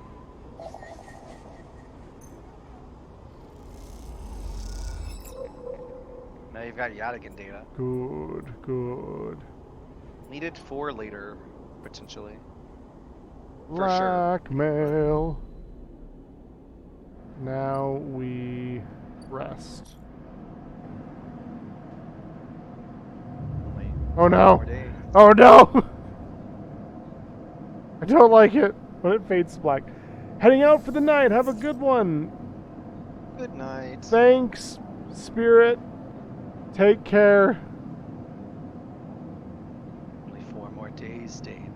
Now you've got Yadigan data. Good, good. Needed 4 later, potentially. For sure. Blackmail. Now we rest. Only Oh 5 no! more days. Oh no! I don't like it when it fades to black. Heading out for the night. Have a good one. Good night. Thanks, Spirit. Take care. Only 4 more days, Dane.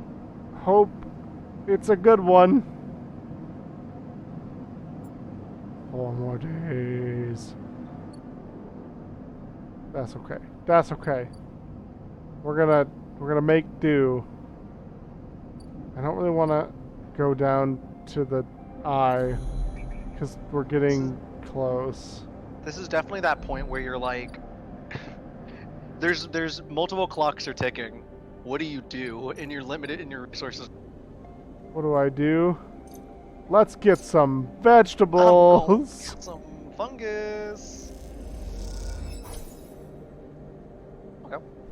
Hope it's a good one. 4 more days. That's okay. That's okay. We're gonna make do. I don't really want to go down to the eye because we're getting close. This is definitely that point where you're like, there's multiple clocks are ticking. What do you do? And you're limited in your resources. What do I do? Let's get some vegetables. Get some fungus.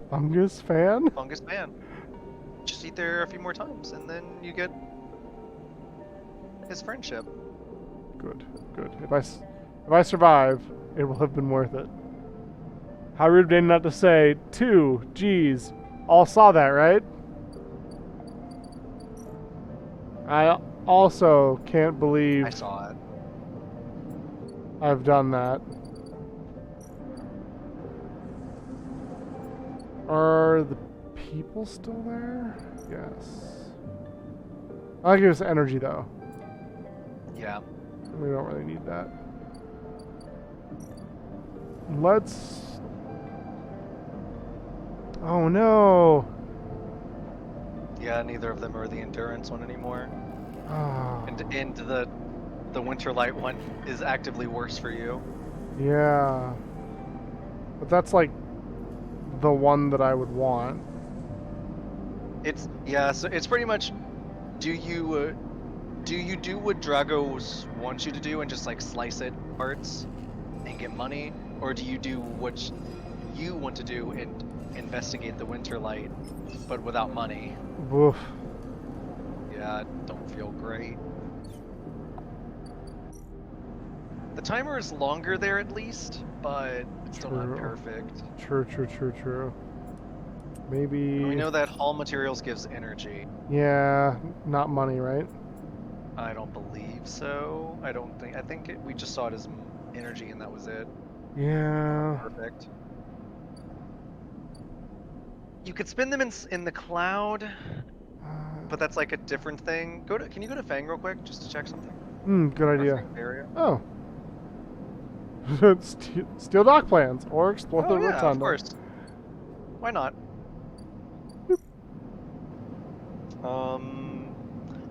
Fungus fan? Fungus fan. Just eat there a few more times, and then you get his friendship. Good, good. If I survive, it will have been worth it. How rude of Dane not to say, 2, geez. All saw that, right? I also can't believe I saw it. I've done that. Are the people still there? Yes. I like this energy though. Yeah. We don't really need that. Let's... Oh no! Yeah, neither of them are the endurance one anymore. Ah, And the winter light one is actively worse for you. yeah. But that's like the one that I would want. It's yeah, so it's pretty much do you do what Dragos wants you to do and just like slice it parts and get money, or do you do what you want to do and investigate the winter light but without money? Woof. Yeah, don't feel great. The timer is longer there at least, but it's still not True. perfect. True. And we Maybe... know that Hall Materials gives energy. Yeah, not money, right? I don't believe so. I don't think. I think we just saw it as energy, and that was it. Yeah. Perfect. You could spin them in the cloud, but that's like a different thing. Go to. Can you go to Fang real quick just to check something? Good Or idea. Fang area. Oh. Steal dock plans or explore Oh the yeah, of rotunda. course. Why not? Um.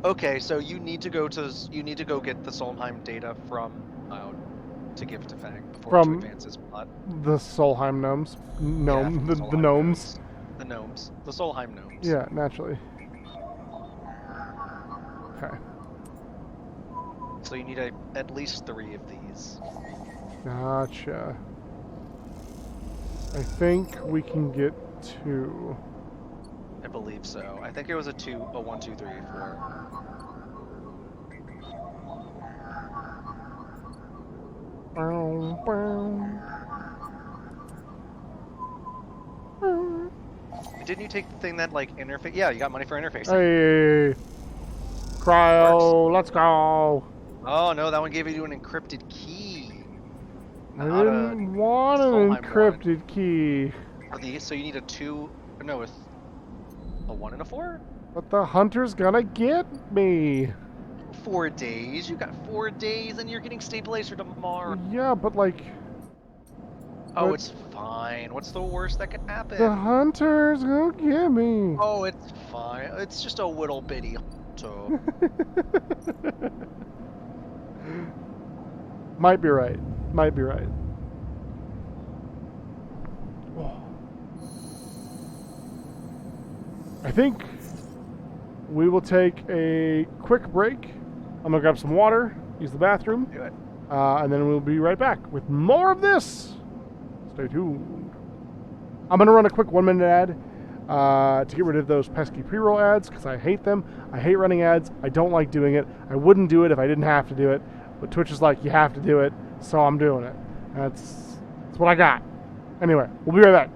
Okay, so you need to go get the Solheim data from Cloud to give to Fang before to From advance his plot. the Solheim gnomes. Yeah, from the The Solheim gnomes. gnomes. The Solheim gnomes. Yeah, naturally. Okay. So you need at least 3 of these. Gotcha. I think we can get 2. I believe so. I think it was a 1, 2, 3, 4. Bow, bow, bow. Didn't you take the thing that like interface? Yeah, you got money for interfacing. Hey, Works. cryo, let's go. Oh no, that one gave you an encrypted key, I not a didn't want an Solheim one. encrypted key. So you need a 2, no, a 1 and a 4? But the hunter's gonna get me. 4 days. You got 4 days, and you're getting stabilizer tomorrow. Yeah, but like, Oh, but it's fine. What's the worst that could the happen? hunter's gonna get me. Oh, it's fine. It's just a little bitty. So Might be right. Might be right. I think we will take a quick break. I'm gonna grab some water, use the bathroom, do it. and then we'll be right back with more of this. Stay tuned. I'm gonna run a quick 1-minute ad to get rid of those pesky pre-roll ads because I hate them. I hate running ads. I don't like doing it. I wouldn't do it if I didn't have to do it. But Twitch is like, you have to do it, so I'm doing it. That's what I got. Anyway, we'll be right back.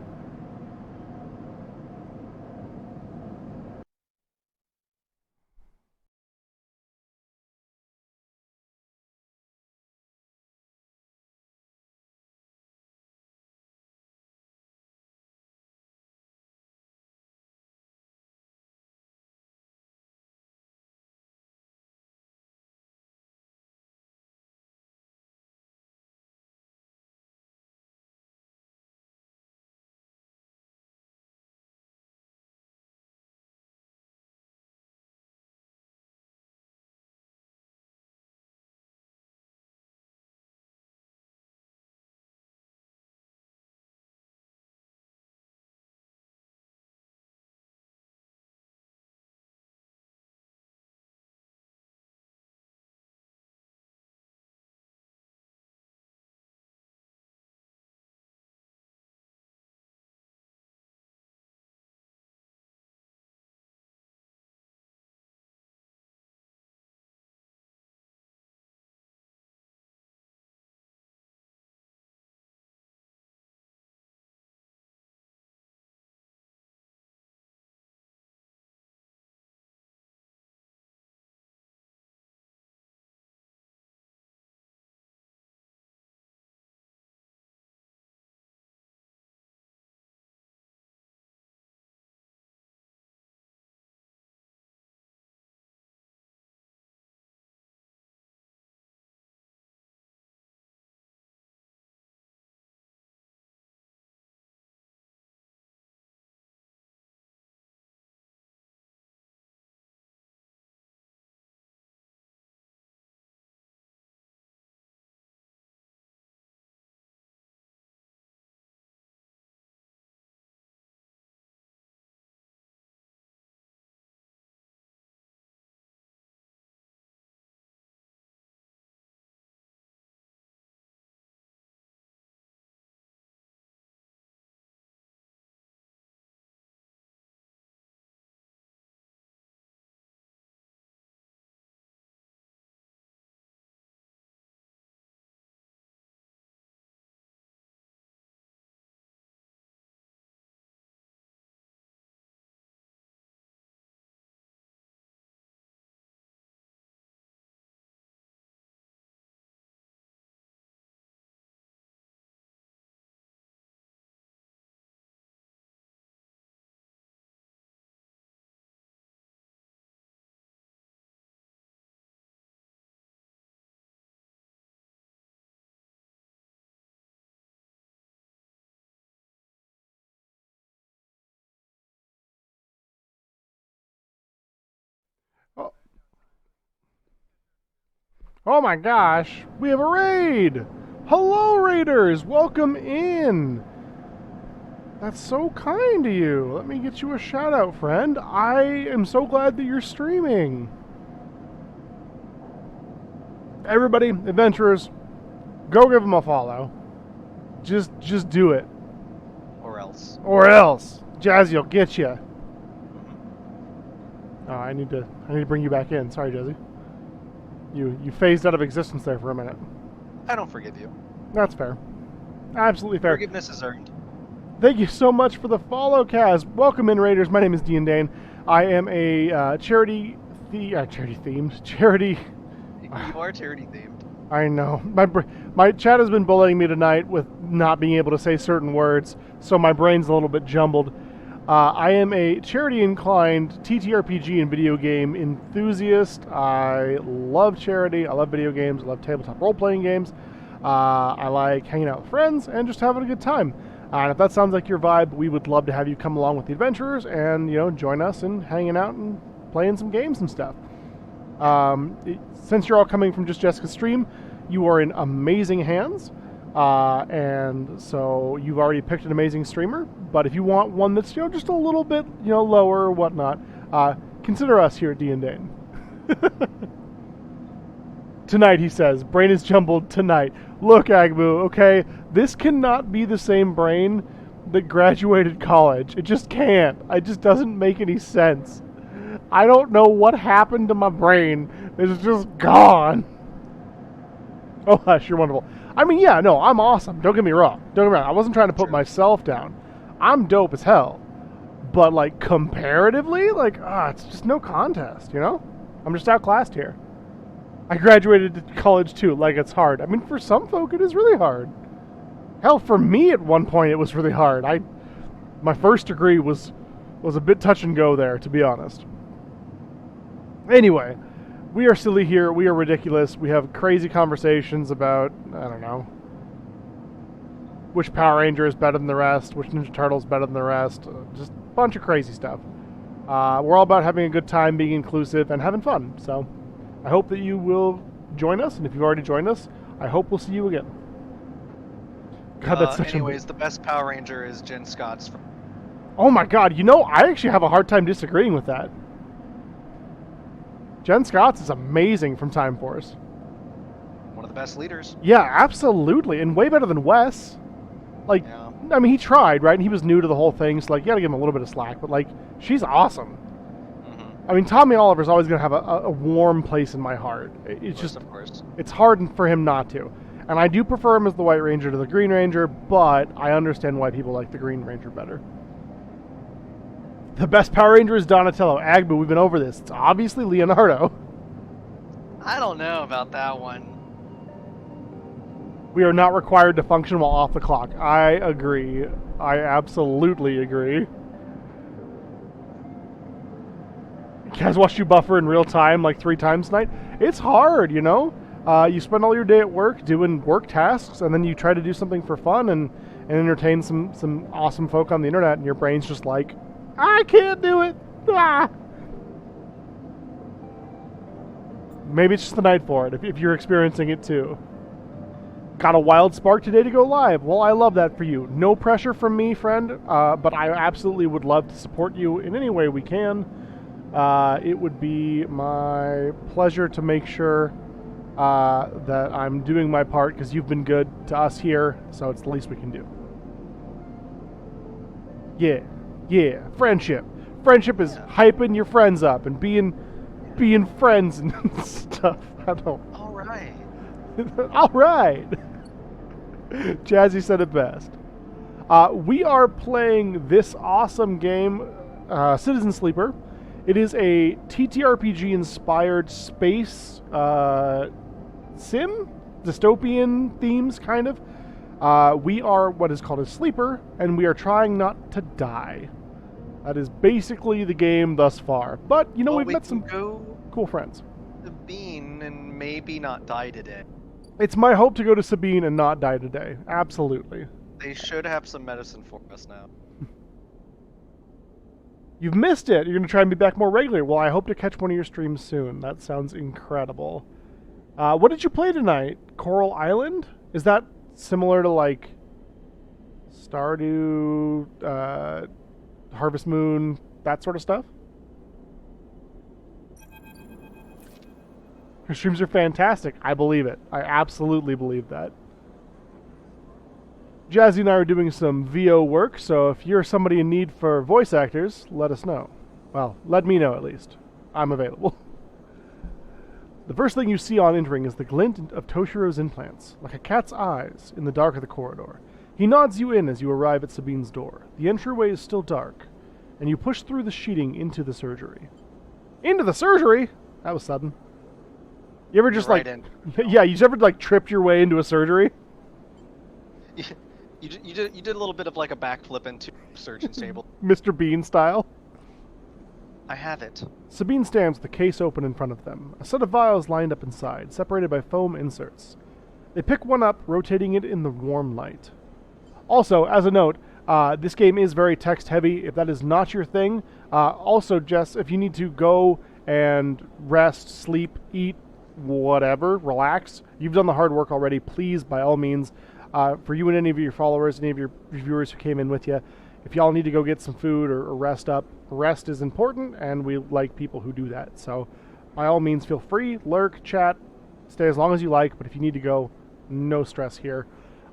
Oh my gosh, we have a raid! Hello, raiders! Welcome in! That's so kind of you. Let me get you a shout out, friend. I am so glad that you're streaming. Everybody, adventurers, go give them a follow. Just do it. Or else. Or else. Jazzy will get you. Oh, I need to bring you back in. Sorry, Jazzy. You phased out of existence there for a minute. I don't forgive you. That's fair. Absolutely fair. Forgiveness is earned. Thank you so much for the follow, Kaz. Welcome in, Raiders. My name is Dean Dane. I am a charity themed. You are charity themed. I know. My chat has been bullying me tonight with not being able to say certain words, so my brain's a little bit jumbled. I am a charity-inclined TTRPG and video game enthusiast. I love charity. I love video games. I love tabletop role-playing games. I like hanging out with friends and just having a good time. And if that sounds like your vibe, we would love to have you come along with the adventurers and join us in hanging out and playing some games and stuff. Since you're all coming from Just Jessica's stream, you are in amazing hands. And so you've already picked an amazing streamer. But if you want one that's just a little bit lower or whatnot, consider us here at D&Dane. Tonight, he says, brain is jumbled tonight. Look, Agbu, okay, this cannot be the same brain that graduated college. It just can't. It just doesn't make any sense. I don't know what happened to my brain. It's just gone. Oh, hush, you're wonderful. I mean, yeah, no, I'm awesome. Don't get me wrong. I wasn't trying to put myself down. I'm dope as hell. But, like, comparatively, it's just no contest, I'm just outclassed here. I graduated college, too. It's hard. I mean, for some folk, it is really hard. Hell, for me, at one point, it was really hard. My first degree was a bit touch and go there, to be honest. Anyway, we are silly here. We are ridiculous. We have crazy conversations about, I don't know, which Power Ranger is better than the rest, which Ninja Turtle is better than the rest. Just a bunch of crazy stuff. We're all about having a good time, being inclusive, and having fun. So I hope that you will join us, and if you've already joined us, I hope we'll see you again. God, that's such anyways, the best Power Ranger is Jen Scott's. Oh my god, I actually have a hard time disagreeing with that. Jen Scott's is amazing from Time Force. One of the best leaders. Yeah, absolutely, and way better than Wes. Yeah. I mean, he tried, right? And he was new to the whole thing, so you gotta give him a little bit of slack, but she's awesome. I mean, Tommy Oliver's always going to have a warm place in my heart. Of course. It's hard for him not to. And I do prefer him as the White Ranger to the Green Ranger, but I understand why people like the Green Ranger better. The best Power Ranger is Donatello. Agbu, we've been over this. It's obviously Leonardo. I don't know about that one. We are not required to function while off the clock. I agree. I absolutely agree. Kaz watched you buffer in real time 3 times tonight. It's hard, you spend all your day at work doing work tasks, and then you try to do something for fun and entertain some awesome folk on the internet, and your brain's just like, I can't do it. Ah. Maybe it's just the night for it, if you're experiencing it too. Got a wild spark today to go live. Well, I love that for you. No pressure from me, friend, but I absolutely would love to support you in any way we can. It would be my pleasure to make sure that I'm doing my part, because you've been good to us here, so it's the least we can do. Yeah, friendship. Friendship is hyping your friends up and being friends and stuff. I don't. All right. All right. Jazzy said it best. We are playing this awesome game, Citizen Sleeper. It is a TTRPG-inspired space sim, dystopian themes, kind of. We are what is called a sleeper, and we are trying not to die. That is basically the game thus far. But, we've met some cool friends. Sabine and maybe not die today. It's my hope to go to Sabine and not die today. Absolutely. They should have some medicine for us now. You've missed it. You're going to try and be back more regularly. Well, I hope to catch one of your streams soon. That sounds incredible. What did you play tonight? Coral Island? Is that similar to like Stardew, Harvest Moon, that sort of stuff? Her streams are fantastic. I believe it. I absolutely believe that. Jazzy and I are doing some VO work, so if you're somebody in need for voice actors, let us know. Well, let me know at least. I'm available. The first thing you see on entering is the glint of Toshiro's implants, like a cat's eyes, in the dark of the corridor. He nods you in as you arrive at Sabine's door. The entryway is still dark, and you push through the sheeting into the surgery. Into the surgery? That was sudden. You ever just Right like... in. Yeah, you ever like tripped your way into a surgery? You did a little bit of like a backflip into surgeon's table. Mr. Bean style? I have it. Sabine stands with the case open in front of them, a set of vials lined up inside, separated by foam inserts. They pick one up, rotating it in the warm light. Also, as a note, this game is very text-heavy. If that is not your thing, also, Jess, if you need to go and rest, sleep, eat, whatever, relax, you've done the hard work already, please, by all means, for you and any of your followers, any of your viewers who came in with you, if y'all need to go get some food or rest up, rest is important, and we like people who do that. So, by all means, feel free, lurk, chat, stay as long as you like, but if you need to go, no stress here.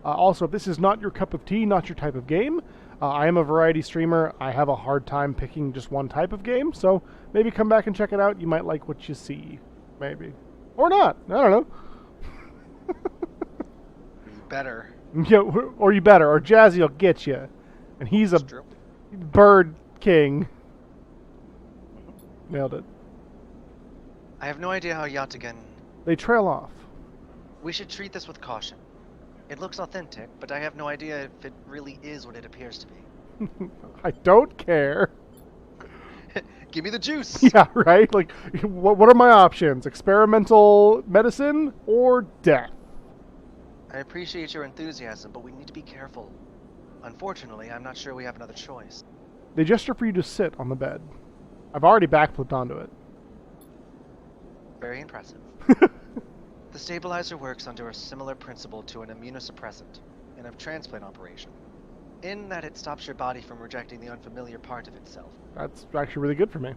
Also, if this is not your cup of tea, not your type of game, I am a variety streamer. I have a hard time picking just one type of game, so maybe come back and check it out. You might like what you see. Maybe. Or not. I don't know. You better. Yeah, or you better. Or Jazzy will get you. And he's a bird king. Nailed it. I have no idea how Yatagan... They trail off. We should treat this with caution. It looks authentic, but I have no idea if it really is what it appears to be. I don't care. Give me the juice! Yeah, right? Like, what are my options? Experimental medicine or death? I appreciate your enthusiasm, but we need to be careful. Unfortunately, I'm not sure we have another choice. They gesture for you to sit on the bed. I've already backflipped onto it. Very impressive. The stabilizer works under a similar principle to an immunosuppressant in a transplant operation, in that it stops your body from rejecting the unfamiliar part of itself. That's actually really good for me.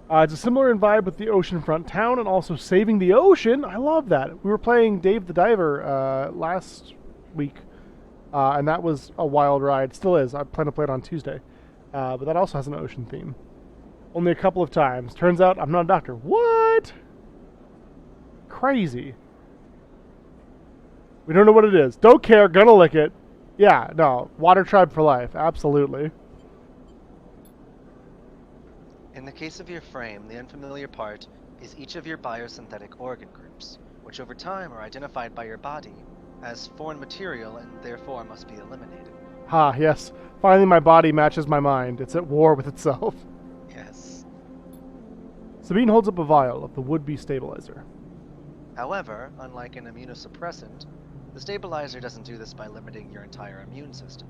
It's a similar in vibe with the oceanfront town and also saving the ocean. I love that. We were playing Dave the Diver last week, and that was a wild ride. Still is. I plan to play it on Tuesday. But that also has an ocean theme. Only a couple of times. Turns out I'm not a doctor. What? Crazy. We don't know what it is. Don't care. Gonna lick it. Yeah, no. Water tribe for life. Absolutely. In the case of your frame, the unfamiliar part is each of your biosynthetic organ groups, which over time are identified by your body as foreign material and therefore must be eliminated. Ha, yes. Finally my body matches my mind. It's at war with itself. Yes. Sabine holds up a vial of the would-be stabilizer. However, unlike an immunosuppressant, the stabilizer doesn't do this by limiting your entire immune system.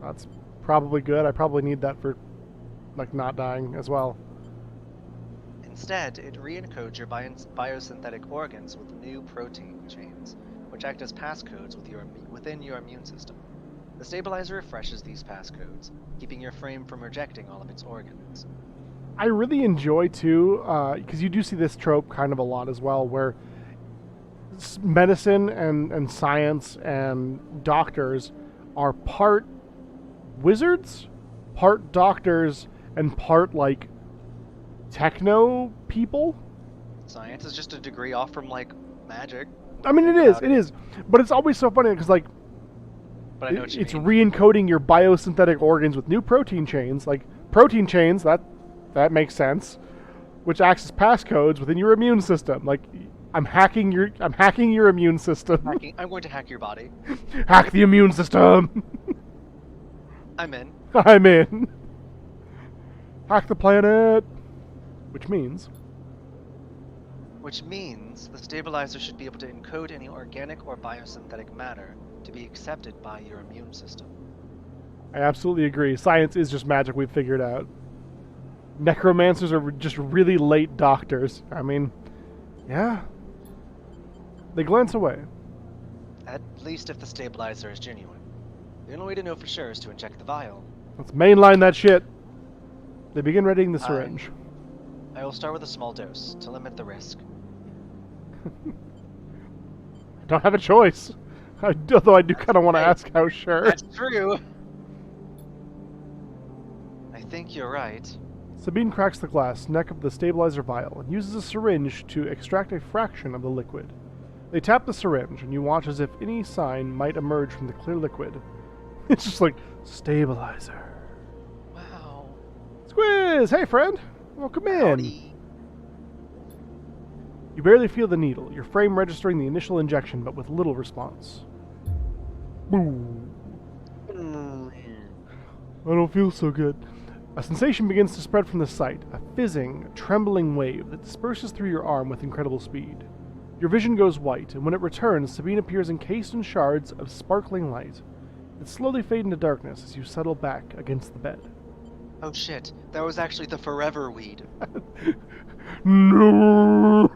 That's probably good. I probably need that for, like, not dying as well. Instead, it re-encodes your biosynthetic organs with new protein chains, which act as passcodes within your immune system. The stabilizer refreshes these passcodes, keeping your frame from rejecting all of its organs. I really enjoy, too, because you do see this trope kind of a lot as well, where medicine and science and doctors are part wizards, part doctors, and part, like, techno people. Science is just a degree off from, like, magic. I mean, it is. But it's always so funny, because, like, But I know what you it's mean. re-encoding your biosynthetic organs with new protein chains. Like, protein chains, that makes sense, which acts as passcodes within your immune system. Like, I'm hacking your immune system. I'm going to hack your body. Hack the immune system. I'm in. I'm in. Hack the planet. Which means the stabilizer should be able to encode any organic or biosynthetic matter to be accepted by your immune system. I absolutely agree. Science is just magic we've figured out. Necromancers are just really late doctors. I mean, Yeah? They glance away. At least if the stabilizer is genuine. The only way to know for sure is to inject the vial. Let's mainline that shit. They begin readying the syringe. I will start with a small dose to limit the risk. I don't have a choice. Although I do kind of want to ask how sure. That's true. I think you're right. Sabine cracks the glass neck of the stabilizer vial and uses a syringe to extract a fraction of the liquid. They tap the syringe, and you watch as if any sign might emerge from the clear liquid. It's just like, stabilizer. Wow. Squiz! Hey, friend! Welcome in! Howdy. You barely feel the needle, your frame registering the initial injection, but with little response. Boom. I don't feel so good. A sensation begins to spread from the site, a fizzing, trembling wave that disperses through your arm with incredible speed. Your vision goes white, and when it returns, Sabine appears encased in shards of sparkling light. It slowly fades into darkness as you settle back against the bed. Oh shit, that was actually the forever weed. No!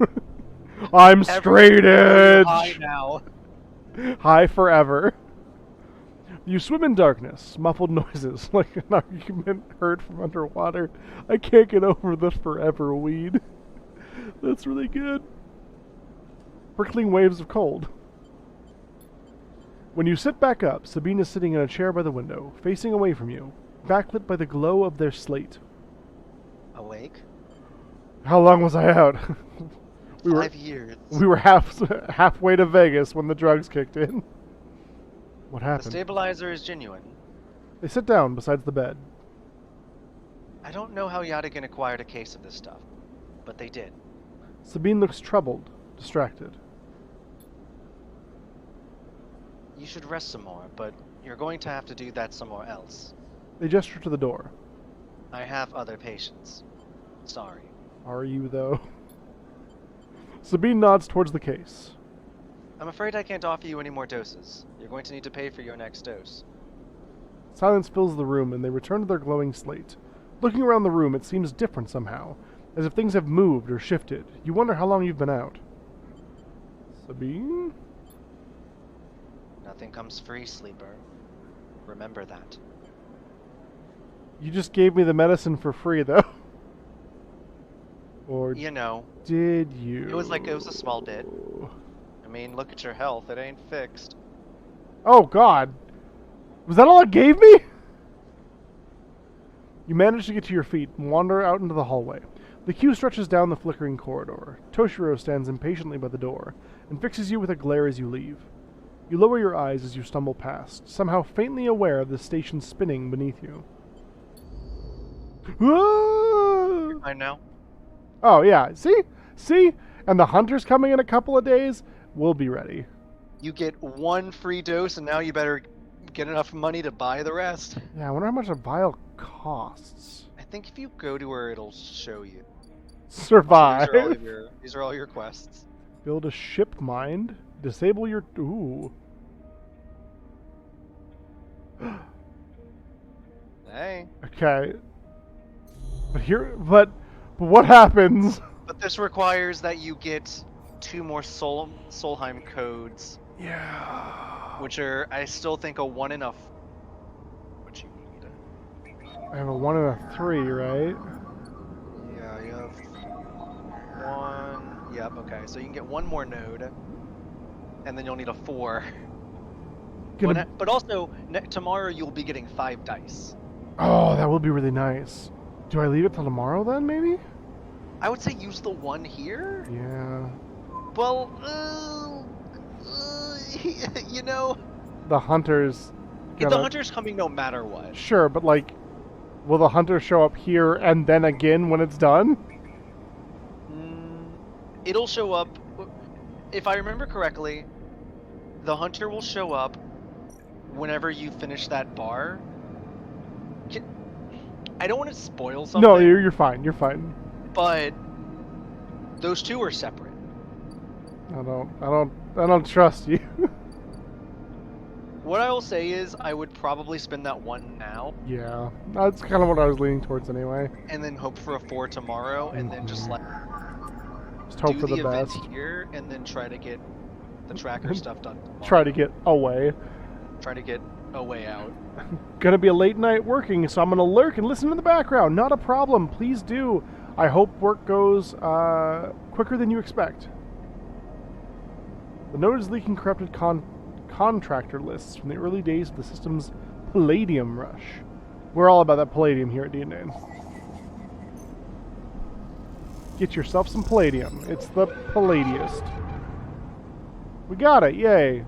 I'm straight edge! High now. High forever. You swim in darkness, muffled noises like an argument heard from underwater. I can't get over the forever weed. That's really good. Prickling waves of cold. When you sit back up, Sabine is sitting in a chair by the window, facing away from you, backlit by the glow of their slate. Awake? How long was I out? 5 years. We were halfway to Vegas when the drugs kicked in. What The happened? stabilizer is genuine. They sit down beside the bed. I don't know how Yadigan acquired a case of this stuff, but they did. Sabine looks troubled, distracted. You should rest some more, but you're going to have to do that somewhere else. They gesture to the door. I have other patients. Sorry. Are you, though? Sabine nods towards the case. I'm afraid I can't offer you any more doses. You're going to need to pay for your next dose. Silence fills the room, and they return to their glowing slate. Looking around the room, it seems different somehow, as if things have moved or shifted. You wonder how long you've been out. Sabine? Nothing comes free, sleeper. Remember that. You just gave me the medicine for free, though. Or You know, did you? it was a small bit. I mean, look at your health. It ain't fixed. Oh, God. Was that all it gave me? You manage to get to your feet and wander out into the hallway. The queue stretches down the flickering corridor. Toshiro stands impatiently by the door and fixes you with a glare as you leave. You lower your eyes as you stumble past, somehow faintly aware of the station spinning beneath you. Ah! I know. Oh, yeah. See? And the hunter's coming in a couple of days. We'll be ready. You get one free dose, and now you better get enough money to buy the rest. Yeah, I wonder how much a vial costs. I think if you go to her, it'll show you. Survive. These are all your quests. Build a ship mind. Disable your... Ooh. Hey. Okay. But what happens? But this requires that you get 2 more Solheim codes, Yeah. which are, I still think, a 1 enough. What you need. I have a 1 and a 3, right? Yeah, you have 1. Yep, okay. So you can get 1 more node, and then you'll need a 4. But also, tomorrow you'll be getting 5 dice. Oh, that will be really nice. Do I leave it till tomorrow then, maybe? I would say use the 1 here. Yeah. Well, you know, The hunters... the hunter's coming no matter what. Sure, but like... Will the hunter show up here and then again when it's done? It'll show up... If I remember correctly, the hunter will show up whenever you finish that bar. I don't want to spoil something. No, you're fine. You're fine. But those 2 are separate. I don't trust you. What I will say is, I would probably spend that 1 now, Yeah, that's kind of what I was leaning towards anyway. and then hope for a 4 tomorrow, and then just like... Just hope do for the the event best. here and then try to get the tracker stuff done tomorrow. Try to get away. Try to get a way out. Gonna be a late night working, so I'm gonna lurk and listen in the background. Not a problem. Please do. I hope work goes quicker than you expect. The note is leaking corrupted contractor lists from the early days of the system's palladium rush. We're all about that palladium here at D&D. Get yourself some palladium. It's the palladiest. We got it. Yay.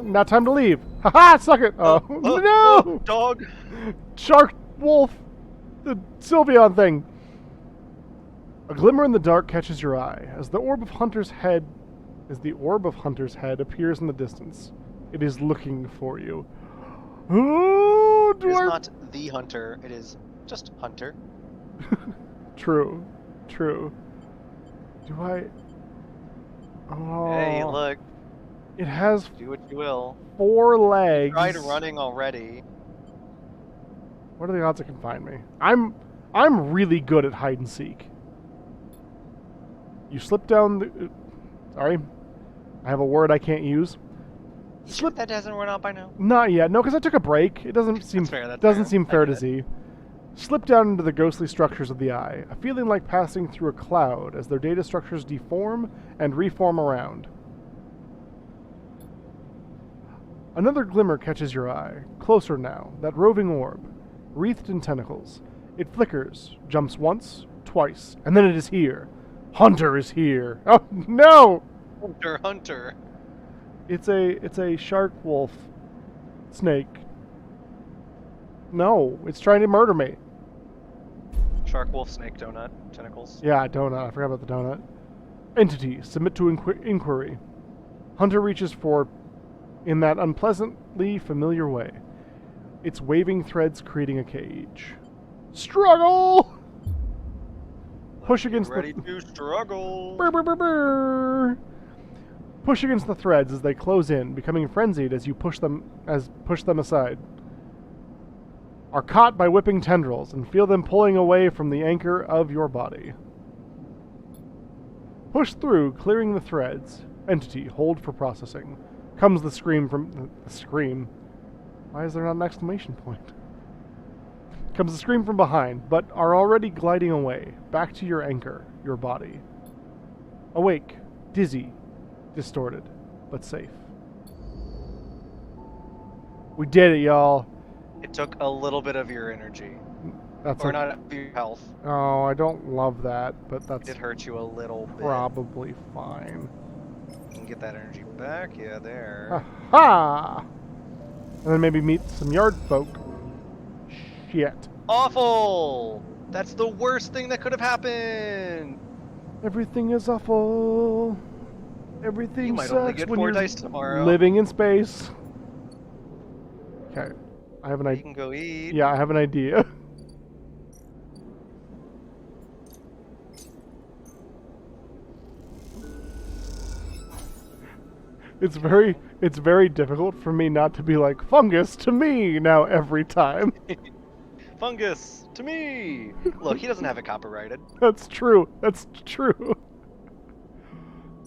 Now time to leave. Haha, suck it. Oh, no! Dog. Shark, wolf, the Sylveon thing. A glimmer in the dark catches your eye as the orb of Hunter's head appears in the distance. It is looking for you. Oh, It is not the hunter, it is just Hunter. True. Do I... Oh. Hey, look. It has Do what you will. 4 legs. Tried running already. What are the odds it can find me? I'm really good at hide and seek. You slip down the... Sorry. I have a word I can't use. Slip. That doesn't run out by now. Not yet. No, because I took a break. It doesn't seem seem fair to see. Slip down into the ghostly structures of the eye, a feeling like passing through a cloud as their data structures deform and reform around. Another glimmer catches your eye, closer now, that roving orb, wreathed in tentacles. It flickers, jumps once, twice, and then it is here. Hunter is here. Oh no! Hunter. It's a shark wolf snake. No, it's trying to murder me. Shark, wolf, snake, donut, tentacles. Yeah, donut. I forgot about the donut. Entity, submit to inquiry. Hunter reaches for in that unpleasantly familiar way. Its waving threads creating a cage. Struggle! Push against ready to struggle. Brr, brr, brr, brr. Push against the threads as they close in, becoming frenzied as you push them aside. Are caught by whipping tendrils and feel them pulling away from the anchor of your body. Push through, clearing the threads. Entity, hold for processing. Comes the scream from the scream. Why is there not an exclamation point? Comes the scream from behind, but are already gliding away, back to your anchor, your body. Awake, dizzy, distorted, but safe. We did it, y'all. It took a little bit of your energy. That's or not your health. Oh, I don't love that, but that's It hurt you a little bit. probably fine. You can get that energy back. Yeah, there. Ha! And then maybe meet some yard folk. Shit. Awful! That's the worst thing that could have happened! Everything is awful. Everything You might only sucks get when 4 you're dice tomorrow. living in space. Okay. I have an You idea. can go eat. Yeah, I have an idea. It's very difficult for me not to be like fungus to me now every time. Fungus! To me! Look, he doesn't have it copyrighted. That's true.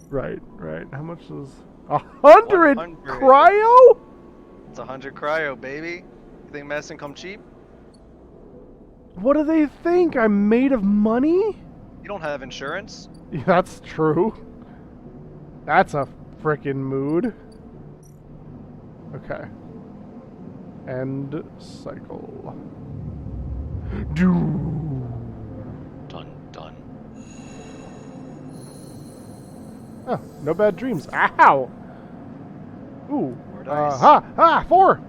Right. How much is 100 100. cryo? It's 100 cryo, baby. You think medicine come cheap? What do they think? I'm made of money? You don't have insurance. Yeah, that's true. That's a frickin' mood. Okay. End cycle. Do. Dun dun. Oh, no bad dreams. Ow! Ooh. 4 dice. 4!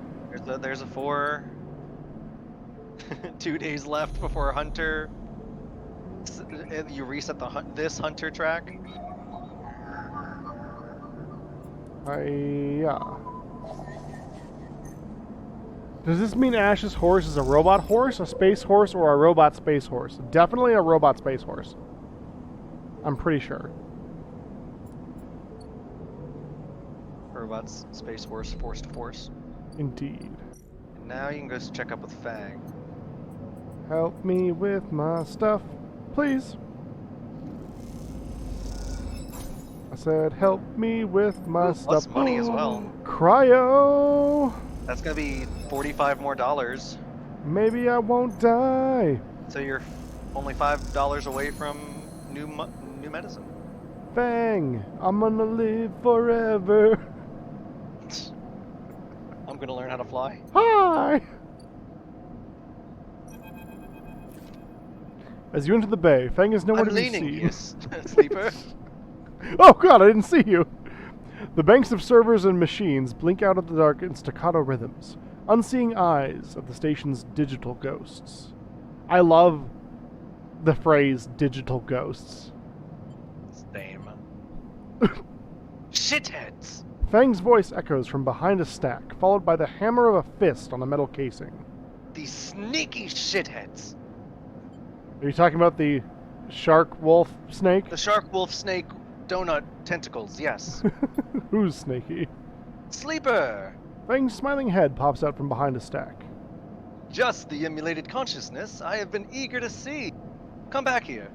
There's a 4. 2 days left before Hunter. You reset this Hunter track. Yeah. Does this mean Ash's horse is a robot horse, a space horse, or a robot space horse? Definitely a robot space horse. I'm pretty sure. Robots, space horse, force to force. Indeed. And now you can go check up with Fang. Help me with my stuff, please. I said, help me with my Ooh, stuff. plus money as well. Cryo! That's gonna be $45 more. Maybe I won't die. So you're only $5 away from new medicine. Fang, I'm gonna live forever. I'm gonna learn how to fly. Hi! As you enter the bay, Fang is nowhere I'm to be leaning, seen. yes, sleeper. Oh god, I didn't see you! The banks of servers and machines blink out of the dark in staccato rhythms, unseeing eyes of the station's digital ghosts. I love the phrase digital ghosts. Same. Shitheads! Fang's voice echoes from behind a stack, followed by the hammer of a fist on a metal casing. These sneaky shitheads! Are you talking about the shark, wolf, snake? The shark, wolf, snake, donut, tentacles, yes. Who's snaky? Sleeper! Fang's smiling head pops out from behind a stack. Just the emulated consciousness I have been eager to see. Come back here.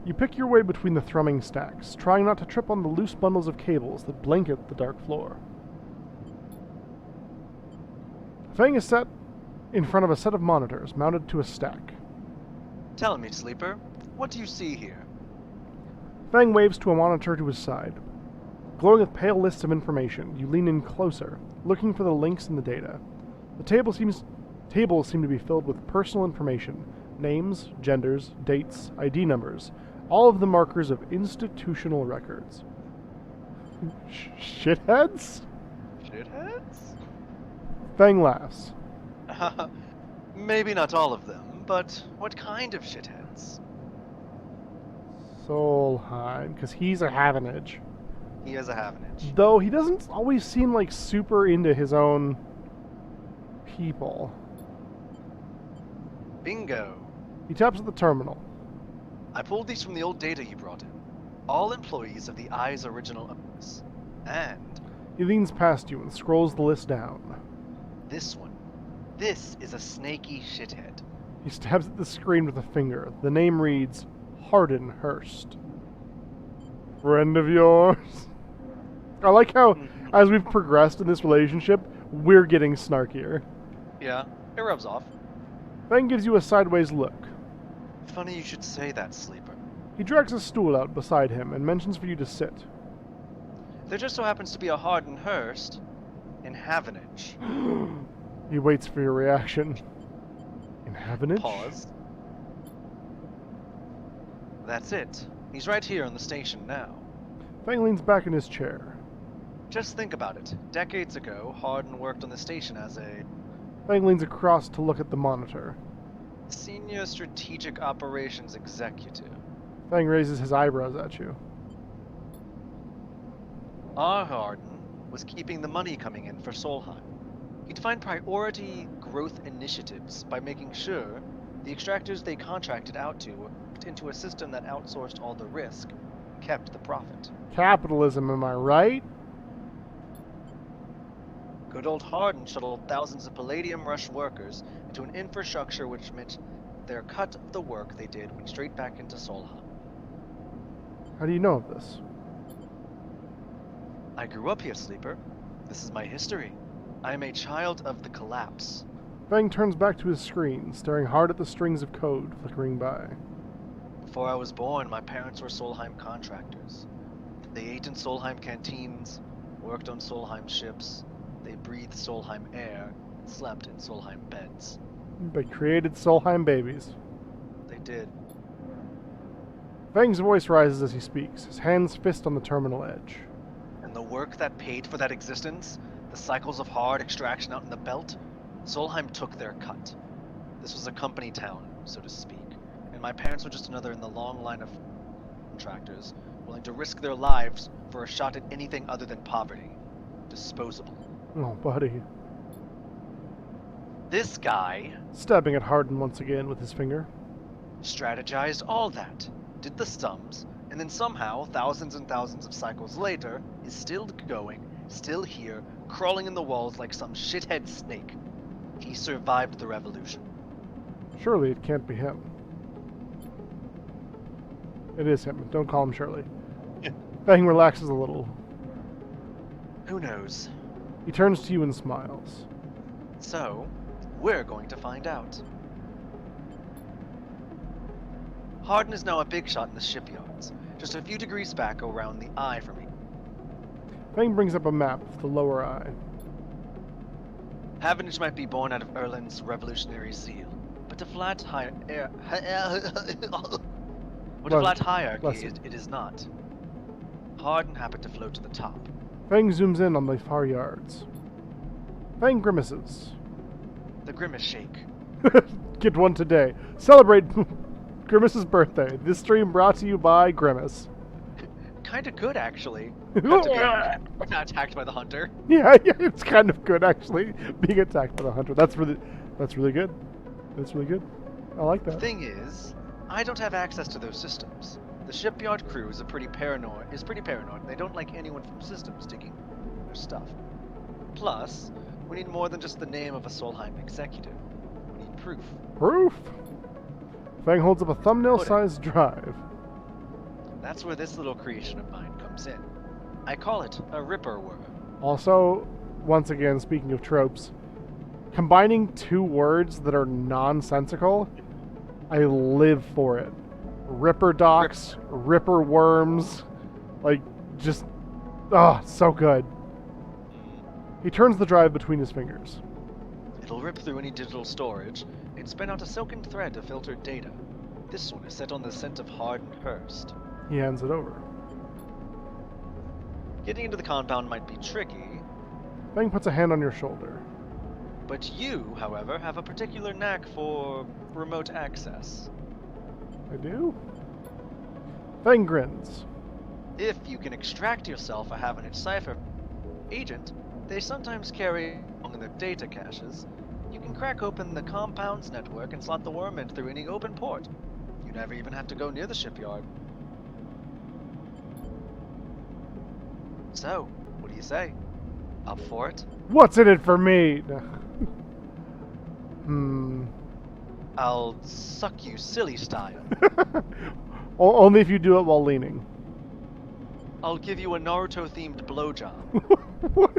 You pick your way between the thrumming stacks, trying not to trip on the loose bundles of cables that blanket the dark floor. Fang is set in front of a set of monitors mounted to a stack. Tell me, Sleeper, what do you see here? Fang waves to a monitor to his side. Glowing with pale lists of information, you lean in closer, looking for the links in the data. The tables seem to be filled with personal information, names, genders, dates, ID numbers, all of the markers of institutional records. Shitheads? Shitheads? Fang laughs. Maybe not all of them, but what kind of shitheads? Solheim, because he's a Havenage. He has a Havenage. Though he doesn't always seem like super into his own people. Bingo. He taps at the terminal. I pulled these from the old data you brought in. All employees of the Eye's original owners. And He leans past you and scrolls the list down. this one. This is a snaky shithead. He stabs at the screen with a finger. The name reads Hardin Hurst. Friend of yours? I like how, as we've progressed in this relationship, we're getting snarkier. Yeah, it rubs off. Fang gives you a sideways look. Funny you should say that, Sleeper. He drags a stool out beside him and mentions for you to sit. There just so happens to be a Hardin Hurst in Havenage. He waits for your reaction. In Havenage? Pause. That's it. He's right here on the station now. Fang leans back in his chair. Just think about it. Decades ago, Hardin worked on the station as a Fang leans across to look at the monitor. senior strategic operations executive. Fang raises his eyebrows at you. Our Hardin was keeping the money coming in for Solheim. He defined priority growth initiatives by making sure the extractors they contracted out to worked into a system that outsourced all the risk, kept the profit. Capitalism, am I right? Good old Hardin shuttled thousands of Palladium Rush workers into an infrastructure which meant their cut of the work they did went straight back into Solheim. How do you know of this? I grew up here, Sleeper. This is my history. I am a child of the collapse. Fang turns back to his screen, staring hard at the strings of code flickering by. Before I was born, my parents were Solheim contractors. They ate in Solheim canteens, worked on Solheim ships, they breathed Solheim air, and slept in Solheim beds. They created Solheim babies. They did. Fang's voice rises as he speaks, his hands fist on the terminal edge. And the work that paid for that existence, the cycles of hard extraction out in the belt, Solheim took their cut. This was a company town, so to speak, and my parents were just another in the long line of contractors willing to risk their lives for a shot at anything other than poverty. Disposable. Oh, buddy. This guy Stabbing at Hardin once again with his finger. strategized all that, did the sums, and then somehow, thousands and thousands of cycles later, is still going, still here, crawling in the walls like some shithead snake. He survived the revolution. Surely it can't be him. It is him. Don't call him Shirley. Fang relaxes a little. Who knows? He turns to you and smiles. So, we're going to find out. Harden is now a big shot in the shipyards, just a few degrees back around the eye from here. Fang brings up a map of the lower eye. Havenage might be born out of Erland's revolutionary zeal, but a flat hierarchy it is not. Harden happened to float to the top. Fang zooms in on the far yards. Fang grimaces. The grimace shake. Get one today. Celebrate Grimace's birthday. This stream brought to you by Grimace. Kinda good, actually. Not to be attacked by the hunter. Yeah, it's kind of good actually. Being attacked by the hunter. That's really good. That's really good. I like that. The thing is, I don't have access to those systems. The shipyard crew is pretty paranoid. They don't like anyone from systems digging their stuff. Plus, we need more than just the name of a Solheim executive. We need proof. Proof? Fang holds up a thumbnail-sized drive. That's where this little creation of mine comes in. I call it a Ripper worm. Also, once again, speaking of tropes, combining two words that are nonsensical, I live for it. Ripper docks, Ripper worms, like, just, so good. He turns the drive between his fingers. It'll rip through any digital storage and spin out a silken thread of filtered data. This one is set on the scent of hardened Hurst. He hands it over. Getting into the compound might be tricky. Fang puts a hand on your shoulder. But you, however, have a particular knack for remote access. I do? Fang grins. If you can extract yourself a Havenage Cipher agent, they sometimes carry along in their data caches. You can crack open the compound's network and slot the worm in through any open port. You never even have to go near the shipyard. So, what do you say? Up for it? What's in it for me? I'll suck you silly style. Only if you do it while leaning. I'll give you a Naruto-themed blowjob. What?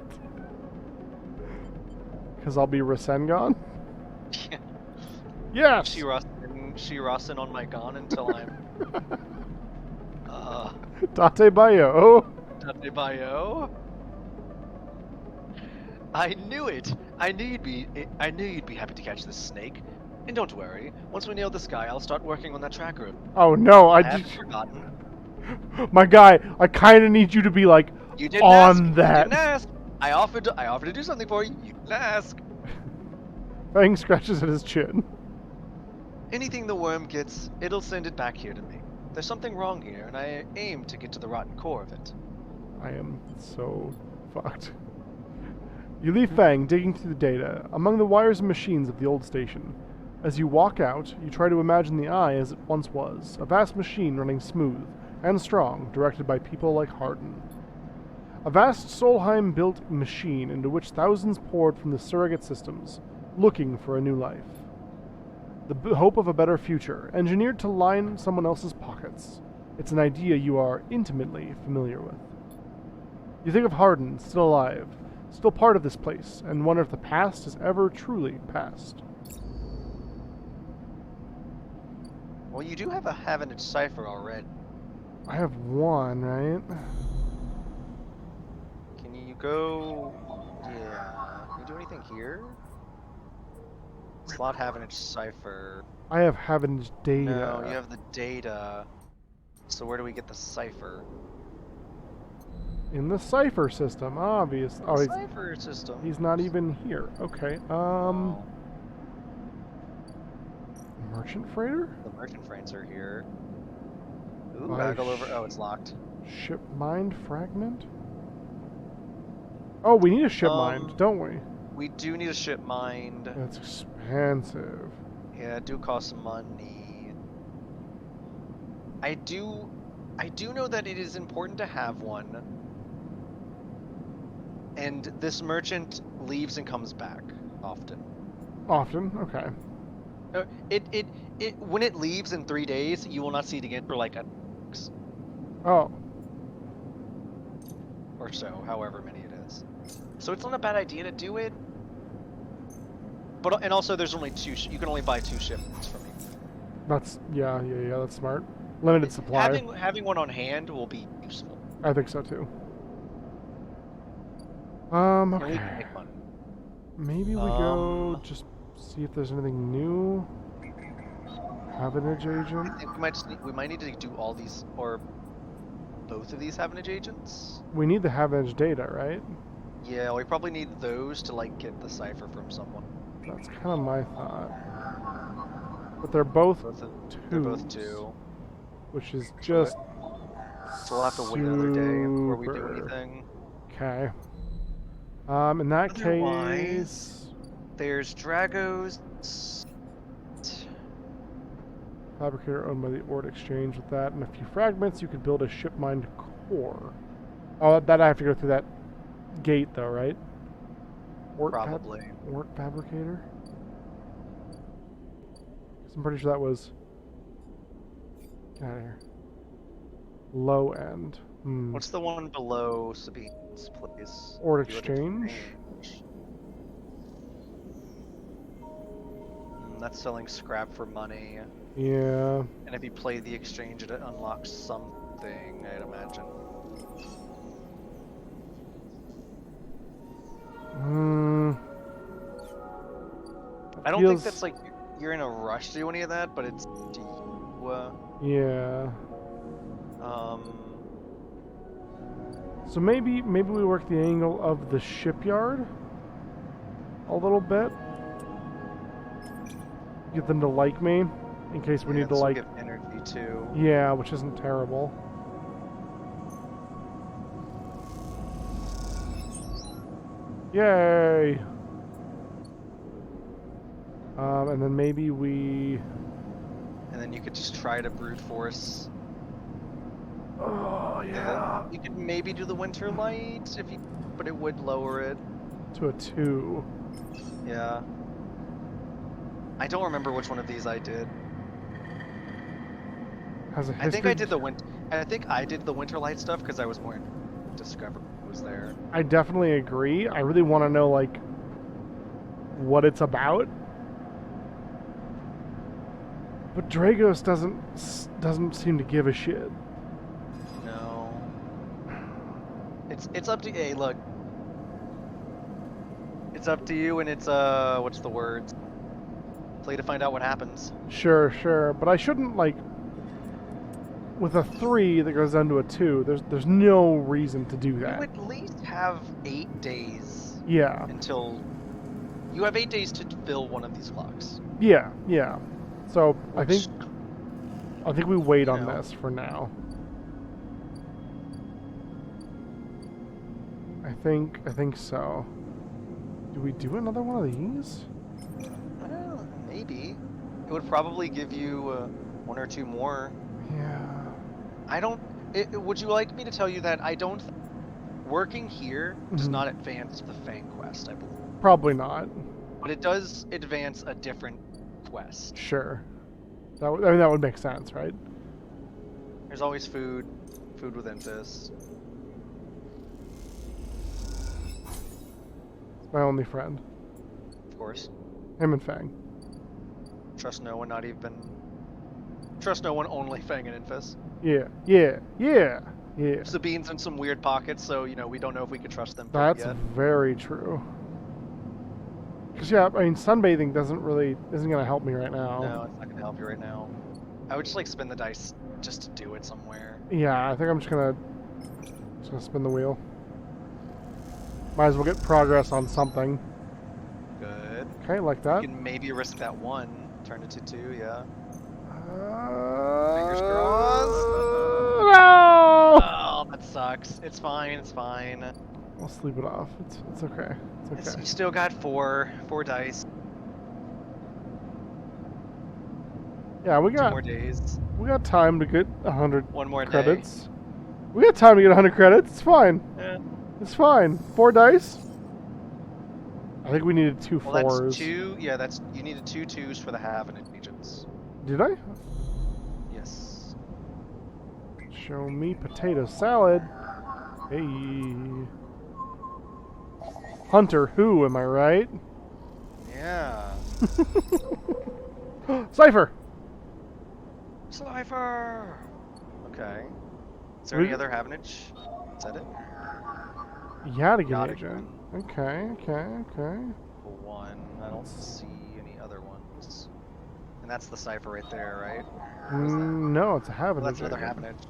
Because I'll be Rasengan? Yes! Shirasen on my gun until I'm... Date Bayo. Date Bayo? I knew it! I knew you'd be happy to catch this snake. And don't worry, once we nail this guy, I'll start working on that tracker. Oh no, I haven't forgotten. My guy, I kind of need you to be like You didn't on ask. that. You didn't ask. I offered to do something for you. You didn't ask. Fang scratches at his chin. Anything the worm gets, it'll send it back here to me. There's something wrong here, and I aim to get to the rotten core of it. I am so fucked. You leave Fang digging through the data among the wires and machines of the old station. As you walk out, you try to imagine the Eye as it once was, a vast machine running smooth and strong, directed by people like Harden. A vast Solheim-built machine into which thousands poured from the surrogate systems, looking for a new life. The hope of a better future, engineered to line someone else's pockets. It's an idea you are intimately familiar with. You think of Harden, still alive, still part of this place, and wonder if the past is ever truly past. Well, you do have a Havenage Cipher already. I have one, right? Can you go... Yeah... Can you do anything here? Slot Havenage Cipher. I have Havenage data. No, you have the data. So where do we get the cipher? In the cipher system, obvious. Oh, Cipher system. he's not even here. Okay. Oh, Merchant freighter? the merchant frames are here. Ooh, Why gotta go over. Oh, it's locked. Ship mind fragment? Oh, we need a ship mind, don't we? We do need a ship mind. That's expensive. Yeah, it do cost some money. I do know that it is important to have one. And this merchant leaves and comes back often. Often? Okay. When it leaves in 3 days, you will not see it again for like a... Oh. or so, however many it is. So it's not a bad idea to do it. But and also there's only two. You can only buy 2 shipments from me. That's yeah. That's smart. Limited supply. Having one on hand will be useful. I think so too. And we Okay. can make money. Maybe we go just see if there's anything new. Havenage agent. I think we might need to do all these, or both of these Havenage agents. We need the Havenage data, right? Yeah, we probably need those to like get the cipher from someone. That's kind of my thought. But they're both They're both 2. which is just So we'll have to wait another day before we do anything. Okay. In that case, there's Dragos. Fabricator owned by the Ord Exchange. With that and a few fragments, you could build a ship-mined core. Oh, that I have to go through that gate, though, right? Probably. Ort Fabricator? 'Cause I'm pretty sure that was... Get out of here. Low end. What's the one below Sabine's place? Ord Exchange? That's selling scrap for money. Yeah. And if you play the exchange, it unlocks something, I'd imagine. I don't think that's like you're in a rush to do any of that, but it's to you. Yeah. So maybe we work the angle of the shipyard a little bit. Get them to like me in case we need to like give energy too. Yeah, which isn't terrible. Yay! And then maybe we... And then you could just try to brute force. Oh, yeah. You could maybe do the winter light, but it would lower it. To a 2. Yeah. I don't remember which one of these I did. I think I did the winter light stuff because I was more discover what was there. I definitely agree. I really want to know like what it's about. But Dragos doesn't seem to give a shit. No. It's up to hey, look. It's up to you, and it's what's the word? Play to find out what happens. Sure, but I shouldn't like with a 3 that goes down to a 2. There's no reason to do that. You at least have 8 days. Yeah. Until you have 8 days to fill one of these clocks. Yeah. So I think we wait on this for now. I think so. Do we do another one of these? Well, maybe. It would probably give you 1 or 2 more. Yeah. I don't. Would you like me to tell you that I don't? Working here does not advance the Fang quest, I believe. Probably not. But it does advance a different quest. Sure. That would make sense, right? There's always food with Infus. It's my only friend. Of course. Him and Fang. Trust no one, not even. Trust no one, only Fang and Infus. Yeah. Sabine's in some weird pockets, so we don't know if we could trust them. That's yet. very true. Because I mean, sunbathing isn't gonna help me right now. No, it's not gonna help you right now. I would just like spin the dice just to do it somewhere. Yeah, I think I'm just gonna spin the wheel. Might as well get progress on something. Good. Okay, like that. You can maybe risk that 1, turn it to 2, yeah. Fingers crossed. No! Oh, that sucks. It's fine. I'll sleep it off. It's okay. It's okay. You still got 4 dice. Yeah, we 2 got more days. We got time to get 100 1 more credits. day. We got time to get 100 credits. It's fine. Yeah. It's fine. 4 dice. I think we needed 2 well, 4s. That's 2. Yeah, you needed 2 2s for the Havenage agents. Did I? Yes. Show me potato salad. Hey. Hunter who, am I right? Yeah. Cypher! Cypher! Okay. Is there We- any other Havenage? Is that it? Yadigan Yadigan. agent. Okay. One. I don't see any other ones. And that's the Cypher right there, right? Or is that? No, it's a Oh, Havenage that's another agent. Havenage.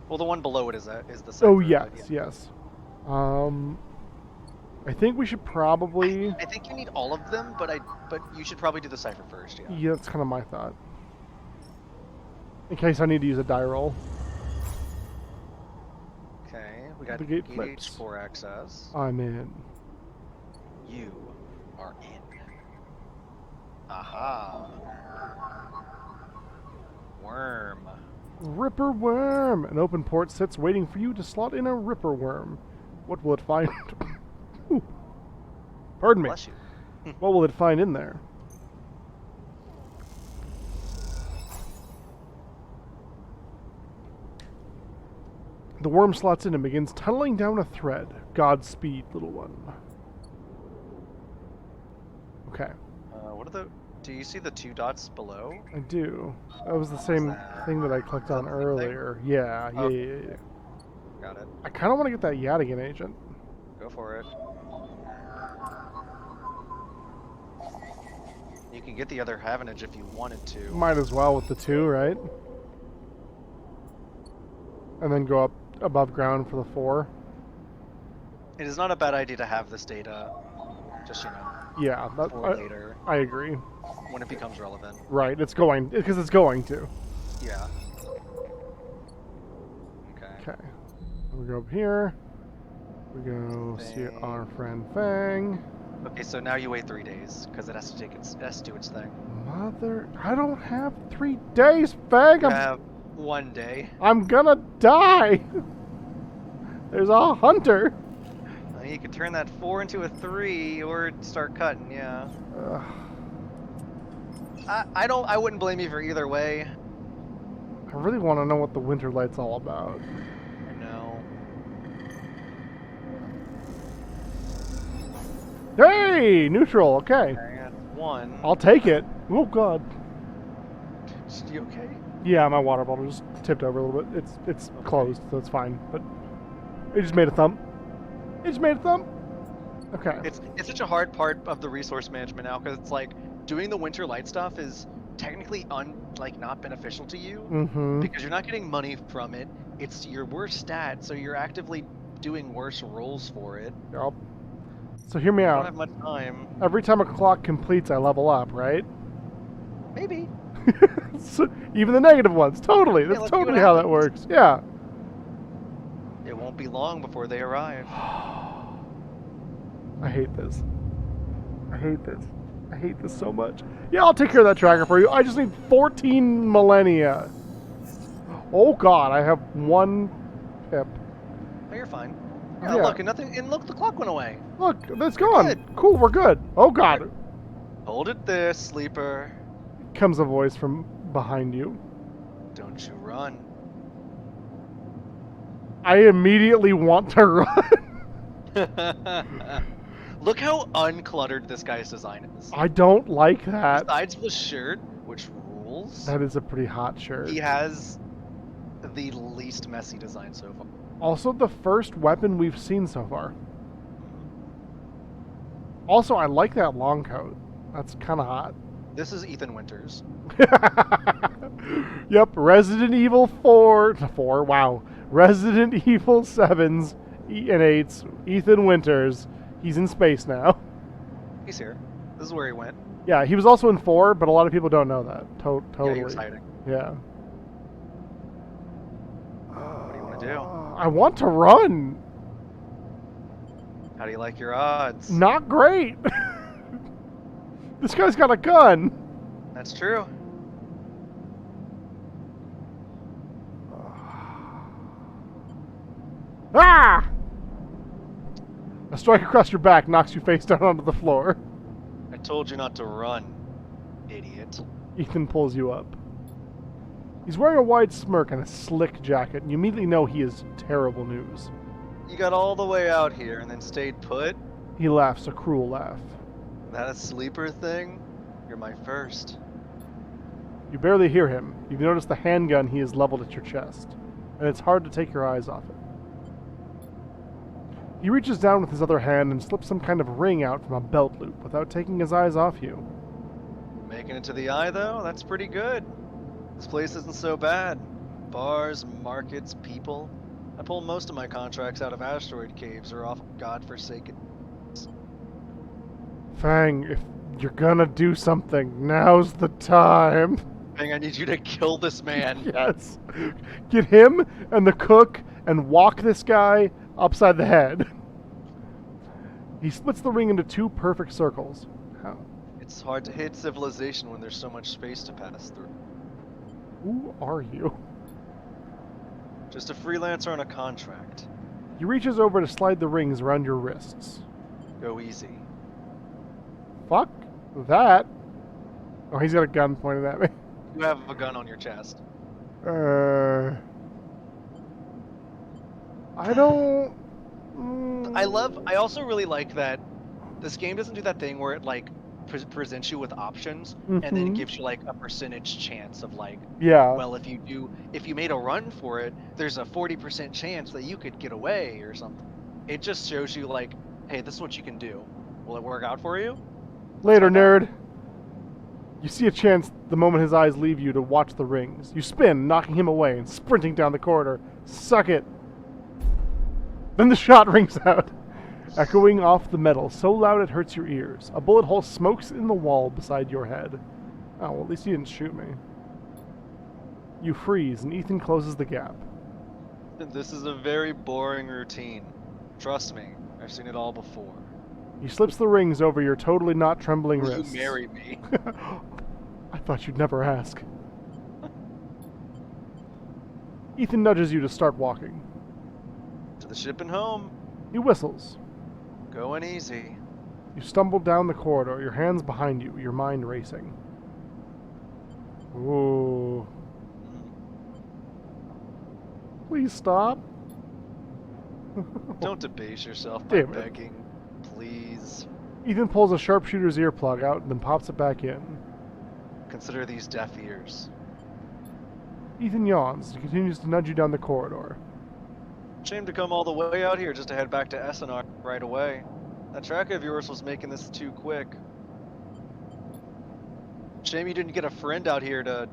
Well, the one below it is the Cypher. Oh, yes, but yeah. yes. I think we should probably... I think you need all of them, but you should probably do the Cypher first, yeah. Yeah, that's kind of my thought. In case I need to use a die roll. Okay, we got The gate Gate flips. H4 access. I'm in. You are in. Aha. Worm. Ripper worm! An open port sits waiting for you to slot in a ripper worm. What will it find? Ooh. Pardon me. Bless you. What will it find in there? The worm slots in and begins tunneling down a thread. Godspeed, little one. Okay, What are the... Do you see the 2 dots below? I do. That was the same that? thing that I clicked on Is that the same thing? earlier. Yeah. Okay. Got it. I kind of want to get that Yadigan agent. Go for it. You can get the other Havenage if you wanted to. Might as well with the 2, right? And then go up above ground for the 4. It is not a bad idea to have this data, just, you know, Yeah, that, for later, I agree. when it becomes relevant. Right, it's going, because it's going to. Yeah. Okay. Okay. We go up here. We go see Fang. our friend Fang. Okay, so now you wait 3 days, because it has to do its thing. Mother, I don't have 3 days, Fang. You have 1 day. I'm gonna die. There's a hunter. You can turn that 4 into a 3, or start cutting. Yeah. Ugh. I wouldn't blame you for either way. I really want to know what the winter light's all about. I know. Hey, neutral. Okay, I got 1. I'll take it. Oh God. You okay? Yeah, my water bottle just tipped over a little bit. It's closed, so it's fine. But it just made a thump. It just made a thump. Okay. It's such a hard part of the resource management now, because it's like doing the winter light stuff is technically not beneficial to you, Mm-hmm. because you're not getting money from it. It's your worst stat, so you're actively doing worse rolls for it. Yep. So hear me You don't out. have much time. Every time a clock completes, I level up, right? Maybe. So, even the negative ones. Totally. Yeah, That's let's see what totally how that happens. works. Yeah. It won't be long before they arrive. I hate this. I hate this. I hate this so much. Yeah, I'll take care of that tracker for you. I just need 14 millennia. Oh God, I have 1 pip. Oh, you're fine. Yeah. Oh, look, and nothing. And look, the clock went away. Look, it's gone. good. Cool, we're good. Oh God. Hold it there, sleeper. Comes a voice from behind you. Don't you run. I immediately want to run. Look how uncluttered this guy's design is. I don't like that. Besides the shirt, which rules, That is a pretty hot shirt. he has the least messy design so far. Also, the first weapon we've seen so far. Also, I like that long coat. That's kind of hot. This is Ethan Winters. Yep, Resident Evil 4, wow. Resident Evil 7's and 8's Ethan Winters. He's in space now. He's here. This is where he went. Yeah, he was also in 4, but a lot of people don't know that. Totally. Yeah, he was hiding. Yeah. What do you want to do? I want to run. How do you like your odds? Not great. This guy's got a gun. That's true. Ah! A strike across your back knocks you face down onto the floor. I told you not to run, idiot. Ethan pulls you up. He's wearing a wide smirk and a slick jacket, and you immediately know he is terrible news. You got all the way out here and then stayed put? He laughs a cruel laugh. That a sleeper thing? You're my first. You barely hear him. You notice the handgun he has leveled at your chest, and it's hard to take your eyes off it. He reaches down with his other hand and slips some kind of ring out from a belt loop without taking his eyes off you. Making it to the eye, though? That's pretty good. This place isn't so bad. Bars, markets, people. I pull most of my contracts out of asteroid caves or off godforsaken. Fang, if you're gonna do something, now's the time. Fang, I need you to kill this man. Yes. Get him and the cook and walk this guy upside the head. He splits the ring into two perfect circles. How? It's hard to hit civilization when there's so much space to pass through. Who are you? Just a freelancer on a contract. He reaches over to slide the rings around your wrists. Go easy. Fuck that. Oh, he's got a gun pointed at me. You have a gun on your chest. I don't. I also really like that this game doesn't do that thing where it like presents you with options and then gives you like a percentage chance of like, Yeah. well, if you made a run for it, there's a 40% chance that you could get away or something. It just shows you like, hey, this is what you can do. Will it work out for you? Later, nerd. You see a chance the moment his eyes leave you to watch the rings. You spin, knocking him away and sprinting down the corridor. Suck it. Then the shot rings out, echoing off the metal so loud it hurts your ears. A bullet hole smokes in the wall beside your head. Oh, well, at least you didn't shoot me. You freeze, and Ethan closes the gap. This is a very boring routine. Trust me, I've seen it all before. He slips the rings over your totally not trembling Will wrists. you marry me? I thought you'd never ask. Ethan nudges you to start walking. To the ship and home. He whistles. Going easy. You stumble down the corridor, your hands behind you, your mind racing. Ooh. Please stop. Don't debase yourself by Damn it. begging. Please. Ethan pulls a sharpshooter's earplug out and then pops it back in. Consider these deaf ears. Ethan yawns and continues to nudge you down the corridor. Shame to come all the way out here just to head back to SNR right away. That track of yours was making this too quick. Shame you didn't get a friend out here to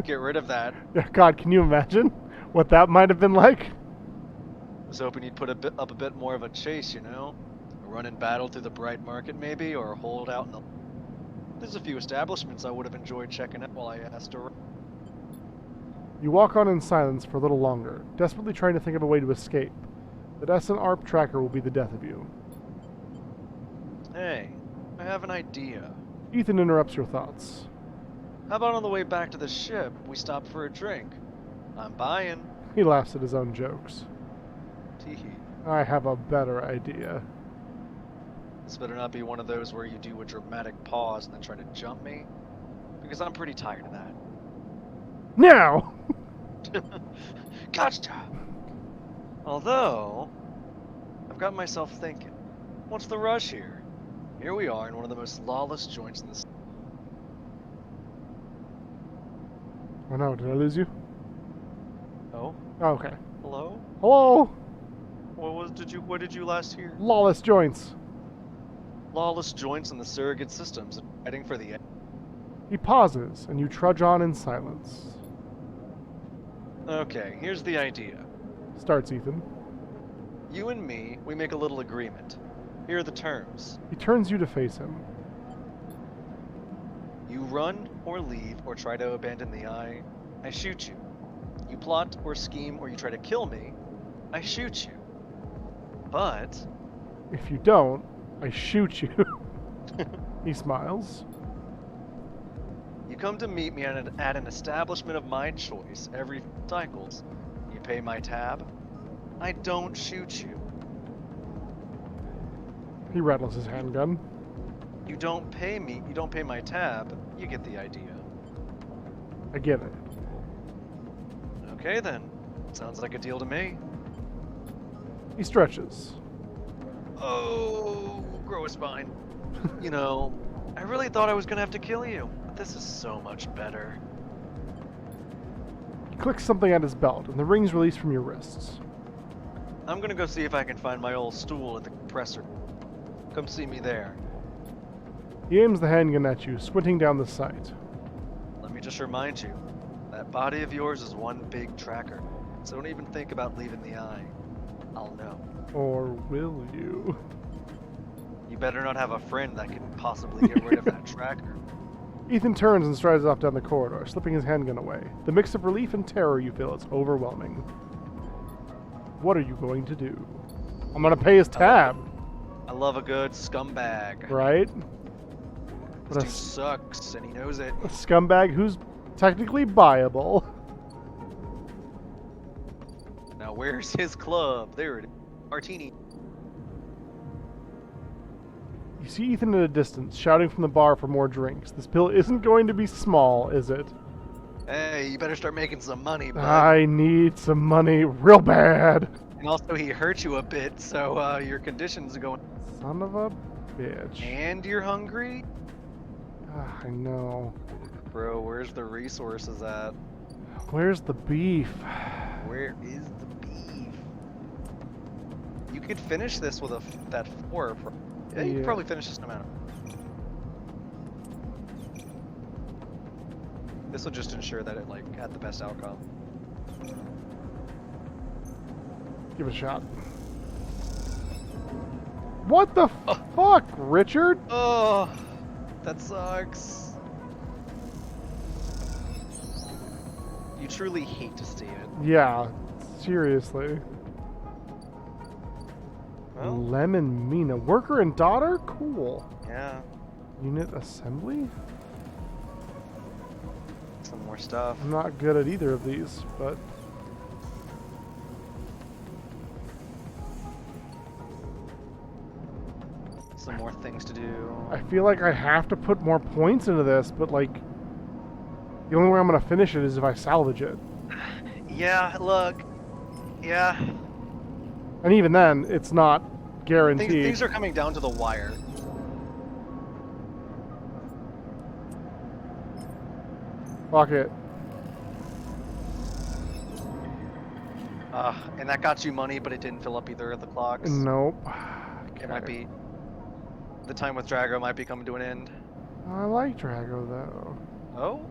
get rid of that. Yeah, God, can you imagine what that might have been like? Was hoping you'd put up a bit more of a chase, you know? A run and battle through the bright market maybe, or hold out in the... There's a few establishments I would have enjoyed checking out while I asked around. You walk on in silence for a little longer, desperately trying to think of a way to escape. That SNARP tracker will be the death of you. Hey, I have an idea. Ethan interrupts your thoughts. How about on the way back to the ship, we stop for a drink? I'm buying. He laughs at his own jokes. Teehee. I have a better idea. This better not be one of those where you do a dramatic pause and then try to jump me. Because I'm pretty tired of that. Now! Gotcha! Although, I've got myself thinking, what's the rush here? Here we are in one of the most lawless joints in the city. Oh no, did I lose you? Oh? Oh, okay. Hello? Hello! What did you last hear? Lawless joints. Lawless joints in the surrogate systems heading for the... He pauses, and you trudge on in silence. Okay, here's the idea. Starts Ethan. You and me, we make a little agreement. Here are the terms. He turns you to face him. You run or leave or try to abandon the eye, I shoot you. You plot or scheme or you try to kill me, I shoot you. But... If you don't, I shoot you. He smiles. You come to meet me at an establishment of my choice every cycles. You pay my tab, I don't shoot you. He rattles his handgun. You don't pay my tab, you get the idea. I get it. Okay then, sounds like a deal to me. He stretches. Oh, grow a spine. You know, I really thought I was gonna have to kill you, but this is so much better. He clicks something at his belt, and the rings release from your wrists. I'm gonna go see if I can find my old stool at the compressor. Come see me there. He aims the handgun at you, squinting down the sight. Let me just remind you, that body of yours is one big tracker, so don't even think about leaving the eye. I'll know. Or will you? You better not have a friend that can possibly get rid of that tracker. Ethan turns and strides off down the corridor, slipping his handgun away. The mix of relief and terror you feel is overwhelming. What are you going to do? I'm gonna pay his tab. I love a good scumbag. Right? This dude sucks, and he knows it. A scumbag who's technically buyable. Now where's his club? There it is. Martini. You see Ethan at a distance, shouting from the bar for more drinks. This pill isn't going to be small, is it? Hey, you better start making some money, bud. I need some money real bad. And also, he hurt you a bit, so your conditions are going. Son of a bitch. And you're hungry? I know. Bro, where's the resources at? Where's the beef? Where is the beef? You could finish this with that 4. Yeah, you could probably finish this no matter. This will just ensure that it had the best outcome. Give it a shot. What the fuck, Richard? Oh, that sucks. You truly hate to see it. Yeah, seriously. Well, Lemon Mina. Worker and daughter? Cool. yeah. Unit assembly? Some more stuff. I'm not good at either of these, but... Some more things to do. I feel like I have to put more points into this, but like... The only way I'm going to finish it is if I salvage it. Yeah, look. Yeah. And even then, it's not guaranteed. Things are coming down to the wire. Fuck it. And that got you money, but it didn't fill up either of the clocks. Nope. It might be... The time with Drago might be coming to an end. I like Drago, though. Oh?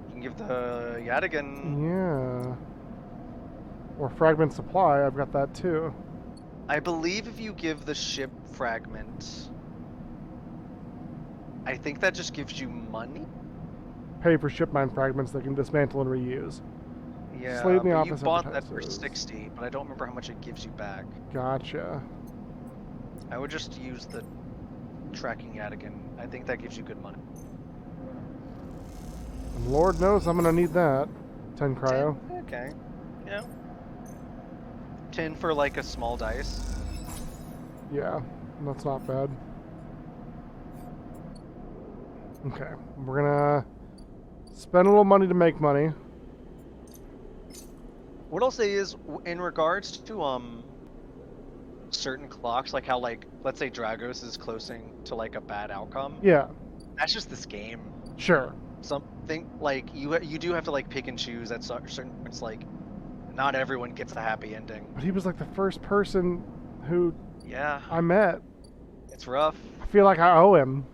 You can give the Yadigan... Yeah. Or Fragment Supply, I've got that too. I believe if you give the ship fragment... I think that just gives you money? Pay for ship mine fragments that can dismantle and reuse. Yeah, Slate in the but office you bought that for advertises. 60, but I don't remember how much it gives you back. Gotcha. I would just use the tracking Yadigan. I think that gives you good money. And Lord knows I'm gonna need that. 10 cryo. 10? Okay. Yeah. 10 for like a small dice. Yeah, that's not bad. Okay, we're gonna spend a little money to make money. What I'll say is, in regards to certain clocks, like how let's say Dragos is closing to like a bad outcome. Yeah, That's just this game. sure. Something like you do have to like pick and choose at certain points. Like, not everyone gets a happy ending. But he was like the first person who Yeah, I met. it's rough. I feel like I owe him.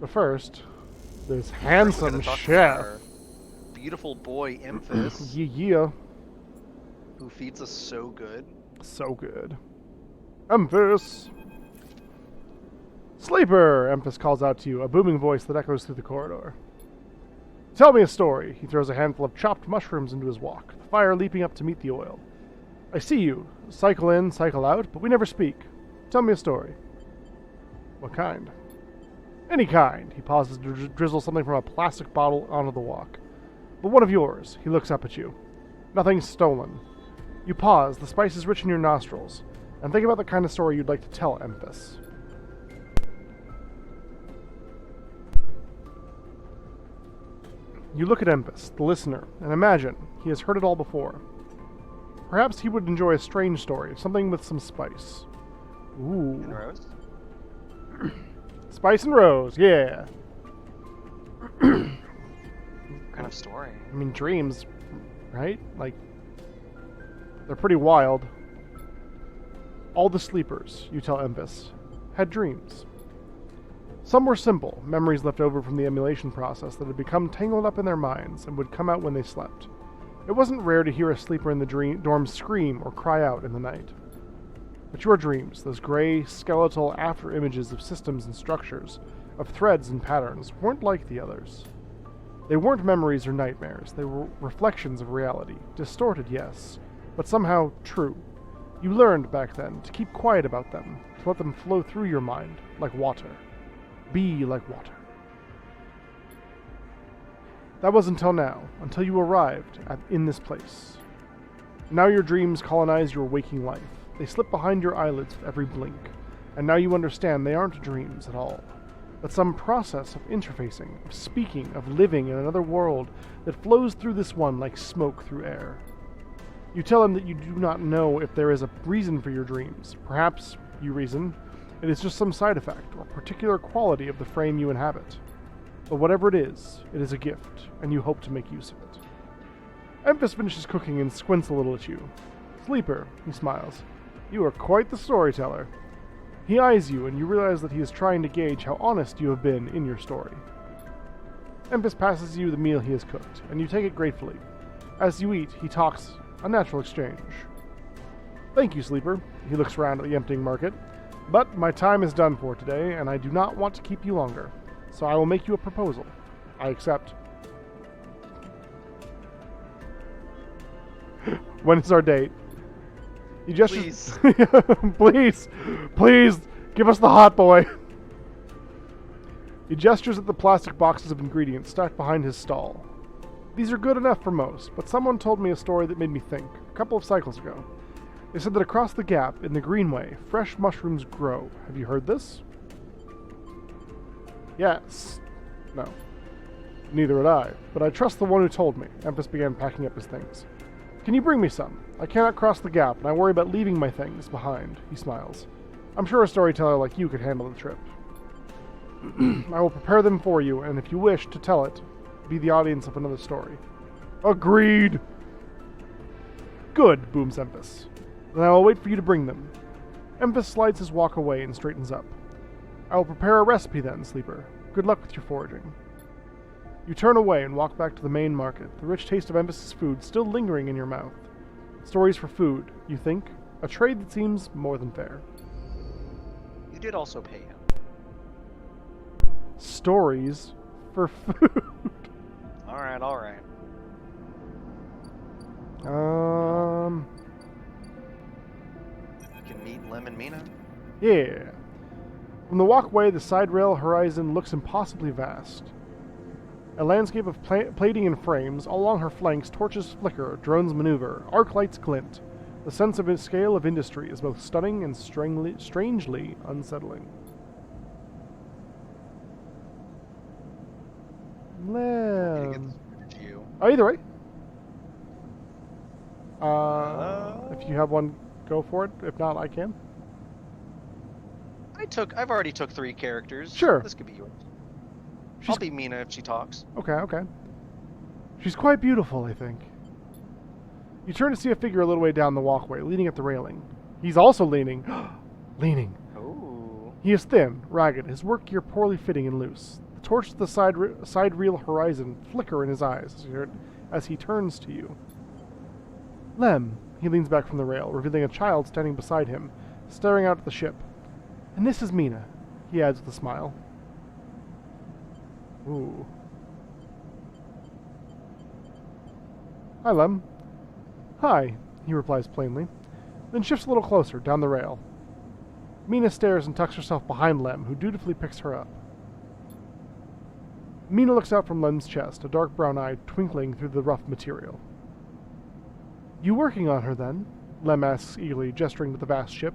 But first, this handsome chef. Beautiful boy, Emphas, Yeah. who feeds us so good. So good. Emphas! Sleeper! Emphas calls out to you, a booming voice that echoes through the corridor. Tell me a story. He throws a handful of chopped mushrooms into his wok, the fire leaping up to meet the oil. I see you. Cycle in, cycle out, but we never speak. Tell me a story. What kind? Any kind. He pauses to drizzle something from a plastic bottle onto the wok. But one of yours. He looks up at you. Nothing's stolen. You pause, the spice is rich in your nostrils, and think about the kind of story you'd like to tell, Emphas. You look at Emphas, the listener, and imagine he has heard it all before. Perhaps he would enjoy a strange story, something with some spice. Ooh. In Rose? Spice and Rose, yeah. What kind of story? I mean, dreams, right? Like, they're pretty wild. All the sleepers, you tell Empus, had dreams. Some were simple, memories left over from the emulation process that had become tangled up in their minds and would come out when they slept. It wasn't rare to hear a sleeper in the dorm scream or cry out in the night. But your dreams, those gray, skeletal after-images of systems and structures, of threads and patterns, weren't like the others. They weren't memories or nightmares, they were reflections of reality. Distorted, yes, but somehow true. You learned back then to keep quiet about them, to let them flow through your mind, like water. Be like water. That was until now, until you arrived in this place. Now your dreams colonize your waking life. They slip behind your eyelids with every blink, and now you understand they aren't dreams at all, but some process of interfacing, of speaking, of living in another world that flows through this one like smoke through air. You tell him that you do not know if there is a reason for your dreams. Perhaps, you reason, it is just some side effect or particular quality of the frame you inhabit. But whatever it is a gift, and you hope to make use of it. Empus finishes cooking and squints a little at you. Sleeper, he smiles. You are quite the storyteller. He eyes you, and you realize that he is trying to gauge how honest you have been in your story. Empus passes you the meal he has cooked, and you take it gratefully. As you eat, he talks, a natural exchange. Thank you, Sleeper. He looks around at the emptying market. But my time is done for today, and I do not want to keep you longer. So I will make you a proposal. I accept. When is our date? He gestures. Please. Please, give us the hot boy. He gestures at the plastic boxes of ingredients stacked behind his stall. These are good enough for most, but someone told me a story that made me think, a couple of cycles ago. They said that across the gap, in the Greenway, fresh mushrooms grow. Have you heard this? Yes. No. Neither had I, but I trust the one who told me. Empus began packing up his things. Can you bring me some? I cannot cross the gap, and I worry about leaving my things behind. He smiles. I'm sure a storyteller like you could handle the trip. I will prepare them for you, and if you wish to tell it, be the audience of another story. Agreed! Good, booms Empus. Then I will wait for you to bring them. Empus slides his walk away and straightens up. I will prepare a recipe then, Sleeper. Good luck with your foraging. You turn away and walk back to the main market, the rich taste of Empus's food still lingering in your mouth. Stories for food, you think? A trade that seems more than fair. You did also pay him. Stories for food. Alright. You can meet Lem and Mina. Yeah. From the walkway, the side rail horizon looks impossibly vast. A landscape of plating and frames, all along her flanks, torches flicker, drones maneuver, arc lights glint. The sense of scale of industry is both stunning and strangely unsettling. Lem. Either way. If you have one, go for it. If not, I can. I've already took 3 characters. Sure. This could be yours. I'll be Mina if she talks. Okay. She's quite beautiful, I think. You turn to see a figure a little way down the walkway, leaning at the railing. He's also leaning. Leaning. Ooh. He is thin, ragged, his work gear poorly fitting and loose. The torches of the side reel horizon flicker in his eyes as he turns to you. Lem. He leans back from the rail, revealing a child standing beside him, staring out at the ship. And this is Mina, he adds with a smile. Ooh. Hi, Lem. Hi, he replies plainly, then shifts a little closer, down the rail. Mina stares and tucks herself behind Lem, who dutifully picks her up. Mina looks out from Lem's chest, a dark brown eye twinkling through the rough material. You working on her, then? Lem asks eagerly, gesturing to the vast ship.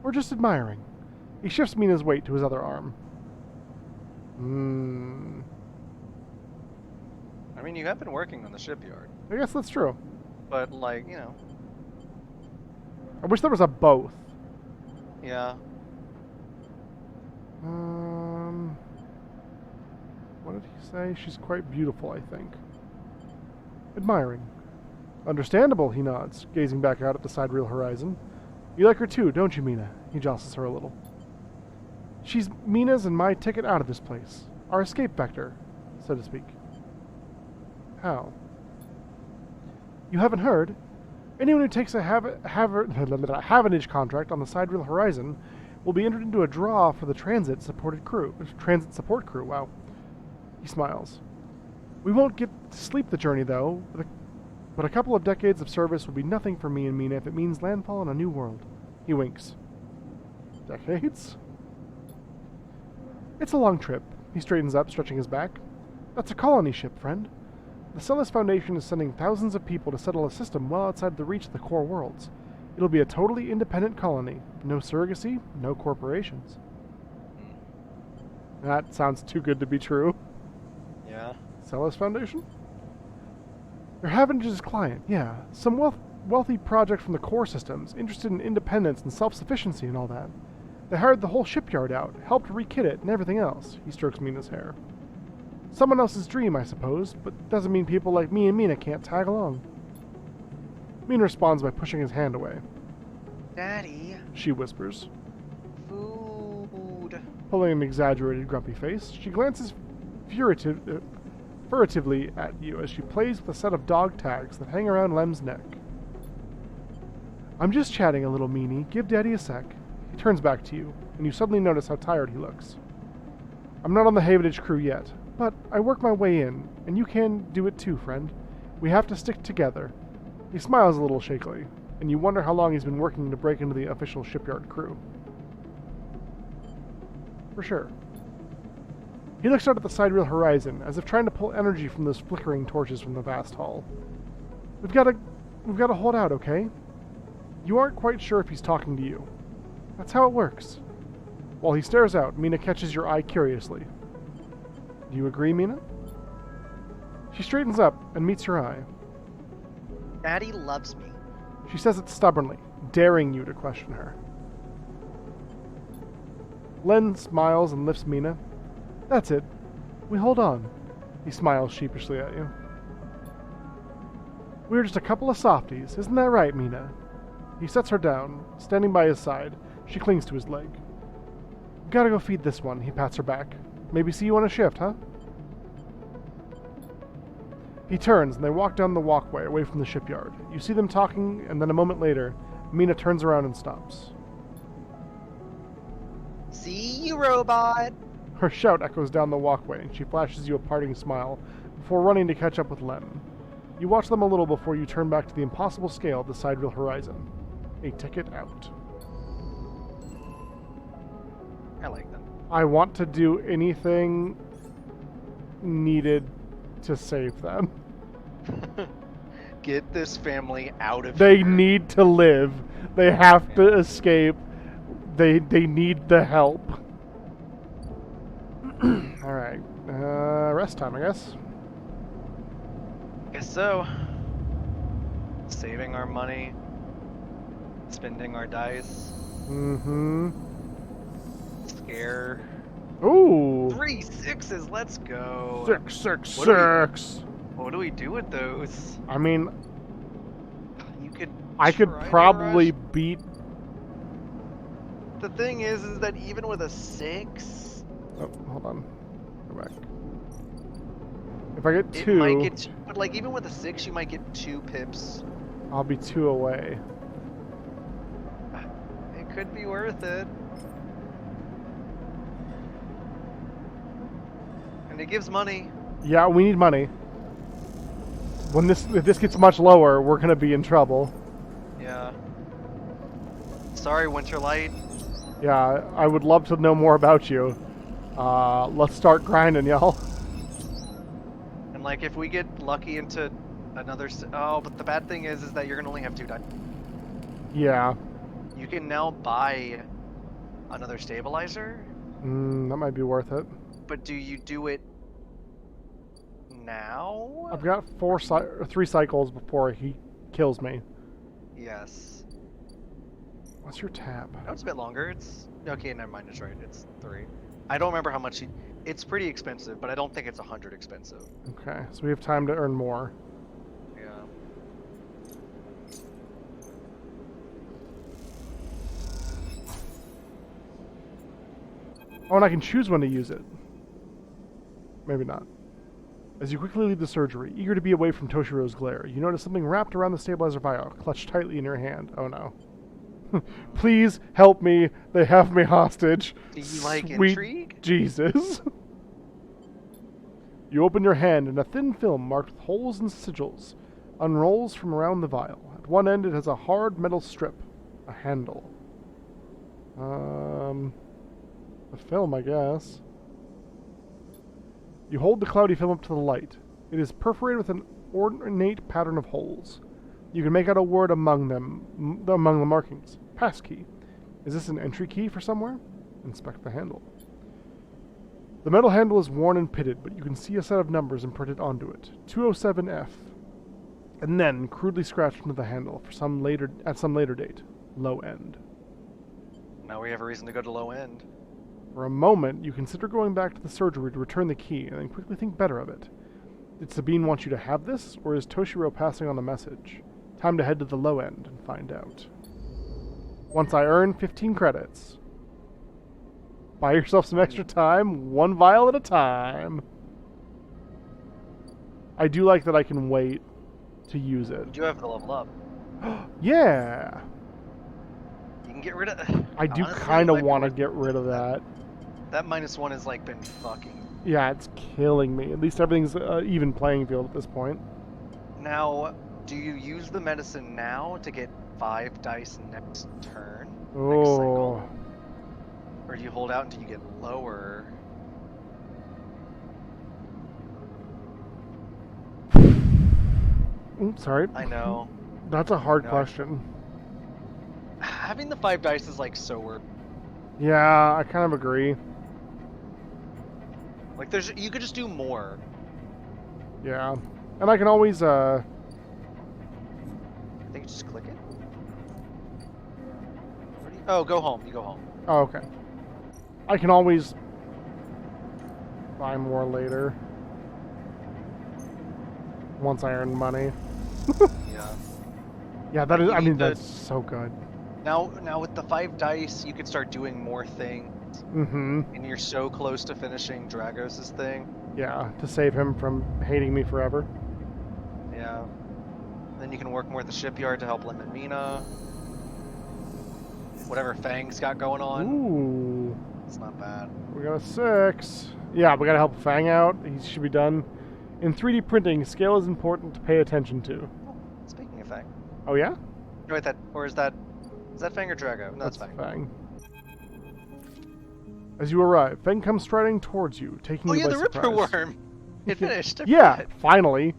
Or just admiring? He shifts Mina's weight to his other arm. I mean, you have been working on the shipyard. I guess that's true. But, I wish there was a both. Yeah. What did he say? She's quite beautiful, I think. Admiring. Understandable, he nods, gazing back out at the sidereal horizon. You like her too, don't you, Mina? He jostles her a little. She's Mina's and my ticket out of this place. Our escape vector, so to speak. How? You haven't heard? Anyone who takes a Havenage contract on the sidereal horizon will be entered into a draw for the transit support crew. Wow. He smiles. We won't get to sleep the journey, though, but a couple of decades of service will be nothing for me and Mina if it means landfall on a new world. He winks. Decades? It's a long trip. He straightens up, stretching his back. That's a colony ship, friend. The Celis Foundation is sending thousands of people to settle a system well outside the reach of the core worlds. It'll be a totally independent colony. No surrogacy, no corporations. That sounds too good to be true. Yeah. Celis Foundation? They're Havenge's client, yeah. Some wealthy project from the core systems, interested in independence and self-sufficiency and all that. They hired the whole shipyard out, helped rekit it and everything else. He strokes Mina's hair. Someone else's dream, I suppose, but doesn't mean people like me and Mina can't tag along. Mina responds by pushing his hand away. Daddy. She whispers. Food. Pulling an exaggerated, grumpy face, she glances furtively at you as she plays with a set of dog tags that hang around Lem's neck. I'm just chatting a little, meanie. Give Daddy a sec. He turns back to you, and you suddenly notice how tired he looks. I'm not on the Havenage crew yet, but I work my way in, and you can do it too, friend. We have to stick together. He smiles a little shakily, and you wonder how long he's been working to break into the official shipyard crew. For sure. He looks out at the sidereal horizon, as if trying to pull energy from those flickering torches from the vast hull. We've got to hold out, okay? You aren't quite sure if he's talking to you. That's how it works. While he stares out, Mina catches your eye curiously. Do you agree, Mina? She straightens up and meets your eye. Daddy loves me. She says it stubbornly, daring you to question her. Len smiles and lifts Mina. That's it. We hold on. He smiles sheepishly at you. We're just a couple of softies, isn't that right, Mina? He sets her down, standing by his side. She clings to his leg. Gotta go feed this one, he pats her back. Maybe see you on a shift, huh? He turns and they walk down the walkway away from the shipyard. You see them talking, and then a moment later, Mina turns around and stops. See you, robot! Her shout echoes down the walkway, and she flashes you a parting smile before running to catch up with Lem. You watch them a little before you turn back to the impossible scale of the sidereal horizon. A ticket out. I like them. I want to do anything needed to save them. Get this family out of They here. need to live. They have to escape. They need the help. Alright. Rest time, I guess. Guess so. Saving our money. Spending our dice. Mm-hmm. Scare. Ooh. 3 6s, let's go. 666. What do we do with those? I mean, You could. I could try to probably rush. beat. The thing is that even with a 6, Oh, hold on. Go back. If I get it two, might get. But like even with a 6, you might get 2 pips. I'll be 2 away. It could be worth it. And it gives money. Yeah, we need money. If this gets much lower, we're gonna be in trouble. Yeah. Sorry, Winterlight. Yeah, I would love to know more about you. Let's start grinding, y'all. And like if we get lucky into another oh, but the bad thing is that you're gonna only have 2 die. Yeah. You can now buy another stabilizer, That might be worth it. but do you do it now? I've got 3 cycles before he kills me. Yes. What's your tab? No, it's a bit longer. It's okay. Never mind. It's right. It's 3. I don't remember how much. It's pretty expensive, but I don't think it's 100 expensive. Okay, so we have time to earn more. Yeah. Oh, and I can choose when to use it. Maybe not. As you quickly leave the surgery, eager to be away from Toshiro's glare, you notice something wrapped around the stabilizer vial, clutched tightly in your hand. Oh no. Please help me. They have me hostage. Do you like Sweet intrigue? Jesus. You open your hand and a thin film marked with holes and sigils unrolls from around the vial. At one end it has a hard metal strip, a handle. A film, I guess. You hold the cloudy film up to the light. It is perforated with an ornate pattern of holes. You can make out a word among them, among the markings. Passkey. Is this an entry key for somewhere? Inspect the handle. The metal handle is worn and pitted, but you can see a set of numbers imprinted onto it. 207F. And then, crudely scratched into the handle at some later date. Low end. Now we have a reason to go to low end. For a moment, you consider going back to the surgery to return the key, and then quickly think better of it. Did Sabine want you to have this, or is Toshiro passing on a message? Time to head to the low end and find out. Once I earn 15 credits. Buy yourself some extra time, one vial at a time. I do like that I can wait to use it. You do have the level up. Yeah! You can get rid of... I do kind of want to get rid of that. That -1 has, like, been fucking... Yeah, it's killing me. At least everything's even playing field at this point. Now, do you use the medicine now to get 5 dice next turn? Oh. Next cycle? Or do you hold out until you get lower? Oops, sorry. I know. That's a hard question. Having the 5 dice is, like, so weird. Yeah, I kind of agree. Like, you could just do more. Yeah. And I can always, I think you just click it. Oh, go home. You go home. Oh, okay. I can always buy more later. Once I earn money. Yeah. Yeah, that is, I mean, the- that's so good. Now with the 5 dice, you can start doing more things. Mm-hmm. And you're so close to finishing Dragos' thing. Yeah, to save him from hating me forever. Yeah. Then you can work more at the shipyard to help Lemon Mina. Whatever Fang's got going on. Ooh. It's not bad. We got a 6. Yeah, we gotta help Fang out. He should be done. In 3D printing, scale is important to pay attention to. Oh, speaking of Fang. Oh, yeah? No, wait, is that Fang or Drago? No, that's Fang. Fang. As you arrive, Fang comes striding towards you, taking Oh you yeah, by the surprise. Ripper Worm! It finished. I Yeah, forgot. finally.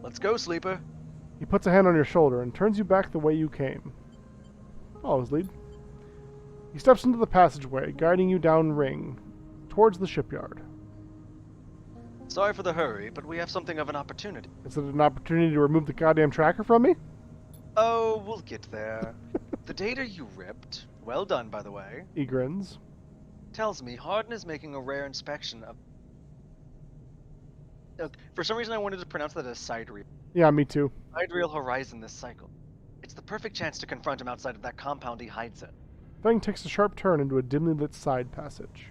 Let's go, Sleeper. He puts a hand on your shoulder and turns you back the way you came. Follow his lead. He steps into the passageway, guiding you down ring, towards the shipyard. Sorry for the hurry, but we have something of an opportunity. Is it an opportunity to remove the goddamn tracker from me? Oh, we'll get there. The data you ripped, well done by the way, He grins. tells me Harden is making a rare inspection of... For some reason I wanted to pronounce that as Sidereal. Yeah, me too. Sidereal Horizon this cycle. It's the perfect chance to confront him outside of that compound he hides in. Fang takes a sharp turn into a dimly lit side passage.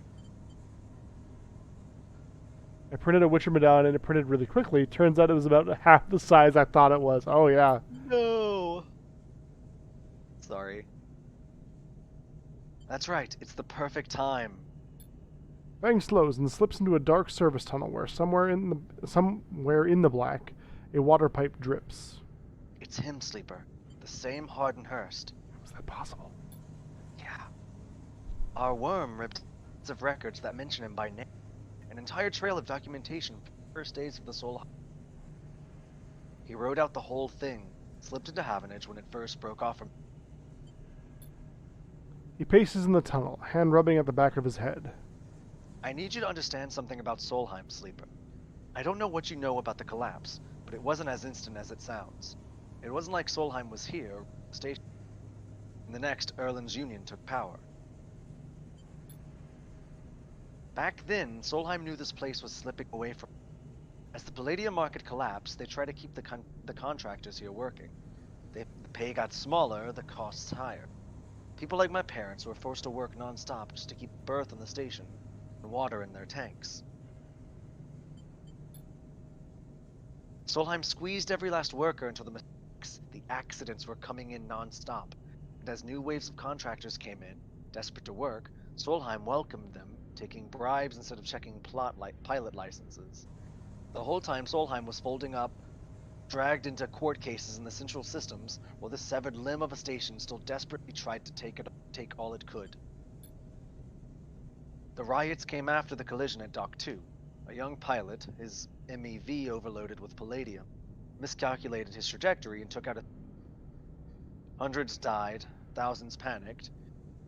I printed a Witcher medallion and it printed really quickly. Turns out it was about half the size I thought it was. Oh, yeah. No! Sorry. That's right, it's the perfect time. Fang slows and slips into a dark service tunnel where somewhere in the black, a water pipe drips. It's him, Sleeper. The same Harden Hurst. Is that possible? Yeah. Our worm ripped of records that mention him by name. An entire trail of documentation from the first days of the Soul. He wrote out the whole thing, slipped into Havenage when it first broke off from... He paces in the tunnel, hand rubbing at the back of his head. I need you to understand something about Solheim, Sleeper. I don't know what you know about the collapse, but it wasn't as instant as it sounds. It wasn't like Solheim was here, station. In the next, Erland's Union took power. Back then, Solheim knew this place was slipping away from. As the palladium market collapsed, they tried to keep the contractors here working. The pay got smaller, the costs higher. People like my parents were forced to work non-stop just to keep berth on the station and water in their tanks. Solheim squeezed every last worker until the accidents were coming in non-stop, and as new waves of contractors came in, desperate to work, Solheim welcomed them, taking bribes instead of checking pilot licenses. The whole time Solheim was folding up, dragged into court cases in the central systems, while this severed limb of a station still desperately tried to take all it could. The riots came after the collision at Dock 2. A young pilot, his MEV overloaded with palladium, miscalculated his trajectory and took out a... Hundreds died, thousands panicked.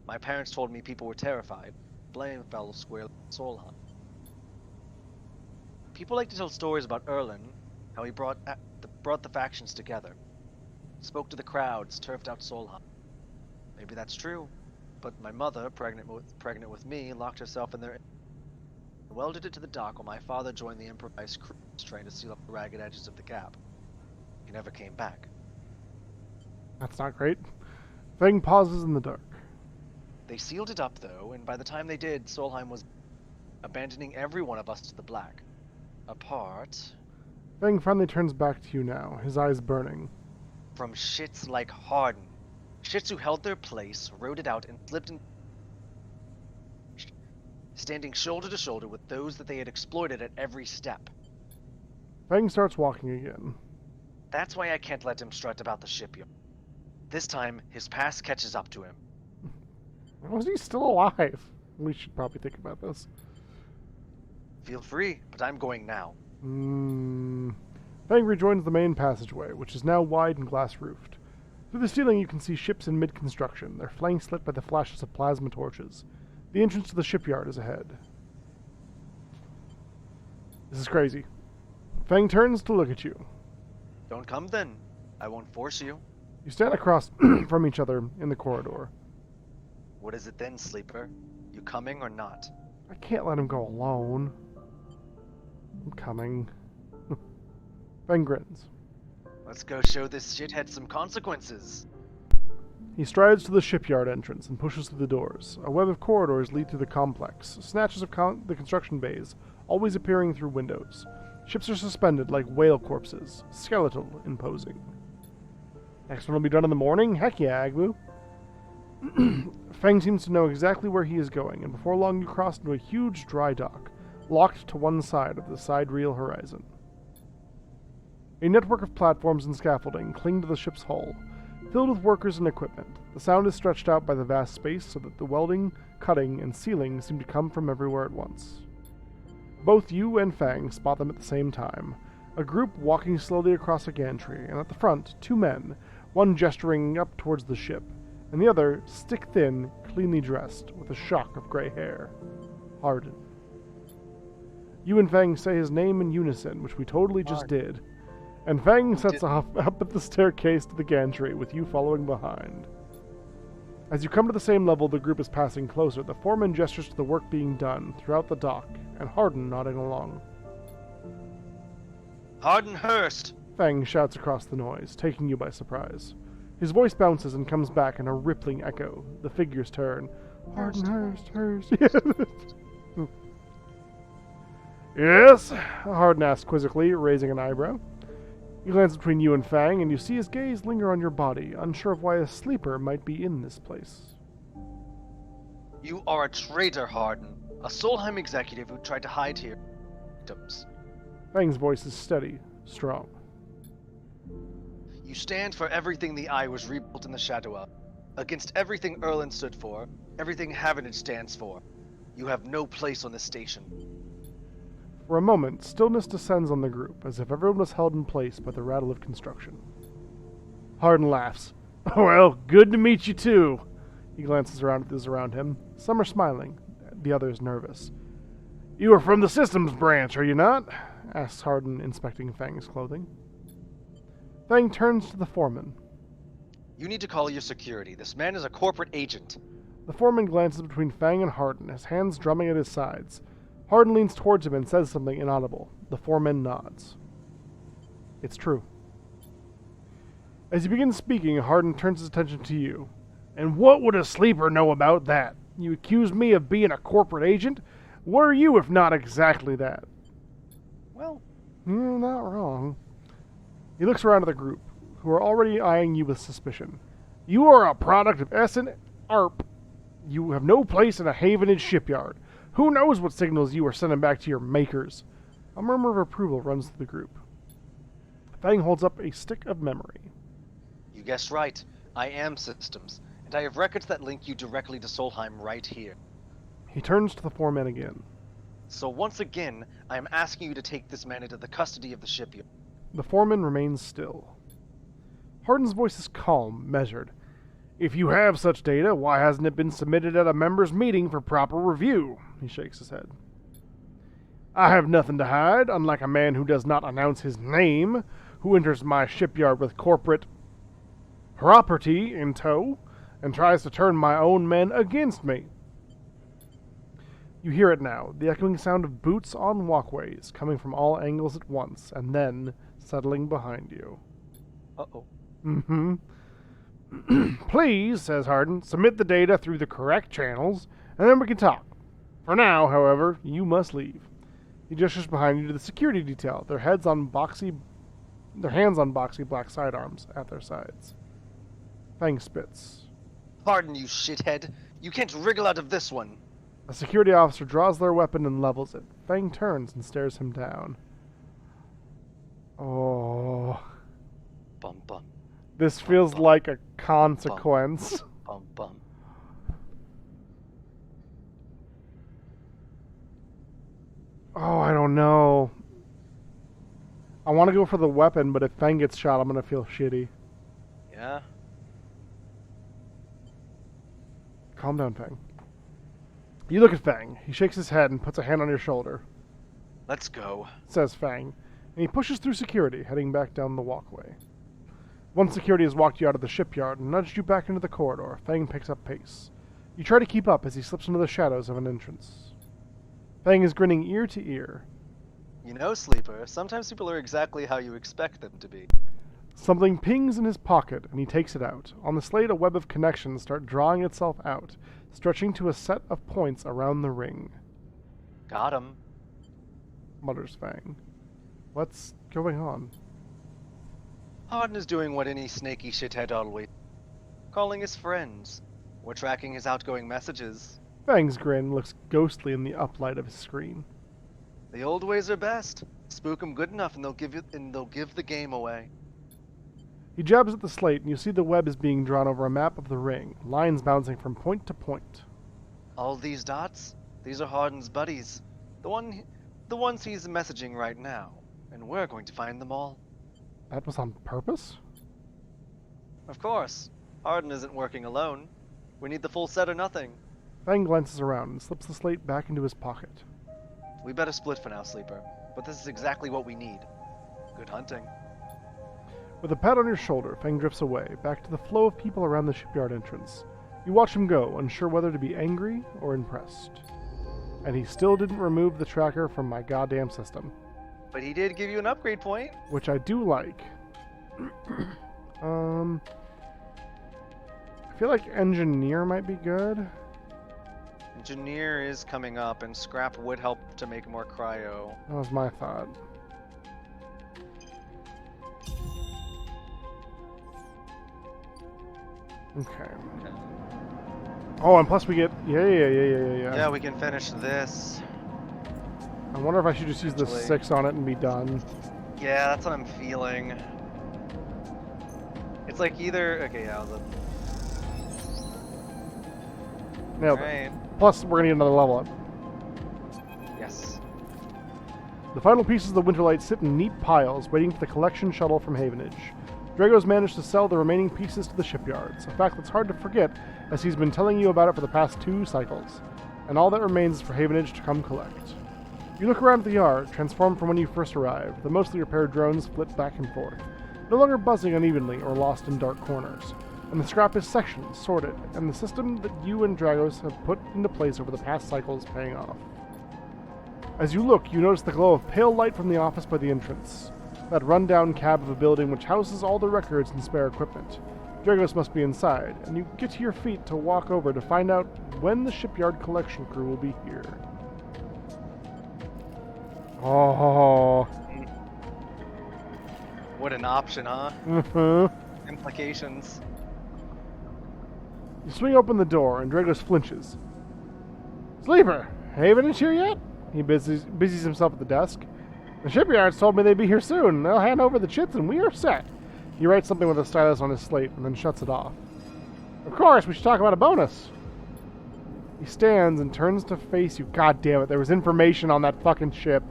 My parents told me people were terrified. Blame fell squarely on Solheim. People like to tell stories about Erland, how he brought the factions together, spoke to the crowds, turfed out Solheim. Maybe that's true, but my mother, pregnant with me, locked herself in there and welded it to the dock while my father joined the improvised cruise train to seal up the ragged edges of the gap. He never came back. That's not great. Fang pauses in the dark. They sealed it up, though, and by the time they did, Solheim was abandoning every one of us to the black. Apart... Fang finally turns back to you now, his eyes burning. From shits like Harden. Shits who held their place, rode it out, and slipped in... standing shoulder to shoulder with those that they had exploited at every step. Fang starts walking again. That's why I can't let him strut about the shipyard. This time, his past catches up to him. How is he still alive? We should probably think about this. Feel free, but I'm going now. Fang rejoins the main passageway, which is now wide and glass-roofed. Through the ceiling you can see ships in mid-construction, their flanks lit by the flashes of plasma torches. The entrance to the shipyard is ahead. This is crazy. Fang turns to look at you. Don't come then. I won't force you. You stand across from each other in the corridor. What is it then, Sleeper? You coming or not? I can't let him go alone. I'm coming. Fang grins. Let's go show this shithead some consequences. He strides to the shipyard entrance and pushes through the doors. A web of corridors lead through the complex, snatches of the construction bays, always appearing through windows. Ships are suspended like whale corpses, skeletal, imposing. Next one will be done in the morning? Heck yeah, Agbu. Fang seems to know exactly where he is going, and before long you cross into a huge dry dock, locked to one side of the sidereal horizon. A network of platforms and scaffolding cling to the ship's hull, filled with workers and equipment. The sound is stretched out by the vast space so that the welding, cutting, and sealing seem to come from everywhere at once. Both you and Fang spot them at the same time, a group walking slowly across a gantry, and at the front, two men, one gesturing up towards the ship, and the other stick-thin, cleanly dressed, with a shock of gray hair. Harden. You and Fang say his name in unison, which we totally just did, and Fang sets off up at the staircase to the gantry, with you following behind. As you come to the same level the group is passing closer, the foreman gestures to the work being done throughout the dock, and Harden nodding along. Harden Hurst! Fang shouts across the noise, taking you by surprise. His voice bounces and comes back in a rippling echo. The figures turn. Harden Hurst. Yes? Harden asks quizzically, raising an eyebrow. You glance between you and Fang, and you see his gaze linger on your body, unsure of why a sleeper might be in this place. You are a traitor, Harden. A Solheim executive who tried to hide here. Victims. Fang's voice is steady, strong. You stand for everything the Eye was rebuilt in the shadow of. Against everything Erland stood for, everything Havenage stands for. You have no place on this station. For a moment, stillness descends on the group, as if everyone was held in place by the rattle of construction. Harden laughs. Well, good to meet you too. He glances around at those around him. Some are smiling, the others nervous. You are from the systems branch, are you not? Asks Harden, inspecting Fang's clothing. Fang turns to the foreman. You need to call your security. This man is a corporate agent. The foreman glances between Fang and Hardin, his hands drumming at his sides. Hardin leans towards him and says something inaudible. The foreman nods. It's true. As he begins speaking, Hardin turns his attention to you. And what would a sleeper know about that? You accuse me of being a corporate agent? What are you if not exactly that? Well, You're not wrong. He looks around at the group, who are already eyeing you with suspicion. You are a product of Essen Arp. You have no place in a Havenage shipyard. Who knows what signals you are sending back to your makers? A murmur of approval runs through the group. Fang holds up a stick of memory. you guessed right. I am systems, and I have records that link you directly to Solheim right here. He turns to the foreman again. So once again, I am asking you to take this man into the custody of the shipyard. The foreman remains still. Hardin's voice is calm, measured. If you have such data, why hasn't it been submitted at a members' meeting for proper review? He shakes his head. I have nothing to hide, unlike a man who does not announce his name, who enters my shipyard with corporate property in tow, and tries to turn my own men against me. You hear it now, the echoing sound of boots on walkways, coming from all angles at once, and then settling behind you. Uh-oh. Mm-hmm. Please, says Hardin, submit the data through the correct channels, and then we can talk. For now, however, you must leave. He gestures behind you to the security detail, their hands on boxy black sidearms at their sides. Fang spits. Pardon you, shithead. You can't wriggle out of this one. A security officer draws their weapon and levels it. Fang turns and stares him down. Oh. Bum bum. This feels like a consequence. Bum bum. Oh, I don't know. I want to go for the weapon, but if Fang gets shot, I'm going to feel shitty. Yeah? Calm down, Fang. You look at Fang. He shakes his head and puts a hand on your shoulder. Let's go. Says Fang. And he pushes through security, heading back down the walkway. Once security has walked you out of the shipyard and nudged you back into the corridor, Fang picks up pace. You try to keep up as he slips into the shadows of an entrance. Fang is grinning ear to ear. You know, Sleeper, sometimes people are exactly how you expect them to be. Something pings in his pocket, and he takes it out. On the slate, a web of connections start drawing itself out, stretching to a set of points around the ring. Got him. Mutters Fang. What's going on? Hardin is doing what any snaky shithead always. Calling his friends. We're tracking his outgoing messages. Fang's grin looks ghostly in the uplight of his screen. The old ways are best. Spook 'em good enough and they'll give the game away. He jabs at the slate, and you see the web is being drawn over a map of the ring, lines bouncing from point to point. All these dots? These are Hardin's buddies. The ones he's messaging right now. And we're going to find them all. That was on purpose? Of course. Hardin isn't working alone. We need the full set or nothing. Fang glances around and slips the slate back into his pocket. We better split for now, Sleeper. But this is exactly what we need. Good hunting. With a pat on your shoulder, Fang drifts away, back to the flow of people around the shipyard entrance. You watch him go, unsure whether to be angry or impressed. And he still didn't remove the tracker from my goddamn system. But he did give you an upgrade point. Which I do like. I feel like engineer might be good. Engineer is coming up, and scrap would help to make more cryo. That was my thought. Okay. Oh, and plus we get... Yeah. Yeah, we can finish this. I wonder if I should just use the Actually. 6 on it and be done. Yeah, that's what I'm feeling. It's like either... Okay, yeah, Nailed it. Right. Plus, we're gonna get another level up. Yes. The final pieces of the Winterlight sit in neat piles, waiting for the collection shuttle from Havenage. Drago's managed to sell the remaining pieces to the shipyards, a fact that's hard to forget, as he's been telling you about it for the past 2 cycles. And all that remains is for Havenage to come collect. You look around at the yard, transformed from when you first arrived. The mostly repaired drones flit back and forth, no longer buzzing unevenly or lost in dark corners. and the scrap is sectioned, sorted, and the system that you and Dragos have put into place over the past cycle is paying off. As you look, you notice the glow of pale light from the office by the entrance. That run-down cab of a building which houses all the records and spare equipment. Dragos must be inside, and you get to your feet to walk over to find out when the shipyard collection crew will be here. Oh. What an option, huh? Mm-hmm. Implications. You swing open the door, and Dragos flinches. Sleeper, Haven is here yet? He busies himself at the desk. The shipyards told me they'd be here soon. They'll hand over the chits, and we are set. He writes something with a stylus on his slate, and then shuts it off. Of course, we should talk about a bonus. He stands and turns to face you. God damn it, there was information on that fucking ship.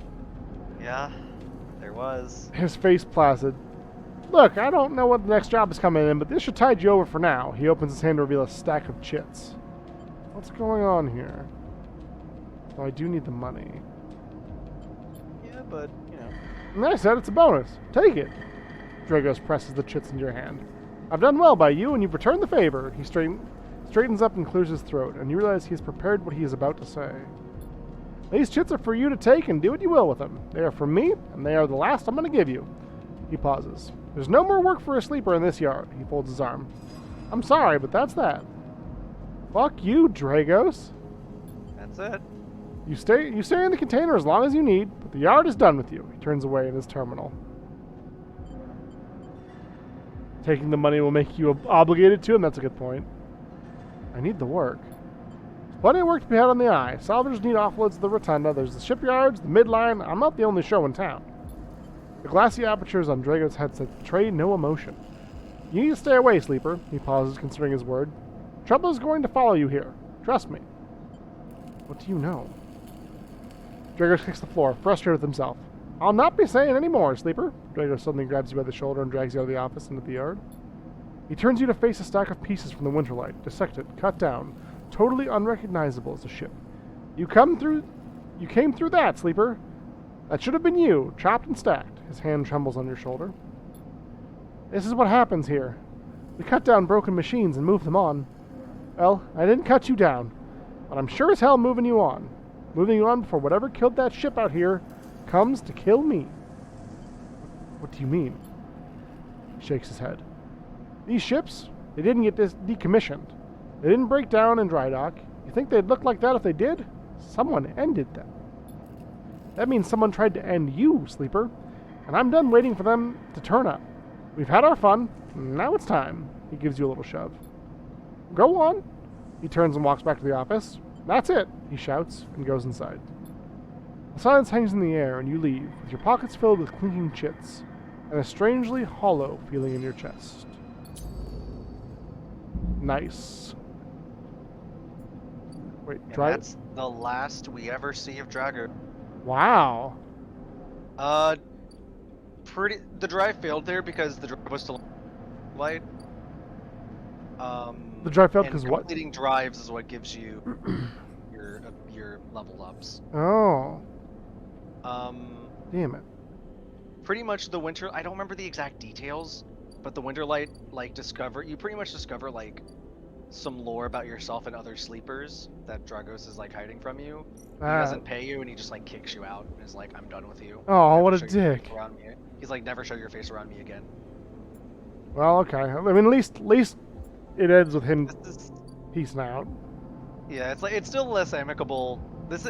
Yeah, there was. His face placid. Look, I don't know what the next job is coming in, but this should tide you over for now. He opens his hand to reveal a stack of chits. What's going on here? Oh, I do need the money. Yeah, but, you know. And I said it's a bonus. Take it. Dragos presses the chits into your hand. I've done well by you, and you've returned the favor. He straightens up and clears his throat, and you realize he has prepared what he is about to say. These chits are for you to take and do what you will with them. They are from me, and they are the last I'm going to give you. He pauses. There's no more work for a sleeper in this yard. He folds his arm. I'm sorry, but that's that. Fuck you, Dragos. That's it. You stay in the container as long as you need, but the yard is done with you. He turns away in his terminal. Taking the money will make you obligated to him. That's a good point. I need the work. There's plenty of work to be had on the eye. Salvagers need offloads to the rotunda. There's the shipyards, the midline. I'm not the only show in town. The glassy apertures on Dragos' headset betray no emotion. You need to stay away, Sleeper. He pauses, considering his word. Trouble is going to follow you here. Trust me. What do you know? Dragos kicks the floor, frustrated with himself. I'll not be saying any more, Sleeper. Dragos suddenly grabs you by the shoulder and drags you out of the office into the yard. He turns you to face a stack of pieces from the Winterlight, dissected, cut down, totally unrecognizable as a ship. You came through that, Sleeper. That should have been you, chopped and stacked. His hand trembles on your shoulder. This is what happens here. We cut down broken machines and move them on. Well, I didn't cut you down, but I'm sure as hell moving you on. Moving you on before whatever killed that ship out here comes to kill me. What do you mean? He shakes his head. These ships, they didn't get decommissioned. They didn't break down in dry dock. You think they'd look like that if they did? Someone ended them. That means someone tried to end you, Sleeper. And I'm done waiting for them to turn up. We've had our fun. Now it's time. He gives you a little shove. Go on. He turns and walks back to the office. That's it, he shouts, and goes inside. The silence hangs in the air, and you leave, with your pockets filled with clinking chits, and a strangely hollow feeling in your chest. Nice. Wait, And drive. that's the last we ever see of Drago. Wow. The drive failed there because the drive was still light. The drive failed and because what? completing drives is what gives you your level ups. Oh, Um, damn it. pretty much the winter. I don't remember the exact details, but the Winterlight you pretty much discover like some lore about yourself and other sleepers that Dragos is like hiding from you. He doesn't pay you, and he just like kicks you out and is like, "I'm done with you." Oh, Never what a show your face dick. around me." He's like, "Never show your face around me again." Well, okay. I mean, at least it ends with him This is, peacing out. yeah, it's still less amicable. This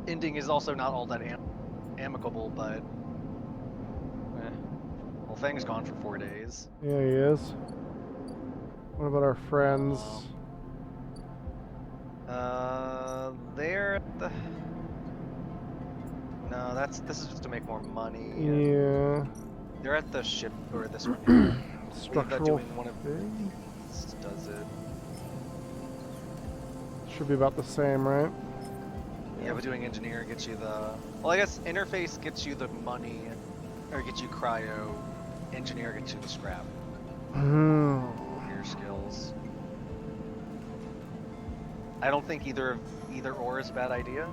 ending is also not all that amicable, but well, Fang's gone for 4 days. Yeah, he is. What about our friends? They're at the. No, this is just to make more money. Yeah. They're at the ship or this one. I believe that Structural doing one of thing? these does it. Should be about the same, right? Yeah, but doing engineer gets you the. Well, I guess interface gets you the money, or gets you cryo. Engineer gets you the scrap. Hmm. Your skills. I don't think either or is a bad idea.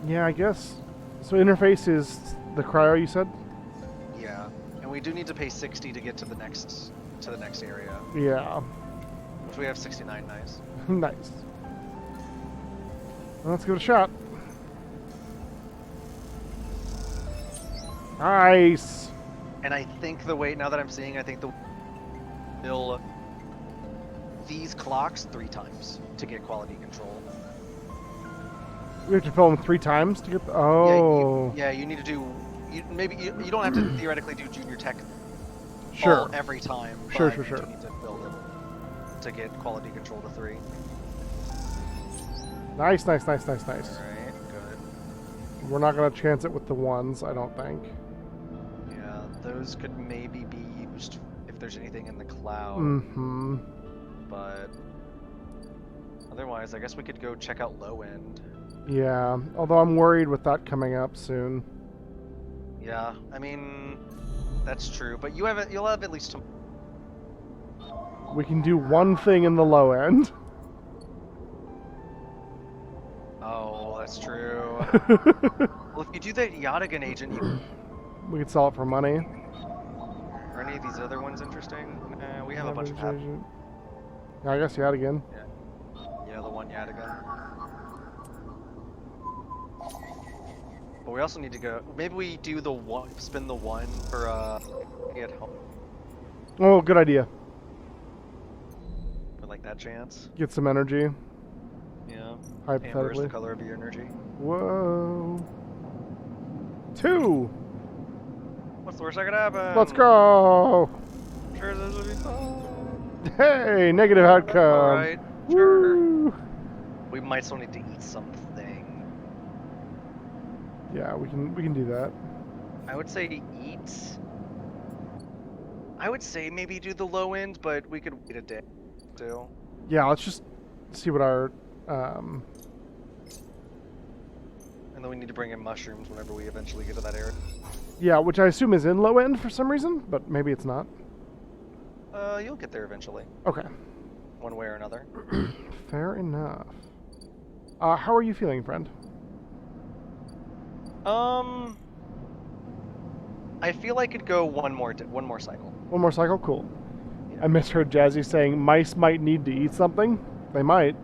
Yeah, I guess. So interface is the cryo you said? Yeah, and we do need to pay 60 to get to the next to the next area. Yeah. Which we have 69, nice. Nice. Well, let's give it a shot. Nice. And I think the way, now that I'm seeing, I think the fill these clocks 3 times to get quality control. We have to fill them 3 times to get the... Oh. Yeah, you need to do... You don't have to theoretically do junior tech Sure. every time. Sure. You do need to build it to get quality control to 3. Nice. Alright, good. We're not going to chance it with the 1s, I don't think. Yeah, those could maybe be used if there's anything in the cloud. Mm-hmm. But otherwise, I guess we could go check out low end. Yeah, although I'm worried with that coming up soon. Yeah, I mean, that's true. But you'll have at least We can do one thing in the low end. Oh, that's true. Well, if you do that Yadigan agent, We could sell it for money. Are any of these other ones interesting? We have a bunch of Yeah, I guess Yadigan. Yeah, the one Yadigan. But we also need to go. Maybe we do the one, spin the 1 for get home. Oh, good idea. For like that chance. Get some energy. Yeah. Amber is Hypothetically. the color of your energy. Whoa. 2. What's the worst that could happen? Let's go. I'm sure this would be fun. Hey, negative outcome. Alright, sure. Woo. We might still need to eat something. Yeah, we can do that. I would say eat. I would say maybe do the low end, but we could wait a day too. Yeah, let's just see what our And then we need to bring in mushrooms whenever we eventually get to that area. yeah, which I assume is in low end for some reason, but maybe it's not. You'll get there eventually. Okay. One way or another. Fair enough. How are you feeling, friend? I feel like it'd go one more cycle. One more cycle? Cool. Yeah. I misheard Jazzy saying mice might need to eat something. They might.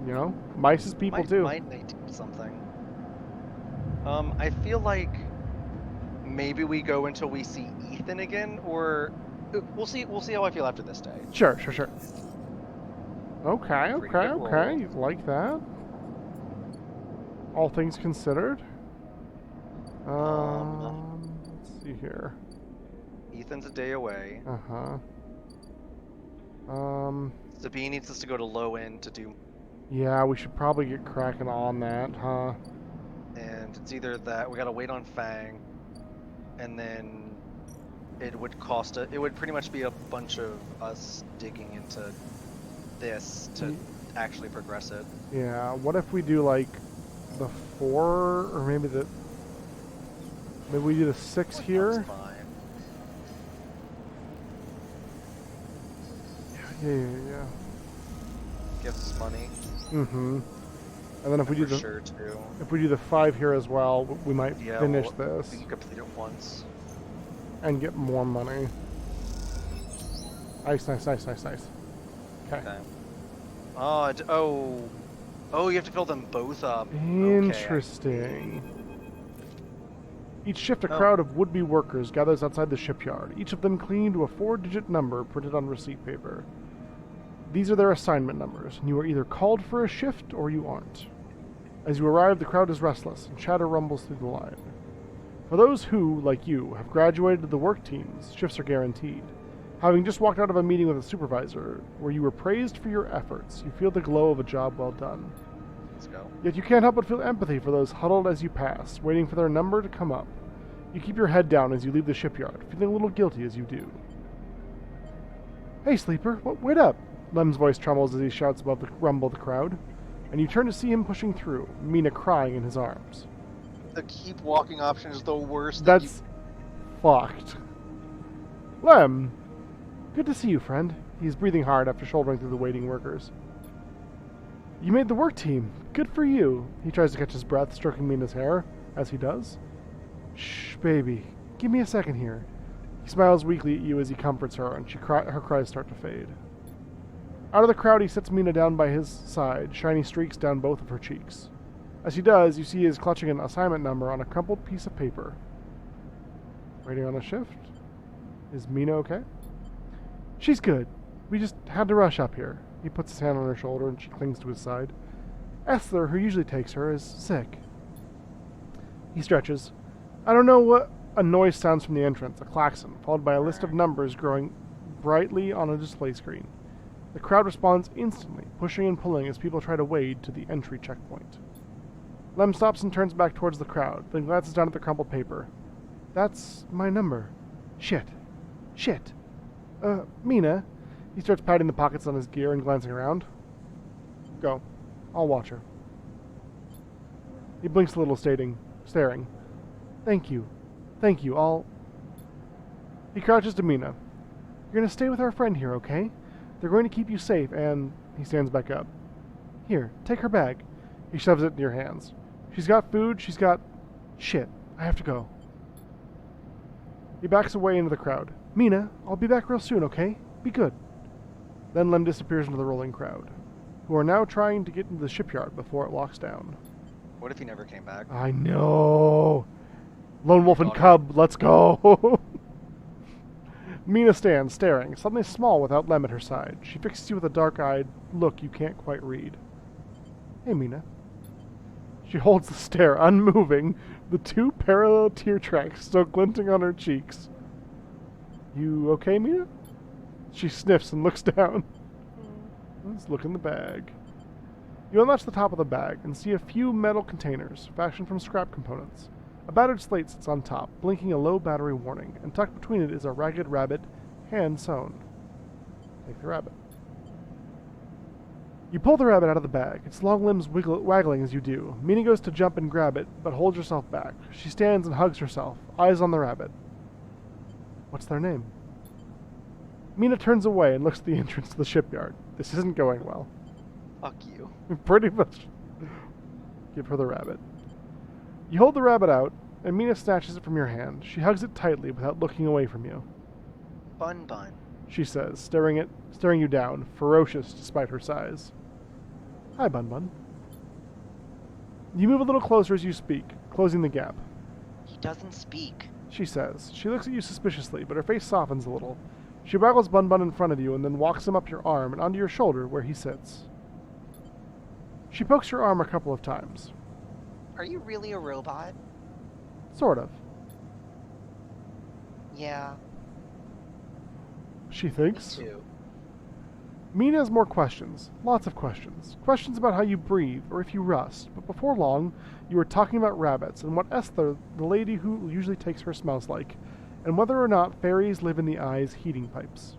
You know, mice is people too. Might need to eat something. I feel like maybe we go until we see Ethan again, or we'll see how I feel after this day. Sure. Okay. Roll. Like that. All things considered. Let's see here. Ethan's a day away. Sabine needs us to go to low end to do. Yeah, we should probably get cracking on that, huh? And it's either that we gotta wait on Fang, and then it would cost it would pretty much be a bunch of us digging into this to actually progress it. Yeah, what if we do like the 4, or maybe we do the 6 here? That's fine. Yeah. Gives us money. Mm-hmm. And then if we do Sure too. if we do the 5 here as well, we might finish this We can complete it once. and get more money. Nice. Okay. Oh, you have to fill them both up. Interesting. Each shift, a crowd of would-be workers gathers outside the shipyard, each of them clinging to a 4-digit number printed on receipt paper. These are their assignment numbers, and you are either called for a shift or you aren't. As you arrive, the crowd is restless, and chatter rumbles through the line. For those who, like you, have graduated to the work teams, shifts are guaranteed. Having just walked out of a meeting with a supervisor, where you were praised for your efforts, you feel the glow of a job well done. Let's go. Yet you can't help but feel empathy for those huddled as you pass, waiting for their number to come up. You keep your head down as you leave the shipyard, feeling a little guilty as you do. Hey, Sleeper, wait up! Lem's voice trembles as he shouts above the rumble of the crowd, and you turn to see him pushing through, Mina crying in his arms. The keep walking option is the worst. That's fucked. Lem! Good to see you, friend. He's breathing hard after shouldering through the waiting workers. You made the work team. Good for you. He tries to catch his breath, stroking Mina's hair, as he does. Shh, baby. Give me a second here. He smiles weakly at you as he comforts her, and her cries start to fade. Out of the crowd, he sits Mina down by his side, shiny streaks down both of her cheeks. As he does, you see he is clutching an assignment number on a crumpled piece of paper. Waiting on a shift? Is Mina okay? She's good. We just had to rush up here. He puts his hand on her shoulder and she clings to his side. Esther, who usually takes her, is sick. He stretches. I don't know what a noise sounds from the entrance, a klaxon, followed by a list of numbers growing brightly on a display screen. The crowd responds instantly, pushing and pulling as people try to wade to the entry checkpoint. Lem stops and turns back towards the crowd, then glances down at the crumpled paper. That's my number. Shit. Mina. He starts patting the pockets on his gear and glancing around. Go. I'll watch her. He blinks a little, staring. Thank you. He crouches to Mina. You're going to stay with our friend here, okay? They're going to keep you safe, and... He stands back up. Here, take her bag. He shoves it in your hands. She's got food, she's got... Shit, I have to go. He backs away into the crowd. Mina, I'll be back real soon, okay? Be good. Then Lem disappears into the rolling crowd, who are now trying to get into the shipyard before it locks down. What if he never came back? I know. Lone Wolf and Cub, let's go. Mina stands, staring, suddenly small without Lem at her side. She fixes you with a dark-eyed look you can't quite read. Hey, Mina. She holds the stare, unmoving, the two parallel tear tracks still glinting on her cheeks. You okay, Mina? She sniffs and looks down. Let's look in the bag. You unlatch the top of the bag and see a few metal containers fashioned from scrap components. A battered slate sits on top, blinking a low battery warning, and tucked between it is a ragged rabbit, hand-sewn. Take the rabbit. You pull the rabbit out of the bag, its long limbs waggling as you do. Mina goes to jump and grab it, but holds herself back. She stands and hugs herself, eyes on the rabbit. What's their name? Mina turns away and looks at the entrance to the shipyard. This isn't going well. Fuck you. Pretty much. Give her the rabbit. You hold the rabbit out, and Mina snatches it from your hand. She hugs it tightly without looking away from you. Bun Bun, she says, staring you down, ferocious despite her size. Hi, Bun Bun. You move a little closer as you speak, closing the gap. He doesn't speak, she says. She looks at you suspiciously, but her face softens a little. She waggles Bun Bun in front of you and then walks him up your arm and onto your shoulder where he sits. She pokes your arm a couple of times. Are you really a robot? Sort of. Yeah. She thinks. Me too. Mina has more questions. Lots of questions. Questions about how you breathe, or if you rust. But before long, you are talking about rabbits, and what Esther, the lady who usually takes her, smells like, and whether or not fairies live in the eye's heating pipes.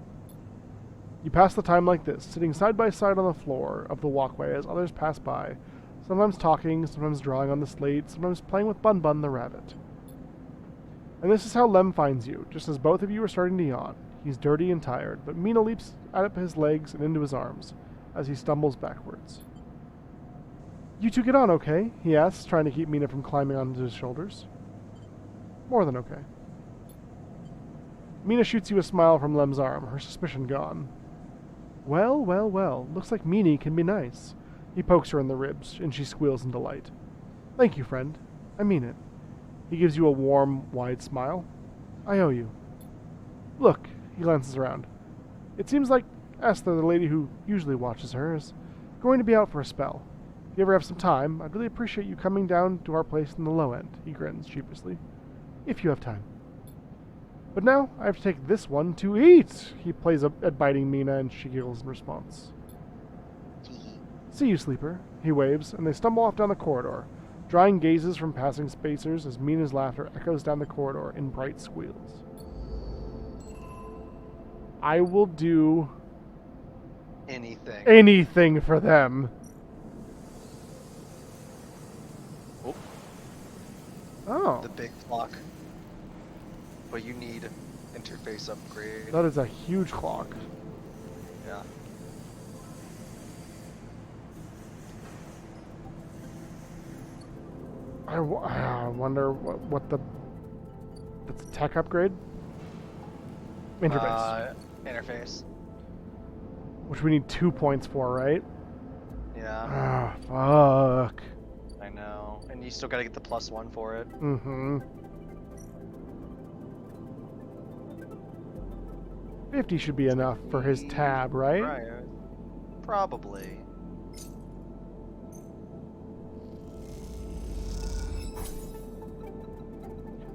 You pass the time like this, sitting side by side on the floor of the walkway as others pass by, sometimes talking, sometimes drawing on the slate, sometimes playing with Bun Bun the rabbit. And this is how Lem finds you, just as both of you are starting to yawn. He's dirty and tired, but Mina leaps out of his legs and into his arms as he stumbles backwards. You two get on okay? He asks, trying to keep Mina from climbing onto his shoulders. More than okay. Mina shoots you a smile from Lem's arm, her suspicion gone. Well, looks like Meanie can be nice. He pokes her in the ribs, and she squeals in delight. Thank you, friend. I mean it. He gives you a warm, wide smile. I owe you. Look, he glances around. It seems like Esther, the lady who usually watches her, is going to be out for a spell. If you ever have some time, I'd really appreciate you coming down to our place in the low end, he grins sheepishly. If you have time. But now, I have to take this one to eat! He plays at biting Mina, and she giggles in response. See you, sleeper, he waves, and they stumble off down the corridor, drawing gazes from passing spacers as Mina's laughter echoes down the corridor in bright squeals. I will do... anything for them. Oh. The big clock. But you need interface upgrade. That is a huge clock. Yeah. I wonder what the... That's a tech upgrade? Interface. Interface. Which we need 2 points for, right? Yeah. Ah, fuck. I know. And you still gotta get the +1 for it. Mm-hmm. 50 should be enough for his tab, right? Right. Probably.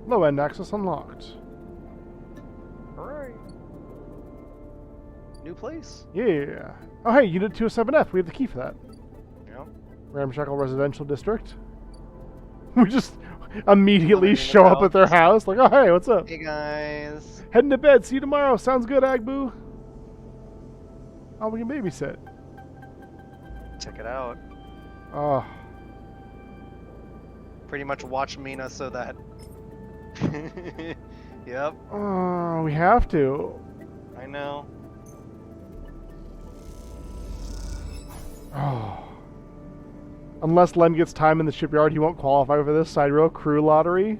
Low-end access unlocked. Alright. New place. Yeah. Oh, hey, Unit 207F. We have the key for that. Yep. Ramshackle Residential District. We just immediately Coming in show up the at their house. Like, oh, hey, what's up? Hey guys. Heading to bed. See you tomorrow. Sounds good, Agboo. Oh, we can babysit. Check it out. Oh. Pretty much watch Mina so that. Yep. Oh, we have to. I know. Oh. Unless Len gets time in the shipyard, he won't qualify for this side row crew lottery.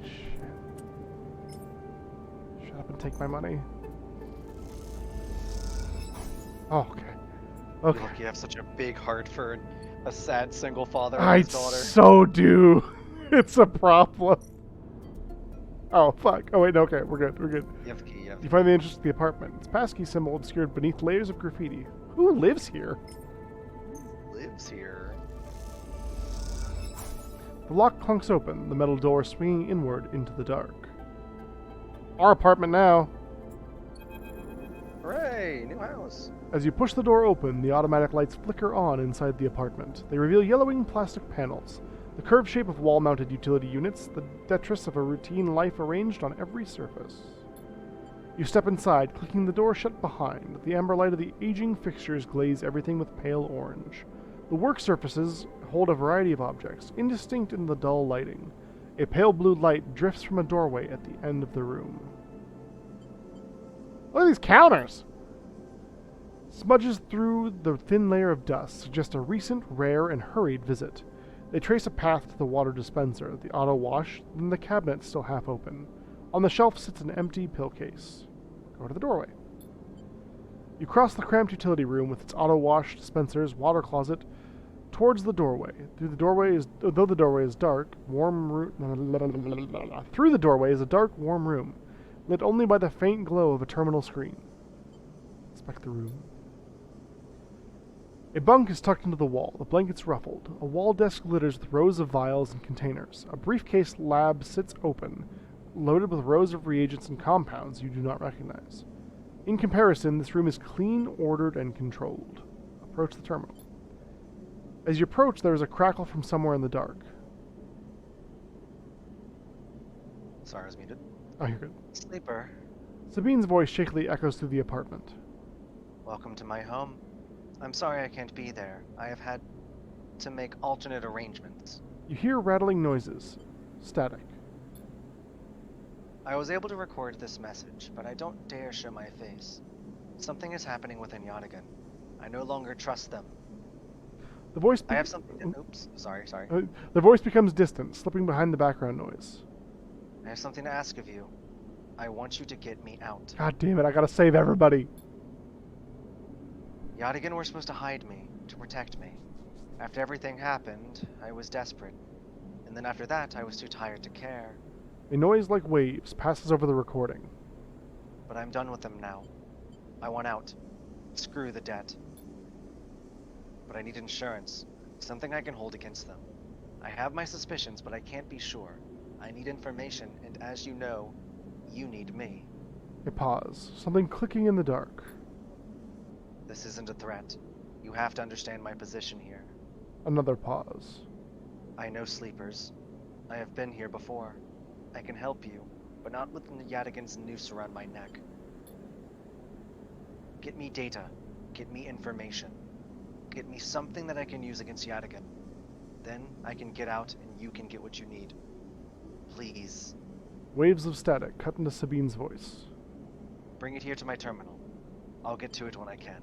Shut up and take my money. Oh, okay. Okay. Look, you have such a big heart for a sad single father I and his daughter. so do. It's a problem. Oh, fuck. Oh, wait, no, okay. We're good. We're good. You have the key, You find the entrance to the apartment. Its passkey symbol obscured beneath layers of graffiti. Who lives here? Lives here. The lock clunks open, the metal door swinging inward into the dark. Our apartment now. Hooray! New house. As you push the door open, the automatic lights flicker on inside the apartment. They reveal yellowing plastic panels, the curved shape of wall-mounted utility units, the detritus of a routine life arranged on every surface. You step inside, clicking the door shut behind. The amber light of the aging fixtures glaze everything with pale orange. The work surfaces hold a variety of objects, indistinct in the dull lighting. A pale blue light drifts from a doorway at the end of the room. Look at these counters! Smudges through the thin layer of dust suggest a recent, rare, and hurried visit. They trace a path to the water dispenser, the auto wash, then the cabinet still half open. On the shelf sits an empty pill case. Go to the doorway. You cross the cramped utility room with its auto wash, dispensers, water closet, towards the doorway. Though the doorway is dark, through the doorway is a dark, warm room, lit only by the faint glow of a terminal screen. Inspect the room. A bunk is tucked into the wall, the blankets ruffled. A wall desk glitters with rows of vials and containers. A briefcase lab sits open, loaded with rows of reagents and compounds you do not recognize. In comparison, this room is clean, ordered, and controlled. Approach the terminal. As you approach, there is a crackle from somewhere in the dark. Sorry, I was muted. Oh, you're good. Sleeper. Sabine's voice shakily echoes through the apartment. Welcome to my home. I'm sorry I can't be there. I have had to make alternate arrangements. You hear rattling noises. Static. I was able to record this message, but I don't dare show my face. Something is happening within Yadigan. I no longer trust them. The voice I have something to... Oops. Sorry. the voice becomes distant, slipping behind the background noise. I have something to ask of you. I want you to get me out. God damn it, I gotta save everybody. Yadigan were supposed to hide me, to protect me. After everything happened, I was desperate. And then after that, I was too tired to care. A noise like waves passes over the recording. But I'm done with them now. I want out. Screw the debt. But I need insurance. Something I can hold against them. I have my suspicions, but I can't be sure. I need information, and as you know, you need me. A pause. Something clicking in the dark. This isn't a threat. You have to understand my position here. Another pause. I know sleepers. I have been here before. I can help you, but not with Yadigan's noose around my neck. Get me data. Get me information. Get me something that I can use against Yadigan. Then I can get out and you can get what you need. Please. Waves of static cut into Sabine's voice. Bring it here to my terminal. I'll get to it when I can.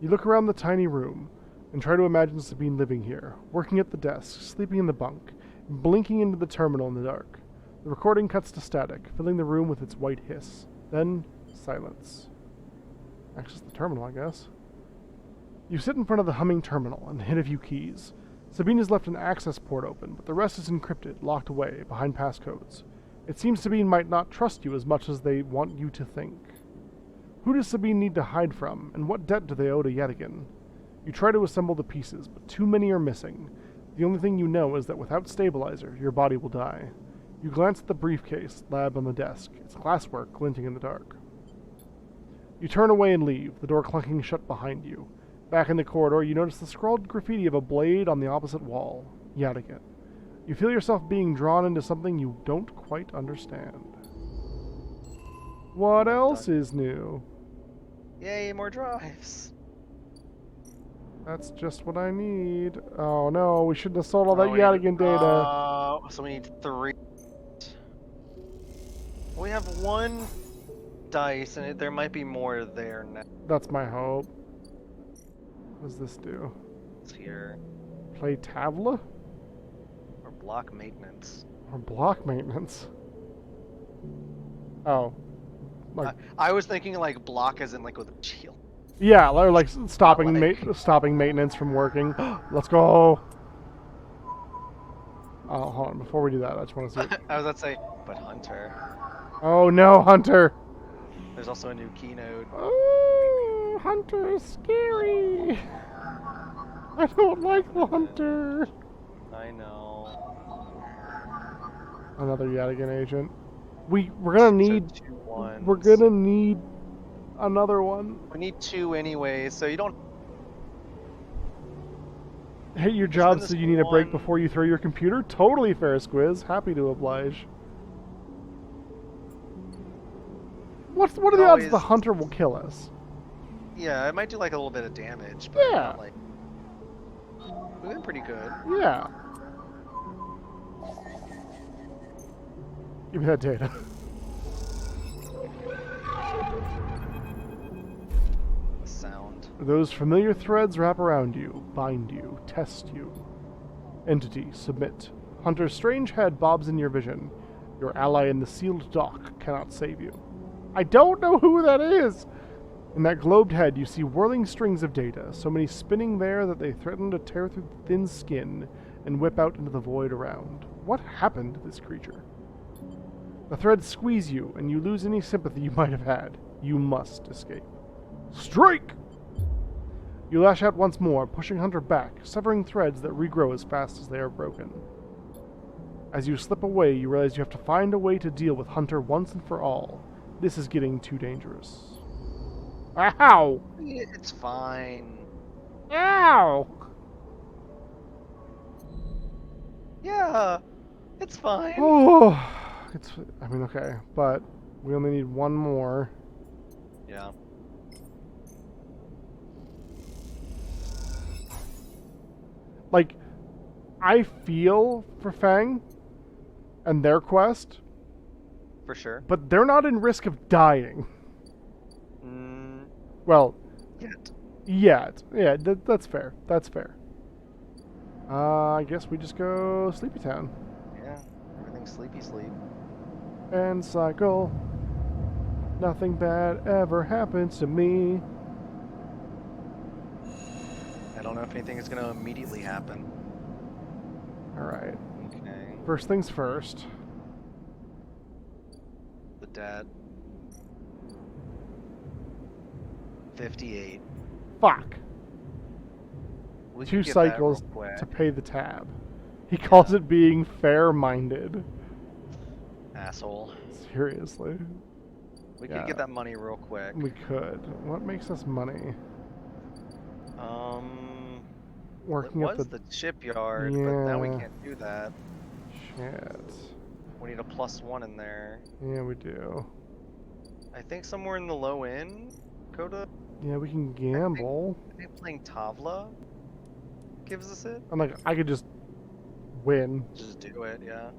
You look around the tiny room and try to imagine Sabine living here, working at the desk, sleeping in the bunk, and blinking into the terminal in the dark. The recording cuts to static, filling the room with its white hiss. Then Silence. Access the terminal, I guess. You sit in front of the humming terminal and hit a few keys. Sabine has left an access port open, but the rest is encrypted, locked away, behind passcodes. It seems Sabine might not trust you as much as they want you to think. Who does Sabine need to hide from, and what debt do they owe to Yadigan? You try to assemble the pieces, but too many are missing. The only thing you know is that without stabilizer, your body will die. You glance at the briefcase, lab on the desk, its glasswork glinting in the dark. You turn away and leave, the door clunking shut behind you. Back in the corridor, you notice the scrawled graffiti of a blade on the opposite wall. Yadigan. You feel yourself being drawn into something you don't quite understand. What else is new? Yay, more drives. That's just what I need. Oh no, we shouldn't have sold all that Yadigan data. So we need 3. We have 1 dice, and there might be more there now. That's my hope. What does this do? It's here. Play Tavla? Or block maintenance. Or block maintenance? Oh. Like, I was thinking like block as in like with a shield. yeah, or like stopping maintenance from working. Let's go. Oh, hold on. Before we do that, I just want to see. I was about to say, but Hunter. Oh no, Hunter! There's also a new keynote. Oh, Hunter is scary. I don't like the Hunter. I know. Another Yadigan agent. We're gonna need. So 2 ones. We're gonna need another one. We need 2 anyway, so you don't. Hate your job, so you need a break one. before you throw your computer? Totally fair, Squiz. Happy to oblige. What are the odds the Hunter will kill us? Yeah, it might do like a little bit of damage, but Yeah. not like. We've been pretty good. Yeah. Give me that data. The sound. Those familiar threads wrap around you, bind you, test you. Entity, submit. Hunter's strange head bobs in your vision. Your ally in the sealed dock cannot save you. I don't know who that is! In that globed head, you see whirling strings of data, so many spinning there that they threaten to tear through the thin skin and whip out into the void around. What happened to this creature? The threads squeeze you, and you lose any sympathy you might have had. You must escape. Strike! You lash out once more, pushing Hunter back, severing threads that regrow as fast as they are broken. As you slip away, you realize you have to find a way to deal with Hunter once and for all. This is getting too dangerous. Ow! It's fine. Ow! Yeah, it's fine. Oh, okay, but we only need one more. Yeah. Like, I feel for Fang and their quest, For sure. but they're not in risk of dying. Well, Yet. yet. Yeah, that's fair. That's fair. I guess we just go Sleepy Town. Yeah, everything's sleepy sleep. And cycle. Nothing bad ever happens to me. I don't know if anything is going to immediately happen. Alright. Okay. First things first. The dad. 58. Fuck. We can 2 get that real cycles quick. to pay the tab. He calls it being fair-minded. Asshole. Seriously. We Yeah. could get that money real quick. We could. What makes us money? Working It at was the... the shipyard, but now we Yeah. can't do that. Shit. We need a +1 in there. Yeah, we do. I think somewhere in the low end, Coda. Yeah, we can gamble. I think playing Tavla gives us it. I'm like, I could just win. Just do it, yeah.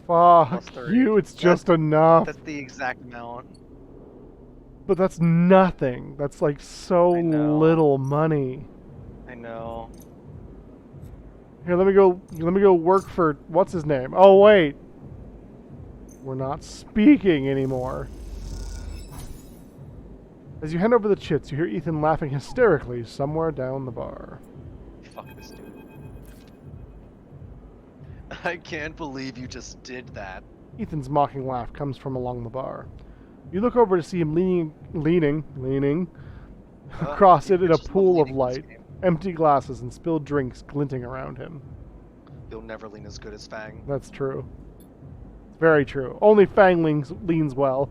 Fuck +3. you, it's just enough. That's the exact amount. But that's nothing. That's like so I know. little money. I know. Here, let me go work for what's his name? Oh wait. We're not speaking anymore. As you hand over the chits, you hear Ethan laughing hysterically somewhere down the bar. Fuck this dude. I can't believe you just did that. Ethan's mocking laugh comes from along the bar. You look over to see him leaning across it in a pool of light, empty glasses and spilled drinks glinting around him. You'll never lean as good as Fang. That's true. It's very true. Only Fang leans well.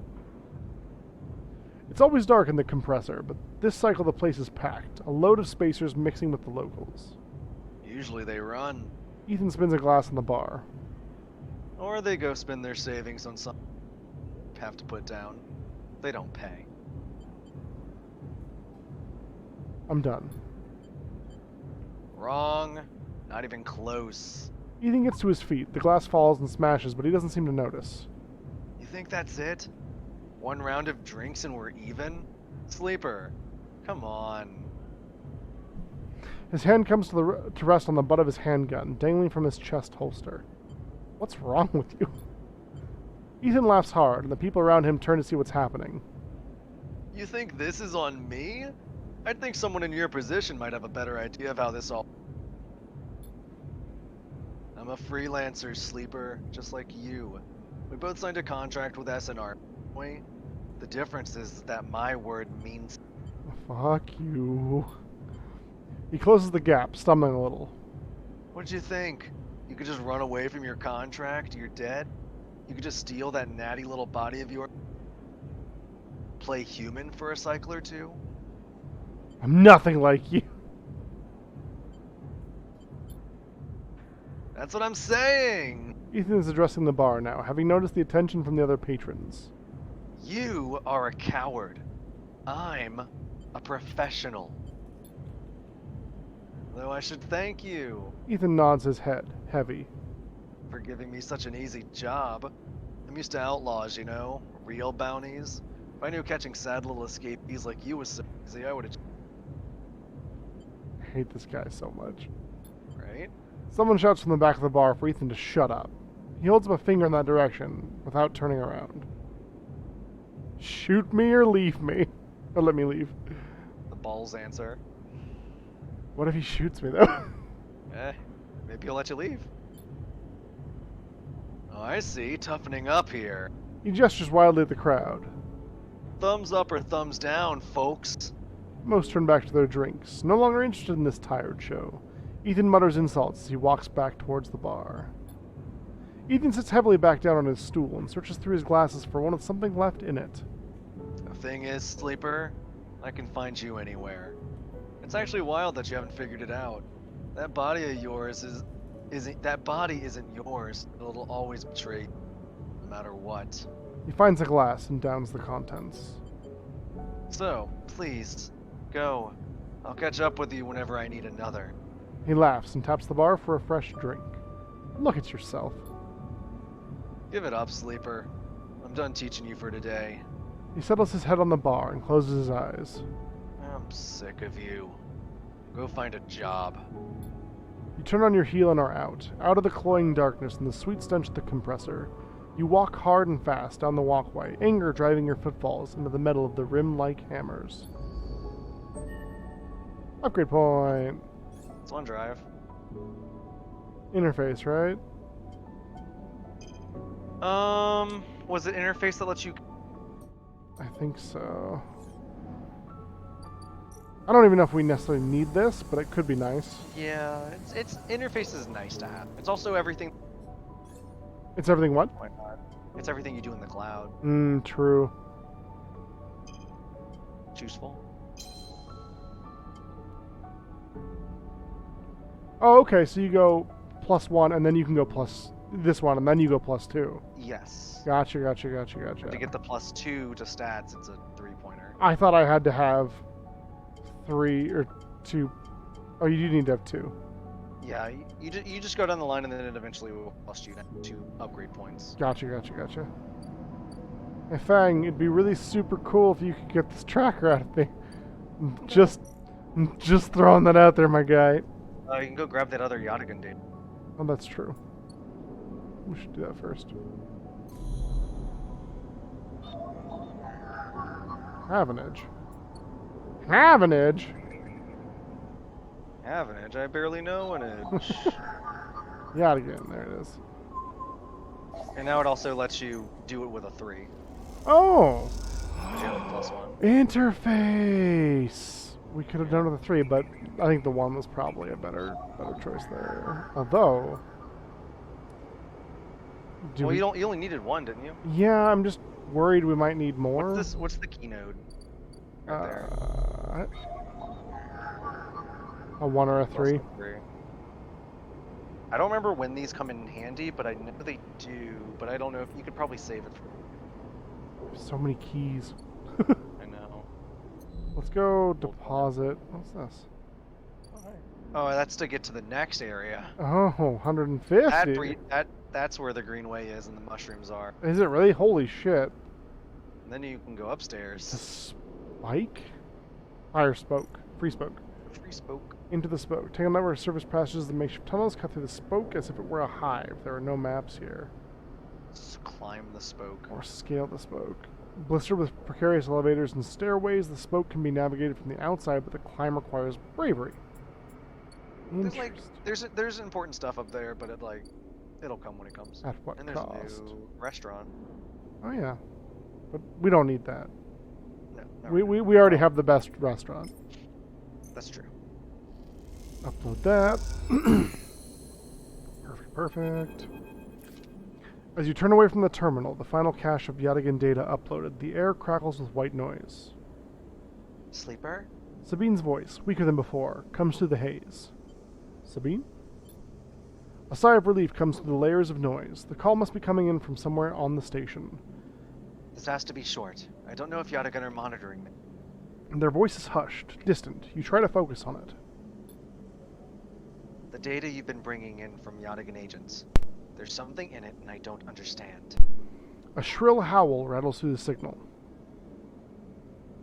It's always dark in the compressor, but this cycle the place is packed, a load of spacers mixing with the locals. Usually they run. Ethan spins a glass in the bar. Or they go spend their savings on something have to put down. They don't pay. I'm done. Wrong. Not even close. Ethan gets to his feet. The glass falls and smashes, but he doesn't seem to notice. You think that's it? One round of drinks and we're even? Sleeper, come on. His hand comes to rest on the butt of his handgun, dangling from his chest holster. What's wrong with you? Ethan laughs hard, and the people around him turn to see what's happening. You think this is on me? I think someone in your position might have a better idea of how this all... I'm a freelancer, Sleeper, just like you. We both signed a contract with SNR. The difference is that my word means... Fuck you. He closes the gap, stumbling a little. What'd you think? You could just run away from your contract? You're dead? You could just steal that natty little body of yours? Play human for a cycle or two? I'm nothing like you. That's what I'm saying! Ethan is addressing the bar now, having noticed the attention from the other patrons. You are a coward. I'm a professional. Though I should thank you Ethan nods his head, heavy. for giving me such an easy job. I'm used to outlaws, you know, real bounties. If I knew catching sad little escapees like you was so easy, I would've... I hate this guy so much. Right? Someone shouts from the back of the bar for Ethan to shut up. He holds up a finger in that direction, without turning around. Shoot me or leave me. Or let me leave. The balls answer. What if he shoots me, though? Maybe he'll let you leave. Oh, I see. Toughening up here. He gestures wildly at the crowd. Thumbs up or thumbs down, folks. Most turn back to their drinks, no longer interested in this tired show. Ethan mutters insults as he walks back towards the bar. Ethan sits heavily back down on his stool and searches through his glasses for one with something left in it. The thing is, Sleeper, I can find you anywhere. It's actually wild that you haven't figured it out. That body of yours that body isn't yours. It'll always betray you, no matter what. He finds a glass and downs the contents. So, please, go. I'll catch up with you whenever I need another. He laughs and taps the bar for a fresh drink. Look at yourself. Give it up, Sleeper. I'm done teaching you for today. He settles his head on the bar and closes his eyes. I'm sick of you. Go find a job. You turn on your heel and are out of the cloying darkness and the sweet stench of the compressor. You walk hard and fast down the walkway, anger driving your footfalls into the metal of the rim-like hammers. Upgrade point. It's on drive. Interface, right? Was it interface that lets you... I think so. I don't even know if we necessarily need this, but it could be nice. Yeah, it's interface is nice to have. It's also everything... It's everything what? Why not? It's everything you do in the cloud. True. It's useful. Oh, okay, so you go +1, and then you can go plus this one, and then you go +2. Yes. Gotcha. To get the +2 to stats, it's a 3-pointer. I thought I had to have 3 or 2. Oh, you do need to have 2. Yeah, you just go down the line and then it eventually will cost you 2 upgrade points. Gotcha. Hey, Fang, it'd be really super cool if you could get this tracker out of me. Just throwing that out there, my guy. You can go grab that other Yatagan dude. Oh, that's true. We should do that first. Havenage. Havenage? Havenage? I barely know an edge. Yadigan, there it is. And now it also lets you do it with a 3. Oh! Because you have a +1. Interface! We could have done it with a 3, but I think the 1 was probably a better choice there. Although... Well, you only needed 1, didn't you? Yeah, I'm just worried we might need more. What's the keynode? Right there. A 1 or a 3. I don't remember when these come in handy, but I know they do. But I don't know if you could probably save it. So many keys. I know. Let's go deposit. What's this? Oh, that's to get to the next area. Oh, 150. That's where the greenway is and the mushrooms are. Is it really? Holy shit. And then you can go upstairs. The spike? Fire spoke. Free spoke. Free spoke. Into the spoke. Take a number of surface passages, the makeshift tunnels, cut through the spoke as if it were a hive. There are no maps here. Just climb the spoke. Or scale the spoke. Blistered with precarious elevators and stairways, the spoke can be navigated from the outside, but the climb requires bravery. There's important stuff up there, but it'll come when it comes. At what and there's cost? a new restaurant. Oh yeah, but we don't need that. No, we already have the best restaurant. That's true. Upload that. Perfect. As you turn away from the terminal, the final cache of Yadigan data uploaded, the air crackles with white noise. Sleeper? Sabine's voice, weaker than before, comes through the haze. Sabine? A sigh of relief comes through the layers of noise. The call must be coming in from somewhere on the station. This has to be short. I don't know if Yadigan are monitoring me. Their voice is hushed, distant. You try to focus on it. The data you've been bringing in from Yadigan agents. There's something in it and I don't understand. A shrill howl rattles through the signal.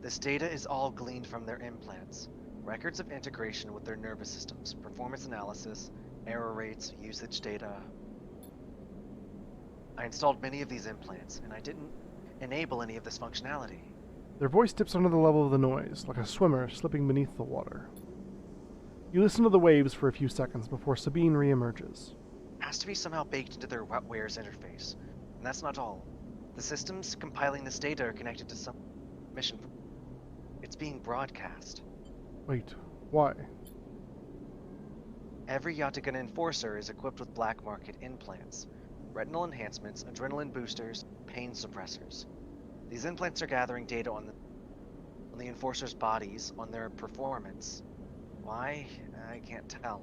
This data is all gleaned from their implants. Records of integration with their nervous systems, performance analysis, error rates, usage data. I installed many of these implants, and I didn't enable any of this functionality. Their voice dips under the level of the noise, like a swimmer slipping beneath the water. You listen to the waves for a few seconds before Sabine reemerges. Has to be somehow baked into their wetwares interface. And that's not all. The systems compiling this data are connected to some mission. It's being broadcast. Wait, why? Every Yadigan enforcer is equipped with black market implants. Retinal enhancements, adrenaline boosters, pain suppressors. These implants are gathering data on the enforcers' bodies, on their performance. Why? I can't tell.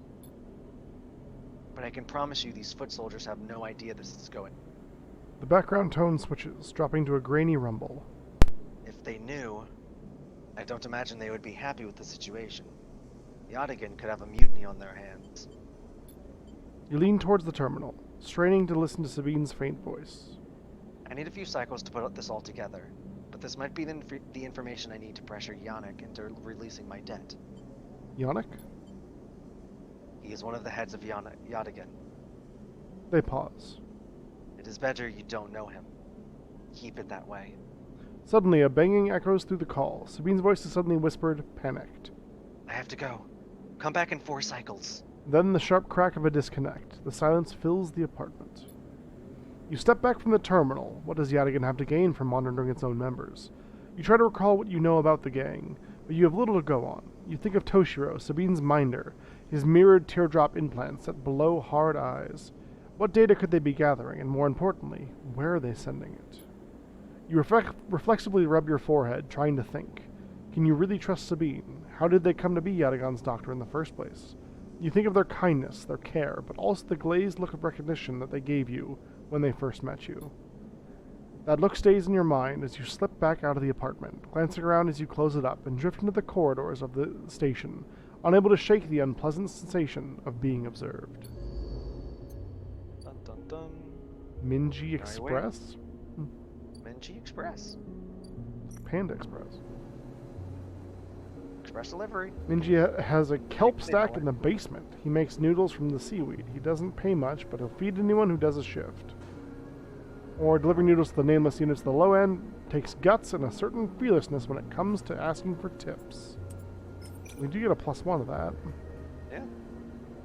But I can promise you these foot soldiers have no idea this is going. The background tone switches, dropping to a grainy rumble. If they knew, I don't imagine they would be happy with the situation. Yadigan could have a mutiny on their hands. You lean towards the terminal, straining to listen to Sabine's faint voice. I need a few cycles to put this all together, but this might be the information I need to pressure Yannick into releasing my debt. Yannick? He is one of the heads of Yadigan. They pause. It is better you don't know him. Keep it that way. Suddenly, a banging echoes through the call. Sabine's voice is suddenly whispered, panicked. I have to go. Come back in 4 cycles. Then the sharp crack of a disconnect. The silence fills the apartment. You step back from the terminal. What does Yadigan have to gain from monitoring its own members? You try to recall what you know about the gang, but you have little to go on. You think of Toshiro, Sabine's minder, his mirrored teardrop implants set below hard eyes. What data could they be gathering, and more importantly, where are they sending it? You reflexively rub your forehead, trying to think. Can you really trust Sabine? How did they come to be Yadigan's doctor in the first place? You think of their kindness, their care, but also the glazed look of recognition that they gave you when they first met you. That look stays in your mind as you slip back out of the apartment, glancing around as you close it up and drift into the corridors of the station, unable to shake the unpleasant sensation of being observed. Dun dun dun. Minji Express? Minji Express. Panda Express. Express delivery. Minji has a kelp stack in the basement. He makes noodles from the seaweed. He doesn't pay much, but he'll feed anyone who does a shift. Or deliver noodles to the nameless units at the low end, Takes guts and a certain fearlessness when it comes to asking for tips. We do get a +1 to that. Yeah.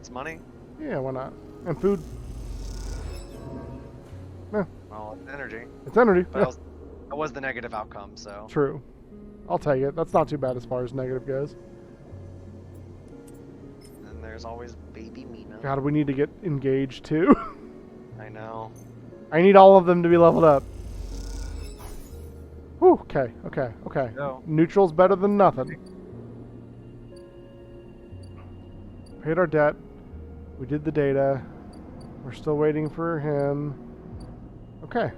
It's money. Yeah, why not? And food. Yeah. Well, it's energy. It's energy. But Yeah. that was the negative outcome, so. True. I'll take it. That's not too bad as far as negative goes. And there's always baby Mina. God, we need to get engaged too. I know. I need all of them to be leveled up. Whew, okay. Go. Neutral's better than nothing. Paid our debt. We did the data. We're still waiting for him. Okay.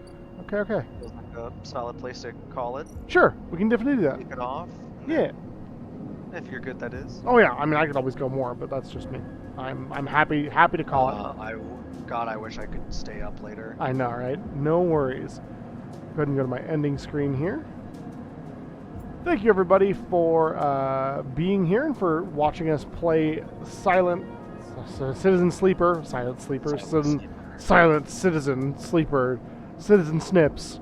Feels like a solid place to call it. Sure, we can definitely do that. Kick it off. Yeah. If you're good, that is. Oh yeah, I mean I could always go more, but that's just me. I'm happy to call it. God, I wish I could stay up later. I know, right? No worries. Go ahead and go to my ending screen here. Thank you everybody for being here and for watching us play Citizen Sleeper, Silent Citizen Sleeper, Citizen Snips,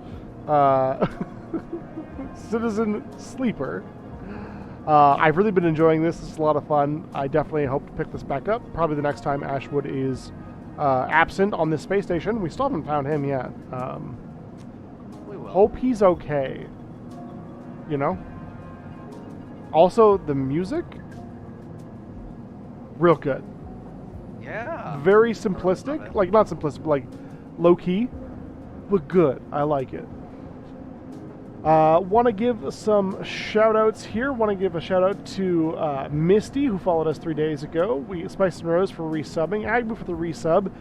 Citizen Sleeper. I've really been enjoying this. This is a lot of fun. I definitely hope to pick this back up. Probably the next time Ashwood is absent on this space station. We still haven't found him yet. We will. Hope he's okay. You know? Also, the music, real good. Yeah. Very simplistic. Like, not simplistic, but like low-key, but good. I like it. Want to give some shout-outs here. Want to give a shout-out to Misty, who followed us 3 days ago. Spice and Rose for resubbing. Agbu for the resub.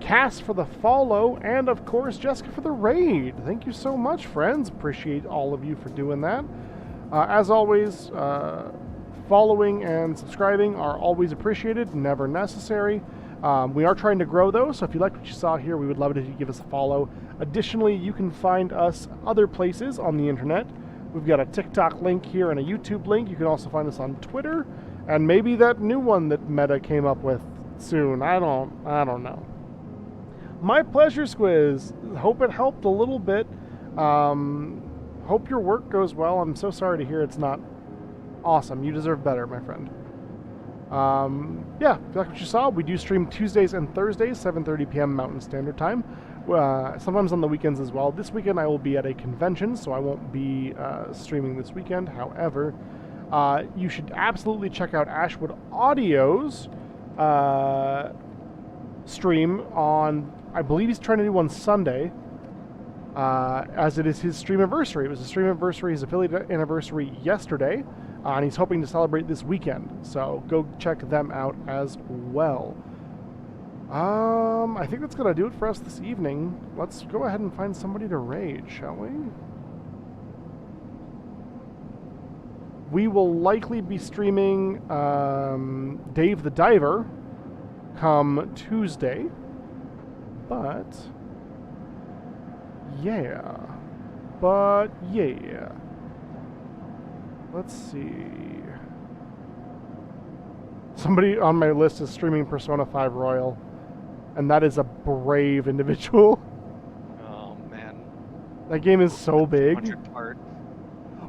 Cass for the follow. And, of course, Jessica for the raid. Thank you so much, friends. Appreciate all of you for doing that. As always, following and subscribing are always appreciated, never necessary. We are trying to grow, though, so if you like what you saw here, we would love it if you give us a follow. Additionally, you can find us other places on the internet. We've got a TikTok link here and a YouTube link. You can also find us on Twitter, and maybe that new one that Meta came up with soon. I don't know. My pleasure, Squiz. Hope it helped a little bit. Hope your work goes well. I'm so sorry to hear it's not awesome. You deserve better, my friend. Yeah, if you like what you saw, we do stream Tuesdays and Thursdays, 7:30 p.m. Mountain Standard Time. Sometimes on the weekends as well. This weekend I will be at a convention, so I won't be streaming this weekend. However, you should absolutely check out Ashwood Audio's stream on, I believe he's trying to do on Sunday, as it is his stream anniversary. It was his stream anniversary, his affiliate anniversary yesterday, and he's hoping to celebrate this weekend. So go check them out as well. I think that's going to do it for us this evening. Let's go ahead and find somebody to raid, shall we? We will likely be streaming Dave the Diver come Tuesday. But yeah. Let's see. Somebody on my list is streaming Persona 5 Royal, and that is a brave individual. Oh man. That game is so big. Part.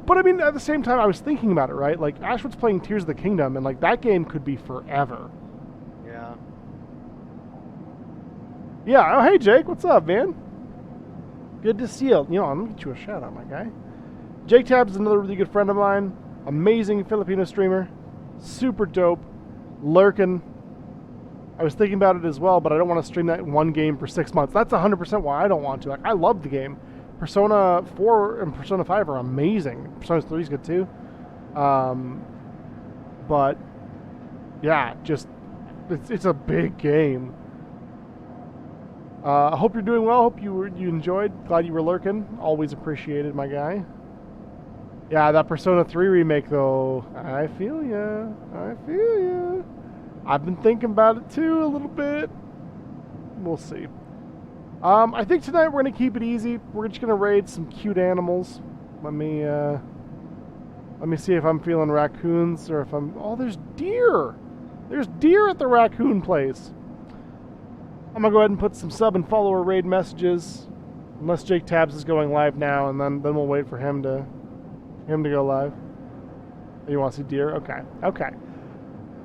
But I mean, at the same time, I was thinking about it, right? Like, Ashwood's playing Tears of the Kingdom, and like that game could be forever. Yeah. Yeah. Oh, hey Jake, what's up, man? Good to see you. You know, I'm gonna get you a shout out, my guy. Jake Tabs is another really good friend of mine. Amazing Filipino streamer. Super dope. Lurkin. I was thinking about it as well, but I don't want to stream that one game for 6 months. That's 100% why I don't want to. Like, I love the game. Persona 4 and Persona 5 are amazing. Persona 3 is good too. But yeah, just it's a big game. I hope you're doing well. Hope you enjoyed. Glad you were lurking. Always appreciated, my guy. Yeah, that Persona 3 remake, though. I feel ya. I've been thinking about it, too, a little bit. We'll see. I think tonight we're going to keep it easy. We're just going to raid some cute animals. Let me see if I'm feeling raccoons or if I'm... Oh, there's deer! There's deer at the raccoon place. I'm going to go ahead and put some sub and follower raid messages. Unless Jake Tabs is going live now, and then we'll wait for him to go live. You want to see deer? Okay. Okay.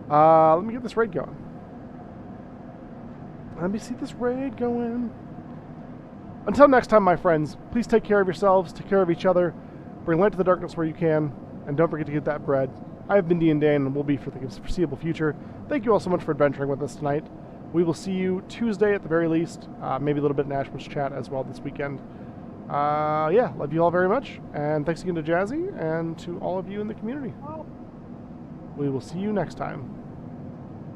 Let me get this raid going. Let me see this raid going. Until next time, my friends, please take care of yourselves, take care of each other, bring light to the darkness where you can, and don't forget to get that bread. I have been Dean Dane and will be for the foreseeable future. Thank you all so much for adventuring with us tonight. We will see you Tuesday at the very least, maybe a little bit in Ashbush chat as well this weekend. Yeah, love you all very much, and thanks again to Jazzy and to all of you in the community. We will see you next time.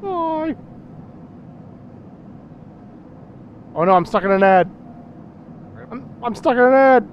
Bye! Oh no, I'm stuck in an ad. I'm stuck in an ad!